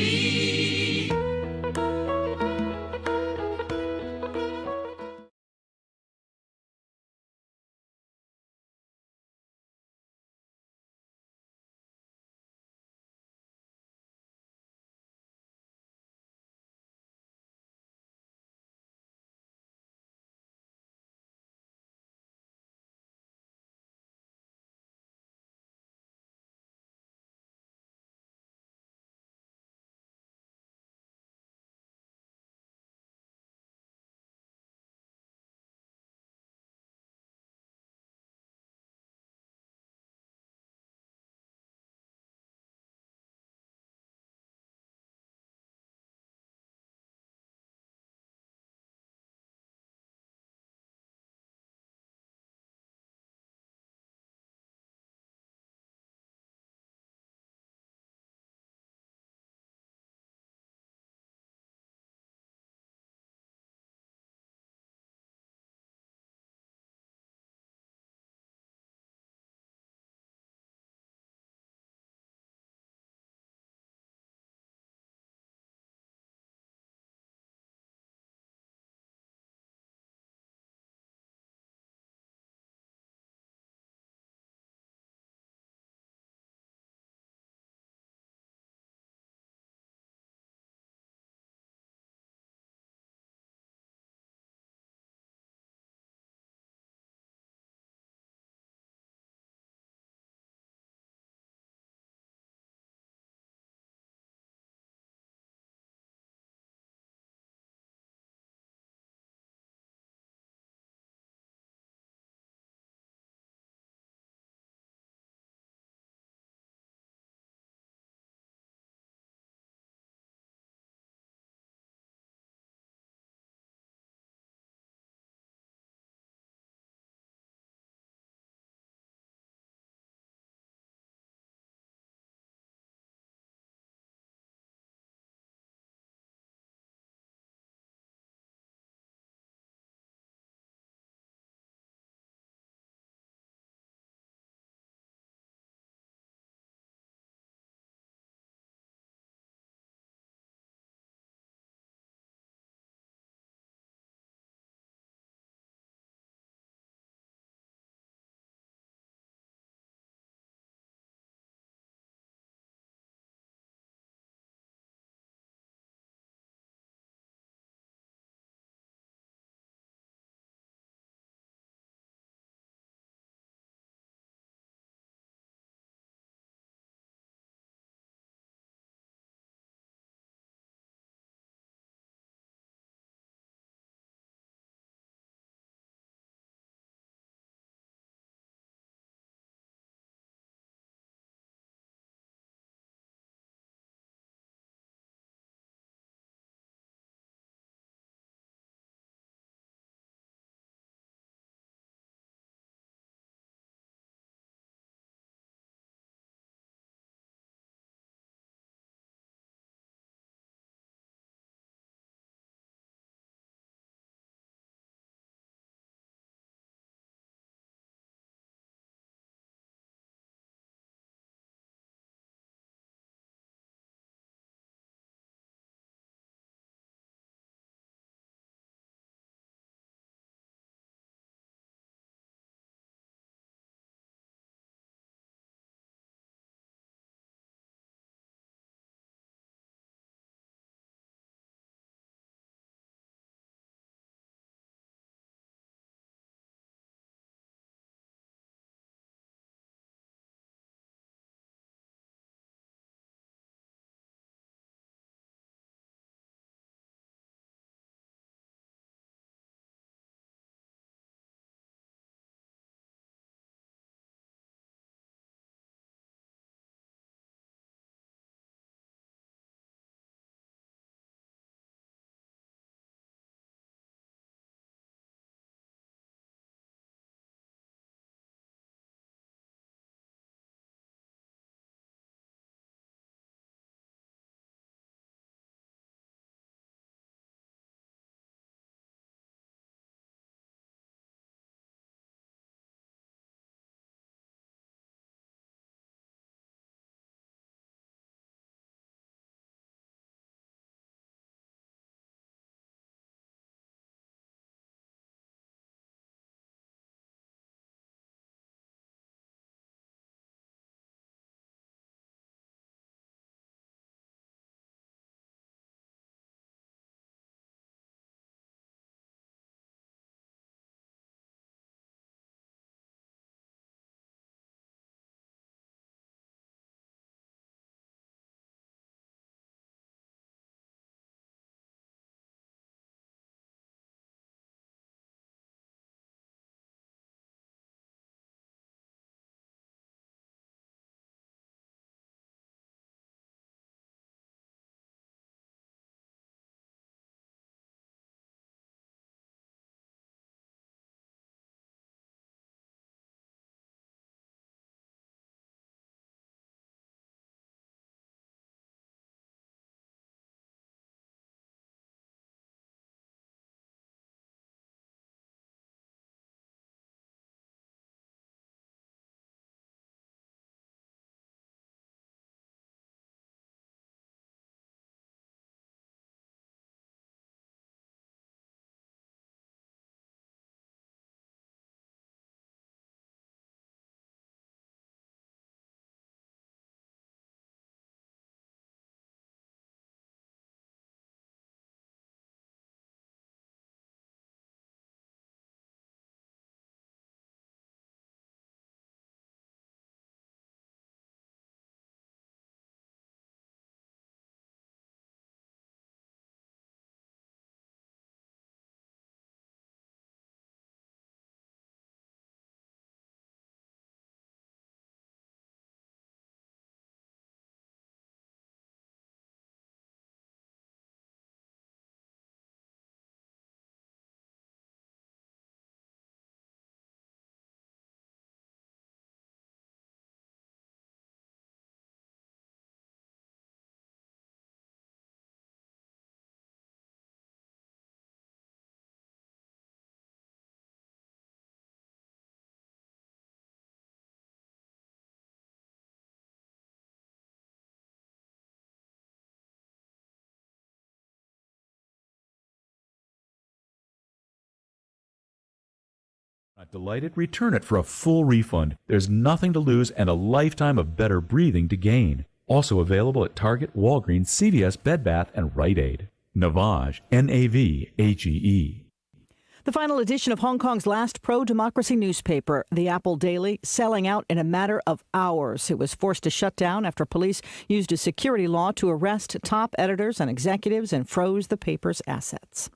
Not delighted? Return it for a full refund. There's nothing to lose and a lifetime of better breathing to gain. Also available at Target, Walgreens, CVS, Bed Bath, and Rite Aid. Navage, Navhee. The final edition of Hong Kong's last pro-democracy newspaper, the Apple Daily, selling out in a matter of hours. It was forced to shut down after police used a security law to arrest top editors and executives and froze the paper's assets.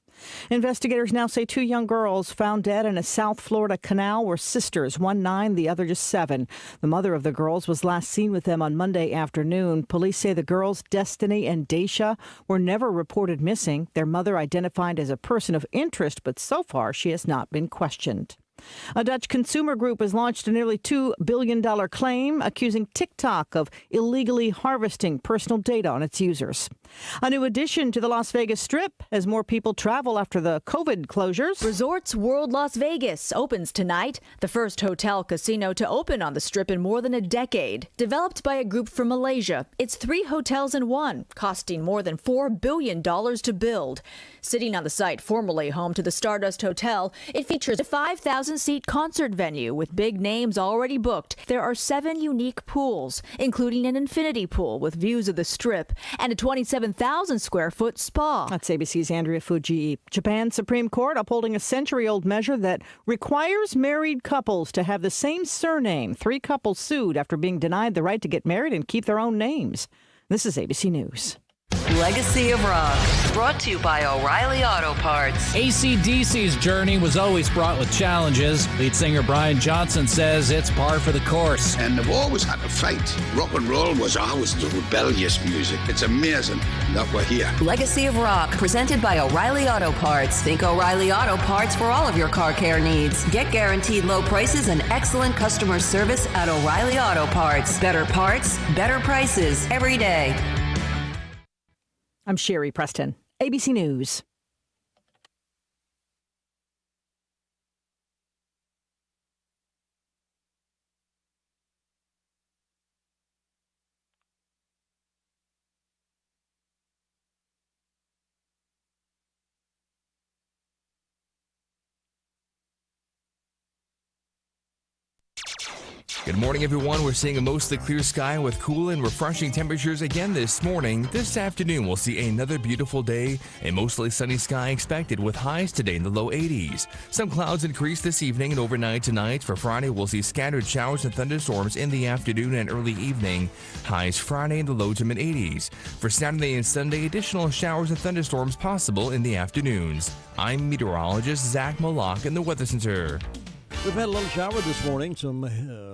Investigators now say 2 young girls found dead in a South Florida canal were sisters, one 9, the other just 7. The mother of the girls was last seen with them on Monday afternoon. Police say the girls, Destiny and Daisha, were never reported missing. Their mother identified as a person of interest, but so far she has not been questioned. A Dutch consumer group has launched a nearly $2 billion claim accusing TikTok of illegally harvesting personal data on its users. A new addition to the Las Vegas Strip as more people travel after the COVID closures. Resorts World Las Vegas opens tonight, the first hotel casino to open on the Strip in more than a decade. Developed by a group from Malaysia, it's 3 hotels in one, costing more than $4 billion to build. Sitting on the site formerly home to the Stardust Hotel, it features a 5,000-seat concert venue with big names already booked. There are 7 unique pools, including an infinity pool with views of the Strip and a 27,000-square-foot spa. That's ABC's Andrea Fujii. Japan's Supreme Court upholding a century-old measure that requires married couples to have the same surname. 3 couples sued after being denied the right to get married and keep their own names. This is ABC News. Legacy of Rock, brought to you by O'Reilly Auto Parts. AC/DC's journey was always fraught with challenges. Lead singer Brian Johnson says it's par for the course. And they've always had to fight. Rock and roll was always the rebellious music. It's amazing that we're here. Legacy of Rock, presented by O'Reilly Auto Parts. Think O'Reilly Auto Parts for all of your car care needs. Get guaranteed low prices and excellent customer service at O'Reilly Auto Parts. Better parts, better prices every day. I'm Sherry Preston, ABC News. Good morning, everyone. We're seeing a mostly clear sky with cool and refreshing temperatures again this morning. This afternoon, we'll see another beautiful day. A mostly sunny sky expected with highs today in the low 80s. Some clouds increase this evening and overnight tonight. For Friday, we'll see scattered showers and thunderstorms in the afternoon and early evening. Highs Friday in the low to mid 80s. For Saturday and Sunday, additional showers and thunderstorms possible in the afternoons. I'm meteorologist Zach Moloch in the Weather Center. We've had a little shower this morning, some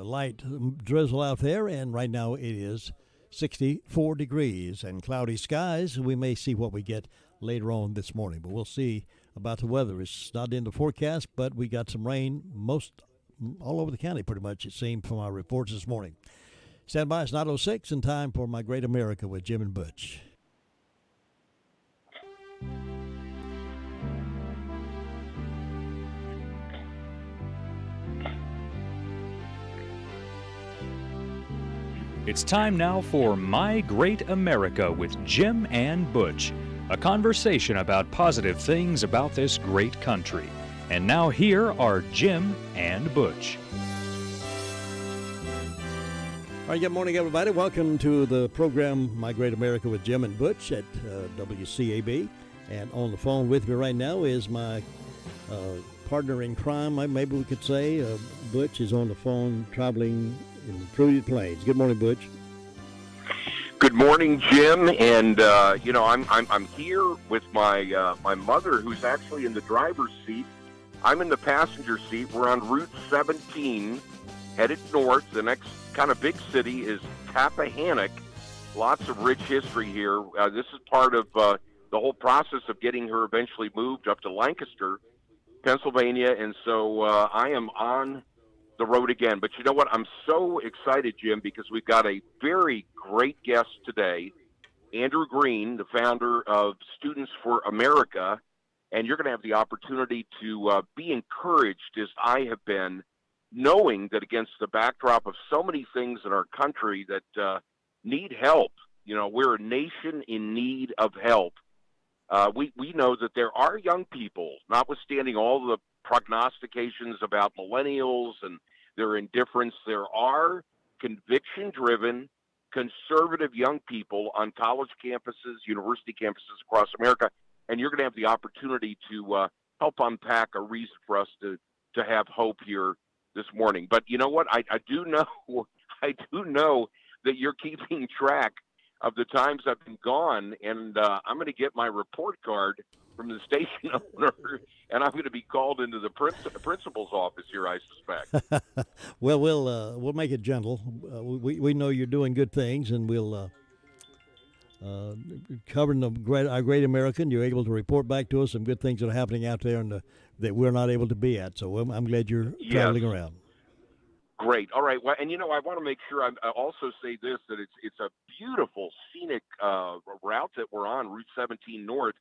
light drizzle out there, and right now it is 64 degrees and cloudy skies. We may see what we get later on this morning, but we'll see about the weather. It's not in the forecast, but we got some rain all over the county pretty much, it seemed, from our reports this morning. Stand by, it's 9:06 and time for My Great America with Jim and Butch. It's time now for My Great America with Jim and Butch, a conversation about positive things about this great country. And now here are Jim and Butch. All right, good morning, everybody. Welcome to the program My Great America with Jim and Butch at WCAB. And on the phone with me right now is my partner in crime, maybe we could say. Butch is on the phone traveling in the Prudent Plains. Good morning, Butch. Good morning, Jim. And I'm here with my my mother, who's actually in the driver's seat. I'm in the passenger seat. We're on Route 17, headed north. The next kind of big city is Tappahannock. Lots of rich history here. This is part of the whole process of getting her eventually moved up to Lancaster, Pennsylvania. And so I am on the road again. But you know what? I'm so excited, Jim, because we've got a very great guest today, Andrew Green, the founder of Students for America, and you're going to have the opportunity to be encouraged, as I have been, knowing that against the backdrop of so many things in our country that need help, we're a nation in need of help. we know that there are young people, notwithstanding all the prognostications about millennials and their indifference, there are conviction-driven, conservative young people on college campuses, university campuses across America, and you're going to have the opportunity to help unpack a reason for us to have hope here this morning. But you know what? I do know that you're keeping track of the times I've been gone, and I'm going to get my report card from the station owner, and I'm going to be called into the principal's office here, I suspect. Well, we'll make it gentle. We know you're doing good things, and we'll covering our great American. You're able to report back to us some good things that are happening out there, and that we're not able to be at. So I'm glad you're traveling around. Great. All right. Well, and I want to make sure I also say this, that it's a beautiful scenic route that we're on, Route 17 North.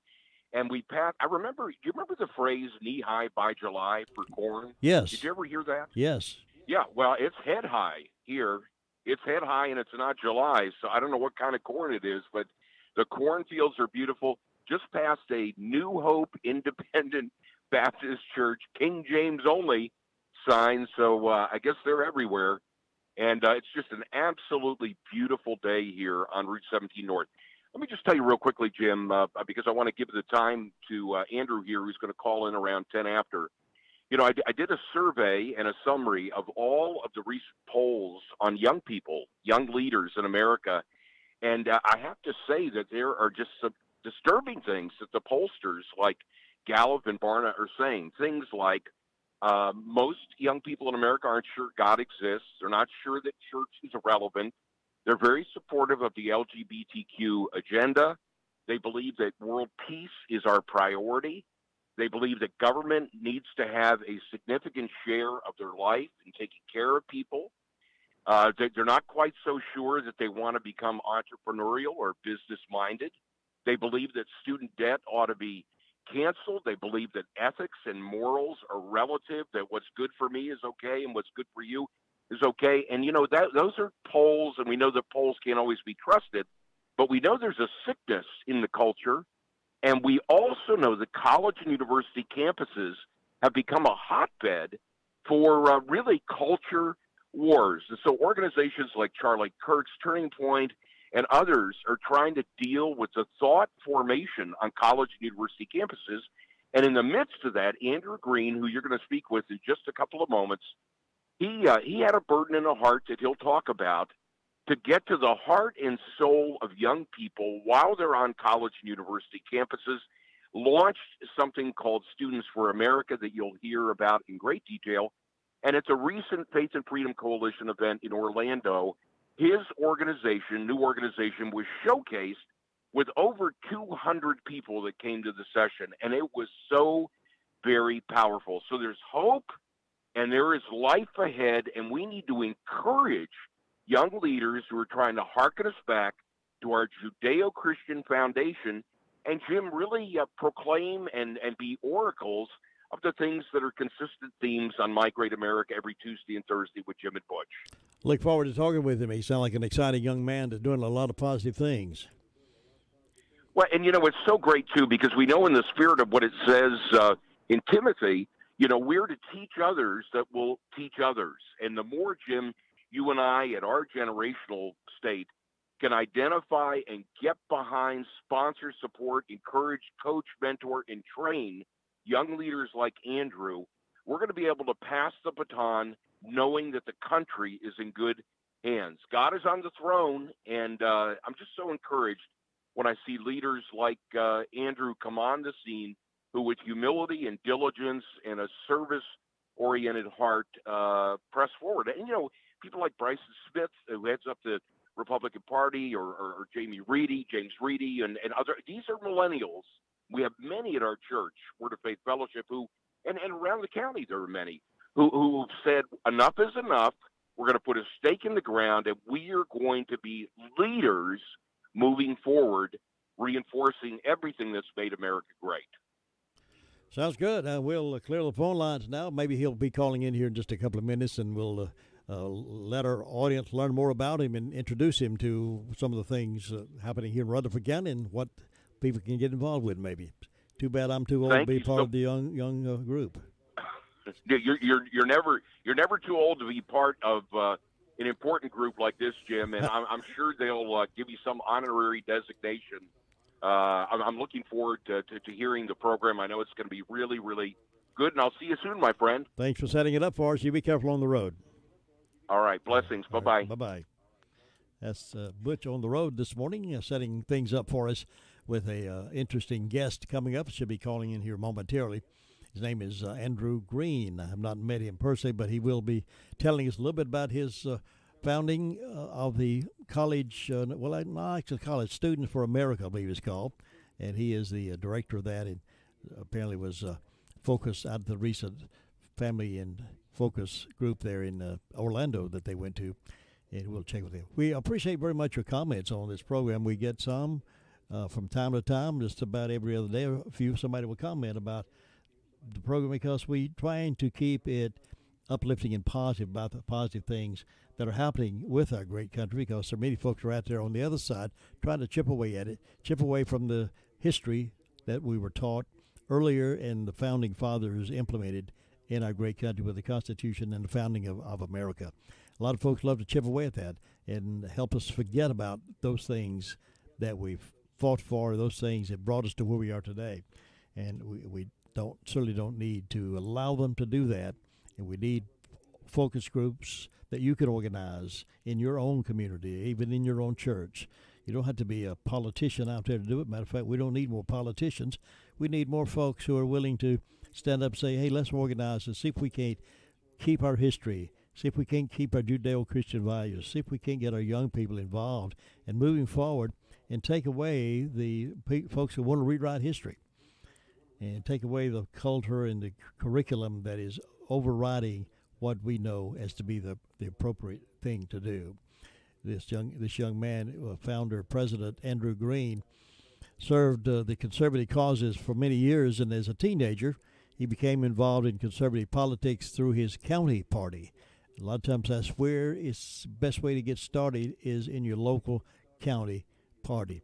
And we passed. Do you remember the phrase "knee high by July" for corn? Yes. Did you ever hear that? Yes. Yeah. Well, it's head high here. It's head high, and it's not July, so I don't know what kind of corn it is, but the cornfields are beautiful. Just past a New Hope Independent Baptist Church, King James only sign, so I guess they're everywhere. And it's just an absolutely beautiful day here on Route 17 North. Let me just tell you real quickly, Jim, because I want to give the time to Andrew here, who's going to call in around 10 after. I did a survey and a summary of all of the recent polls on young people, young leaders in America. And I have to say that there are just some disturbing things that the pollsters like Gallup and Barna are saying. Things like most young people in America aren't sure God exists. They're not sure that church is irrelevant. They're very supportive of the LGBTQ agenda. They believe that world peace is our priority. They believe that government needs to have a significant share of their life in taking care of people. They're not quite so sure that they want to become entrepreneurial or business-minded. They believe that student debt ought to be canceled. They believe that ethics and morals are relative, that what's good for me is okay and what's good for you is okay. And, those are polls, and we know that polls can't always be trusted, but we know there's a sickness in the culture. And we also know that college and university campuses have become a hotbed for really culture wars. And so organizations like Charlie Kirk's Turning Point and others are trying to deal with the thought formation on college and university campuses. And in the midst of that, Andrew Green, who you're going to speak with in just a couple of moments, he had a burden in the heart that he'll talk about to get to the heart and soul of young people while they're on college and university campuses, launched something called Students for America that you'll hear about in great detail. And at the recent Faith and Freedom Coalition event in Orlando, his organization, new organization, was showcased with over 200 people that came to the session. And it was so very powerful. So there's hope and there is life ahead, and we need to encourage young leaders who are trying to hearken us back to our Judeo-Christian foundation and, Jim, really proclaim and be oracles of the things that are consistent themes on My Great America every Tuesday and Thursday with Jim and Butch. Look forward to talking with him. He sounds like an exciting young man that's doing a lot of positive things. Well, and, it's so great, too, because we know in the spirit of what it says in Timothy, we're to teach others that will teach others. And the more, Jim, you and I at our generational state can identify and get behind, sponsor, support, encourage, coach, mentor, and train young leaders like Andrew, we're going to be able to pass the baton knowing that the country is in good hands. God is on the throne, and I'm just so encouraged when I see leaders like Andrew come on the scene who with humility and diligence and a service-oriented heart press forward. And, people like Bryson Smith, who heads up the Republican Party, or James Reedy, and other. These are millennials. We have many at our church, Word of Faith Fellowship, who, and around the county there are many, who have said enough is enough. We're going to put a stake in the ground, and we are going to be leaders moving forward, reinforcing everything that's made America great. Sounds good. We'll clear the phone lines now. Maybe he'll be calling in here in just a couple of minutes, and we'll let our audience learn more about him and introduce him to some of the things happening here in Rutherford County and what people can get involved with. Maybe. Too bad I'm too old Thank to be you part so- of the young group. You're never too old to be part of an important group like this, Jim, and I'm sure they'll give you some honorary designation. I'm looking forward to hearing the program. I know it's going to be really, really good, and I'll see you soon, my friend. Thanks for setting it up for us. You be careful on the road. All right, blessings. Bye-bye. Right, bye-bye. That's Butch on the road this morning, setting things up for us with a interesting guest coming up. Should be calling in here momentarily. His name is Andrew Green. I have not met him personally, but he will be telling us a little bit about his founding of the college, not actually college, Students for America, I believe it's called. And he is the director of that, and apparently was focused out of the recent Family and Focus group there in Orlando that they went to. And we'll check with him. We appreciate very much your comments on this program. We get some from time to time, just about every other day. Somebody will comment about the program because we trying to keep it uplifting and positive about the positive things that are happening with our great country, because so many folks are out there on the other side trying to chip away at it, chip away from the history that we were taught earlier and the founding fathers implemented in our great country with the Constitution and the founding of America. A lot of folks love to chip away at that and help us forget about those things that we've fought for, those things that brought us to where we are today. And we certainly don't need to allow them to do that. And we need focus groups that you can organize in your own community, even in your own church. You don't have to be a politician out there to do it. Matter of fact, we don't need more politicians. We need more folks who are willing to stand up and say, hey, let's organize and see if we can't keep our history, see if we can't keep our Judeo-Christian values, see if we can't get our young people involved and moving forward and take away the folks who want to rewrite history and take away the culture and the curriculum that is overriding what we know as to be the appropriate thing to do. This young man, founder, president Andrew Green, served the conservative causes for many years, and as a teenager, he became involved in conservative politics through his county party. A lot of times that's where it's the best way to get started is in your local county party.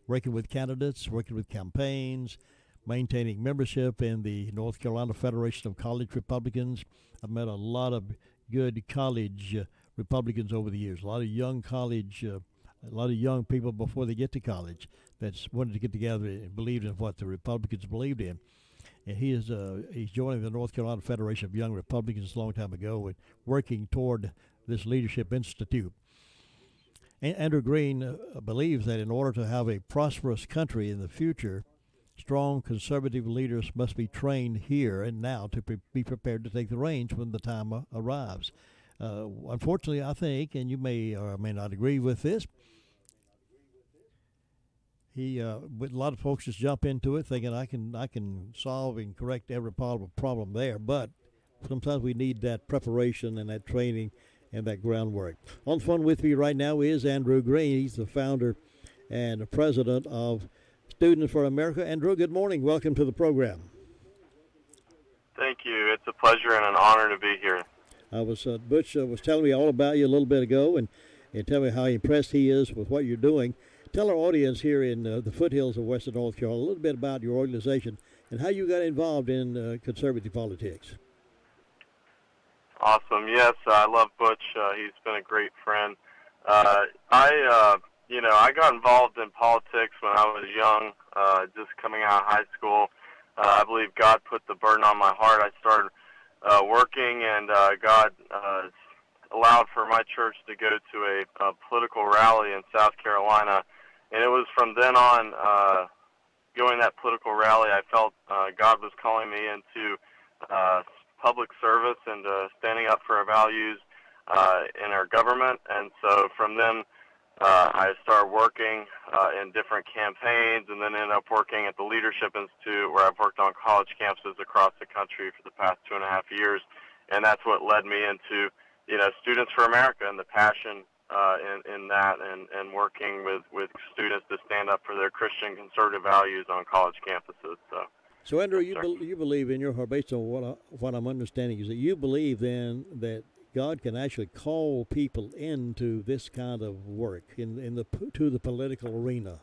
Working with candidates, working with campaigns, maintaining membership in the North Carolina Federation of College Republicans. I've met a lot of good college Republicans over the years, a lot of young people before they get to college that's wanted to get together and believed in what the Republicans believed in. And he's joining the North Carolina Federation of Young Republicans a long time ago and working toward this Leadership Institute. Andrew Green believes that in order to have a prosperous country in the future, strong conservative leaders must be trained here and now to be prepared to take the reins when the time arrives. Unfortunately, I think, and you may or may not agree with this, a lot of folks just jump into it thinking I can solve and correct every problem there, but sometimes we need that preparation and that training and that groundwork. On the phone with me right now is Andrew Green. He's the founder and the president of Students for America. Andrew, good morning. Welcome to the program. Thank you. It's a pleasure and an honor to be here. Butch was telling me all about you a little bit ago and tell me how impressed he is with what you're doing. Tell our audience here in the foothills of Western North Carolina a little bit about your organization and how you got involved in conservative politics. Awesome. Yes, I love Butch. He's been a great friend. I got involved in politics when I was young, just coming out of high school. I believe God put the burden on my heart. I started working, and God allowed for my church to go to a political rally in South Carolina. And it was from then on, going to that political rally, I felt God was calling me into public service and standing up for our values in our government. And so from then, I started working in different campaigns and then ended up working at the Leadership Institute, where I've worked on college campuses across the country for the past 2.5 years. And that's what led me into, Students for America and the passion in that and working with students to stand up for their Christian conservative values on college campuses. So Andrew, you believe in your heart, based on what I'm understanding, is that you believe then that God can actually call people into this kind of work to the political arena.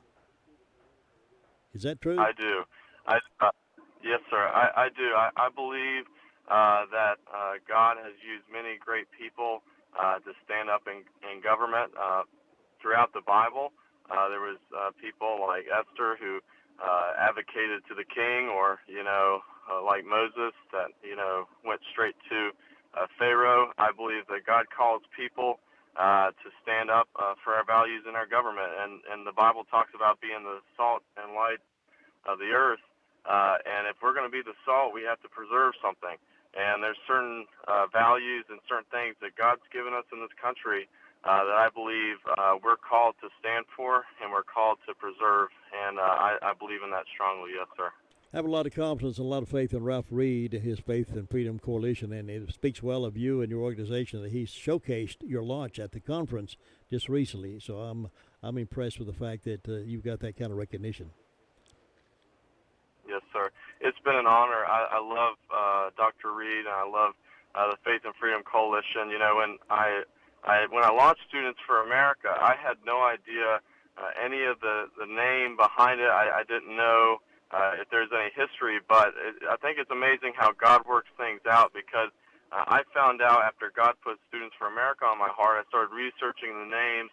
Is that true? I do. Yes, sir. I do. I believe that God has used many great people to stand up in government throughout the Bible. There was people like Esther who advocated to the king, or like Moses that went straight to Pharaoh. I believe that God calls people to stand up for our values in our government, and the Bible talks about being the salt and light of the earth. And if we're going to be the salt, we have to preserve something. And there's certain values and certain things that God's given us in this country that I believe we're called to stand for and we're called to preserve. And I believe in that strongly, yes, sir. I have a lot of confidence and a lot of faith in Ralph Reed, his Faith and Freedom Coalition, and it speaks well of you and your organization that he's showcased your launch at the conference just recently. So I'm impressed with the fact that you've got that kind of recognition. Yes, sir. It's been an honor. I love Dr. Reed, and I love the Faith and Freedom Coalition. When I launched Students for America, I had no idea any of the name behind it. I didn't know if there's any history, but I think it's amazing how God works things out, because I found out after God put Students for America on my heart, I started researching the name,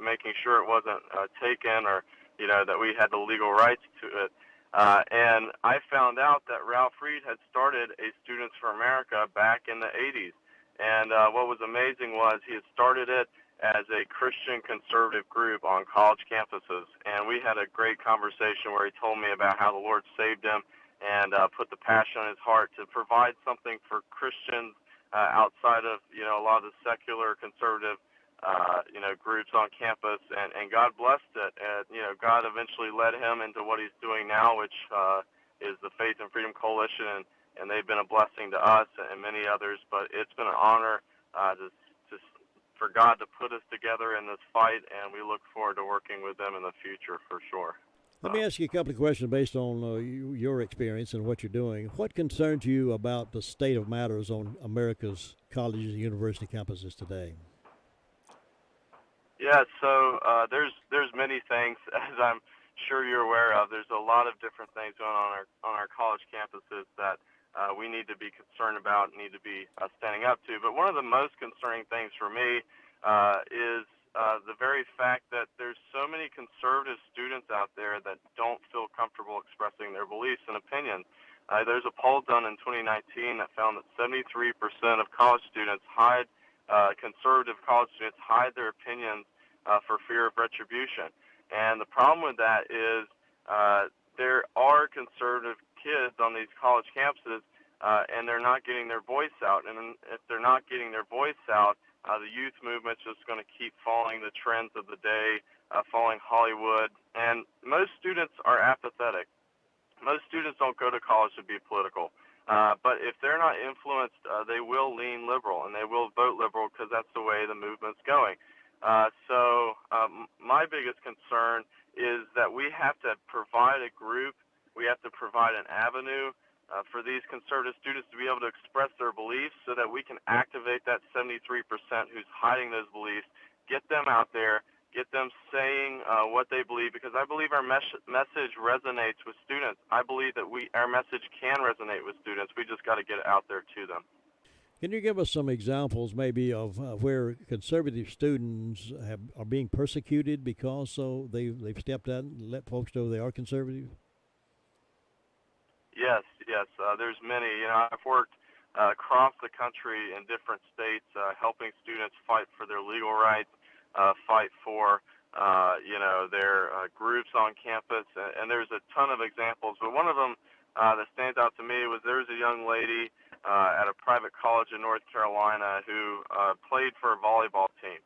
making sure it wasn't taken, or that we had the legal rights to it. And I found out that Ralph Reed had started a Students for America back in the 80s. And what was amazing was he had started it as a Christian conservative group on college campuses. And we had a great conversation where he told me about how the Lord saved him and put the passion on his heart to provide something for Christians outside of, a lot of the secular conservative groups on campus, and God blessed it. And, God eventually led him into what he's doing now, which is the Faith and Freedom Coalition, and they've been a blessing to us and many others. But it's been an honor for God to put us together in this fight, and we look forward to working with them in the future for sure. Let me ask you a couple of questions based on your experience and what you're doing. What concerns you about the state of matters on America's colleges and university campuses today? Yeah, so there's many things, as I'm sure you're aware of. There's a lot of different things going on our college campuses that we need to be concerned about, need to be standing up to. But one of the most concerning things for me is the very fact that there's so many conservative students out there that don't feel comfortable expressing their beliefs and opinions. There's a poll done in 2019 that found that 73% of college students conservative college students hide their opinions for fear of retribution. And the problem with that is there are conservative kids on these college campuses, and they're not getting their voice out. And if they're not getting their voice out, the youth movement's just going to keep following the trends of the day, following Hollywood. And most students are apathetic. Most students don't go to college to be political. But if they're not influenced, they will lean liberal, and they will vote liberal because that's the way the movement's going. So my biggest concern is that we have to provide a group, we have to provide an avenue for these conservative students to be able to express their beliefs so that we can activate that 73% who's hiding those beliefs, get them out there, get them saying what they believe, because I believe our message resonates with students. I believe that our message can resonate with students. We just got to get it out there to them. Can you give us some examples maybe of where conservative students are being persecuted because they've stepped out and let folks know they are conservative? Yes. There's many. I've worked across the country in different states helping students fight for their legal rights, fight for, their groups on campus, and there's a ton of examples. But one of them that stands out to me was there was a young lady at a private college in North Carolina who played for a volleyball team.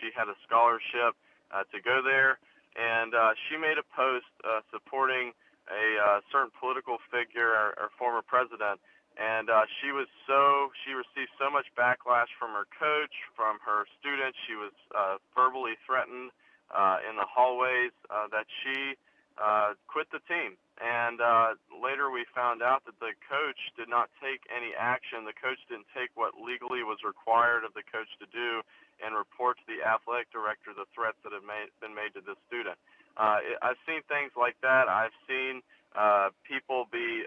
She had a scholarship to go there, and she made a post supporting a certain political figure, our former president, and she received so much backlash from her coach, from her students. She was verbally threatened in the hallways that she quit the team. And later we found out that the coach did not take any action. The coach didn't take what legally was required of the coach to do and report to the athletic director the threats that had been made to this student. I've seen things like that. I've seen people be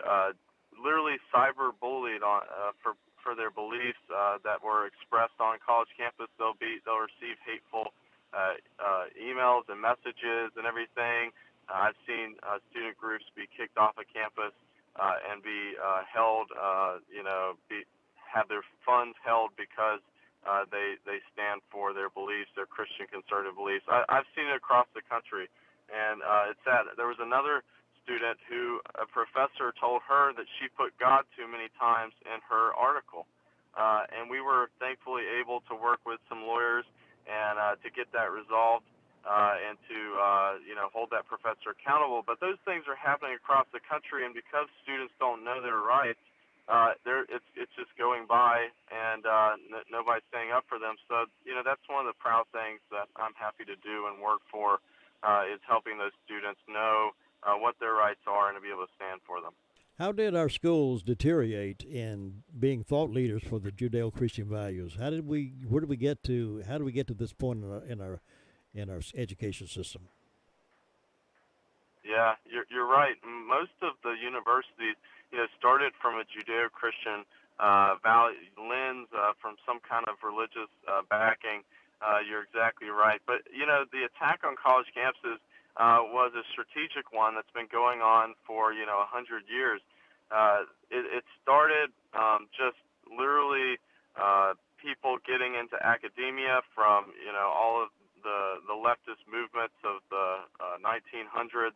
literally cyber-bullied for their beliefs that were expressed on college campus. They'll receive hateful emails and messages and everything. I've seen student groups be kicked off of campus and be held, have their funds held because they stand for their beliefs, their Christian conservative beliefs. I've seen it across the country, and it's sad. There was another student who a professor told her that she put God too many times in her article, and we were thankfully able to work with some lawyers and to get that resolved and to hold that professor accountable. But those things are happening across the country, and because students don't know their rights, it's just going by, and nobody's standing up for them. So that's one of the proud things that I'm happy to do and work for is helping those students know what their rights are and to be able to stand for them. How did our schools deteriorate in being thought leaders for the Judeo-Christian values? How did we get to this point in our education system? Yeah, you're right. Most of the universities, started from a Judeo-Christian value lens, from some kind of religious backing. You're exactly right. But the attack on college campuses was a strategic one that's been going on for 100 years. It started just literally people getting into academia from all of the leftist movements of the 1900s,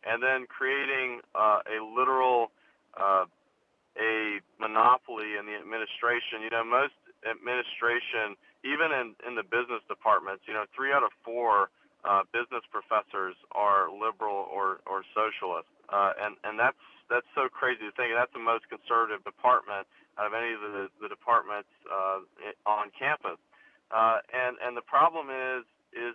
and then creating a literal a monopoly in the administration. Most administration, even in the business departments, 3 out of 4 business professors are liberal or socialist, and that's so crazy to think. That's the most conservative department out of any of the departments on campus. And the problem is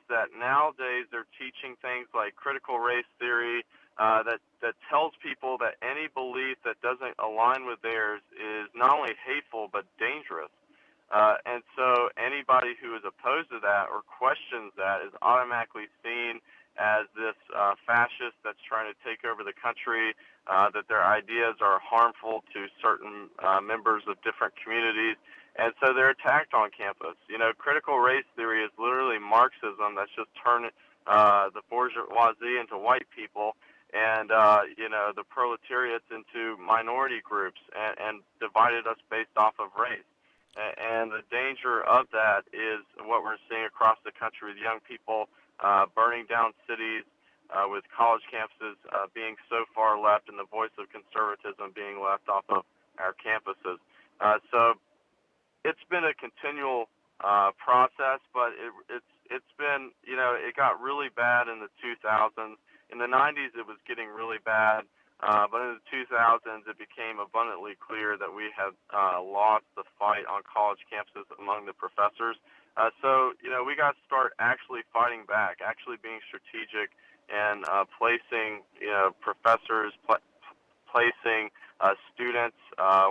that nowadays they're teaching things like critical race theory that tells people that any belief that doesn't align with theirs is not only hateful but dangerous. And so anybody who is opposed to that or questions that is automatically seen as this fascist that's trying to take over the country, that their ideas are harmful to certain members of different communities. And so they're attacked on campus. Critical race theory is literally Marxism that's just turned the bourgeoisie into white people and, the proletariats into minority groups and divided us based off of race. And the danger of that is what we're seeing across the country with young people burning down cities, with college campuses being so far left and the voice of conservatism being left off of our campuses. So it's been a continual process, but it's been, it got really bad in the 2000s. In the 90s, it was getting really bad. But in the 2000s, it became abundantly clear that we had lost the fight on college campuses among the professors. So, we got to start actually fighting back, actually being strategic and placing, professors, placing students,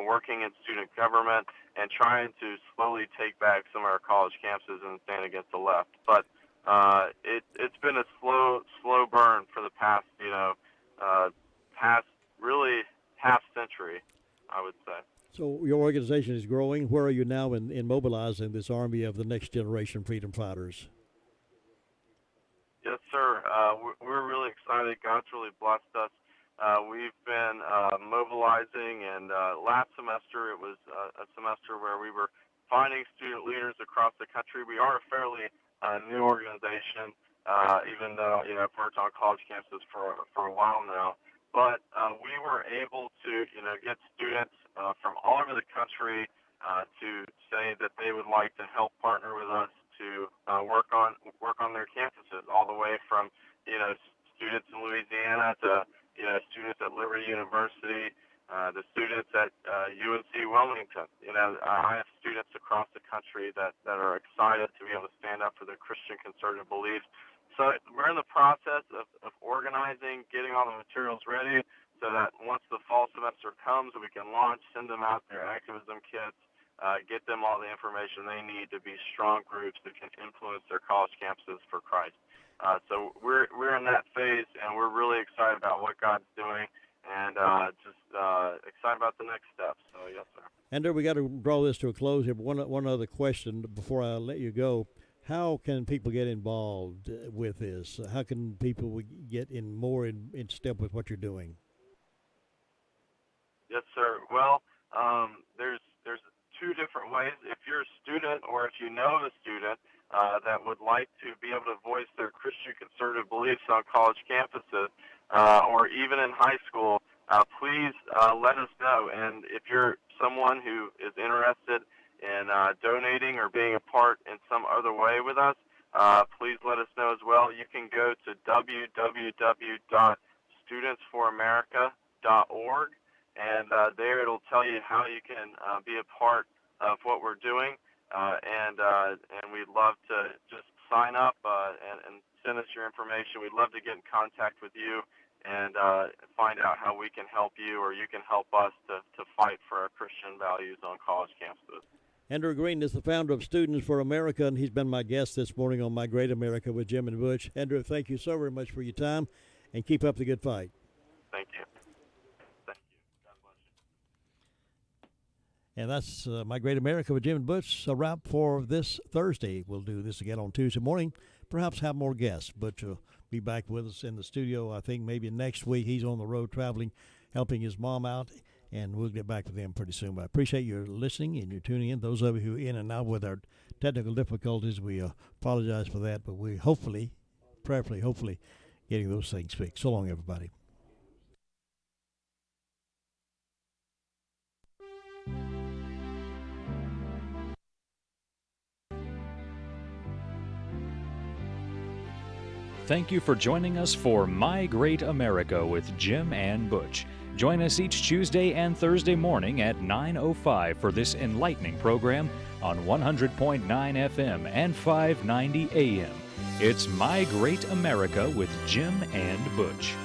working in student government, and trying to slowly take back some of our college campuses and stand against the left. But it's been a slow burn for the past, past really half century, I would say. So your organization is growing. Where are you now in mobilizing this army of the next generation freedom fighters? Yes, sir. We're really excited. God's really blessed us. We've been mobilizing, and last semester it was a semester where we were finding student leaders across the country. We are a fairly new organization, even though I've worked on college campuses for a while now. But we were able to get students from all over the country to say that they would like to help partner with us to work on their campuses, all the way from students in Louisiana to students at Liberty University, the students at UNC Wilmington. I have students across the country that are excited to be able to stand up for their Christian conservative beliefs. So we're in the process of organizing, getting all the materials ready so that once the fall semester comes, we can launch, send them out their activism kits, get them all the information they need to be strong groups that can influence their college campuses for Christ. So we're in that phase, and we're really excited about what God's doing, and just excited about the next steps. So yes, sir. Andrew, we got to draw this to a close here. But one other question before I let you go: how can people get involved with this? How can people get more in step with what you're doing? Yes, sir. Well, there's two different ways. If you're a student, or if you know a student that would like to be able to voice their Christian conservative beliefs on college campuses, or even in high school, please let us know. And if you're someone who is interested in donating or being a part in some other way with us, please let us know as well. You can go to www.studentsforamerica.org, and there it'll tell you how you can be a part of what we're doing. And we'd love to just sign up and send us your information. We'd love to get in contact with you and find out how we can help you, or you can help us to fight for our Christian values on college campuses. Andrew Green is the founder of Students for America, and he's been my guest this morning on My Great America with Jim and Butch. Andrew, thank you so very much for your time, and keep up the good fight. Thank you. Thank you. God bless you. And that's My Great America with Jim and Butch, a wrap for this Thursday. We'll do this again on Tuesday morning, perhaps have more guests. Butch will be back with us in the studio, I think, maybe next week. He's on the road traveling, helping his mom out, and we'll get back with him pretty soon. But I appreciate your listening and your tuning in. Those of you who are in and out with our technical difficulties, we apologize for that, but we hopefully, prayerfully, hopefully, getting those things fixed. So long, everybody. Thank you for joining us for My Great America with Jim and Butch. Join us each Tuesday and Thursday morning at 9:05 for this enlightening program on 100.9 FM and 590 AM. It's My Great America with Jim and Butch.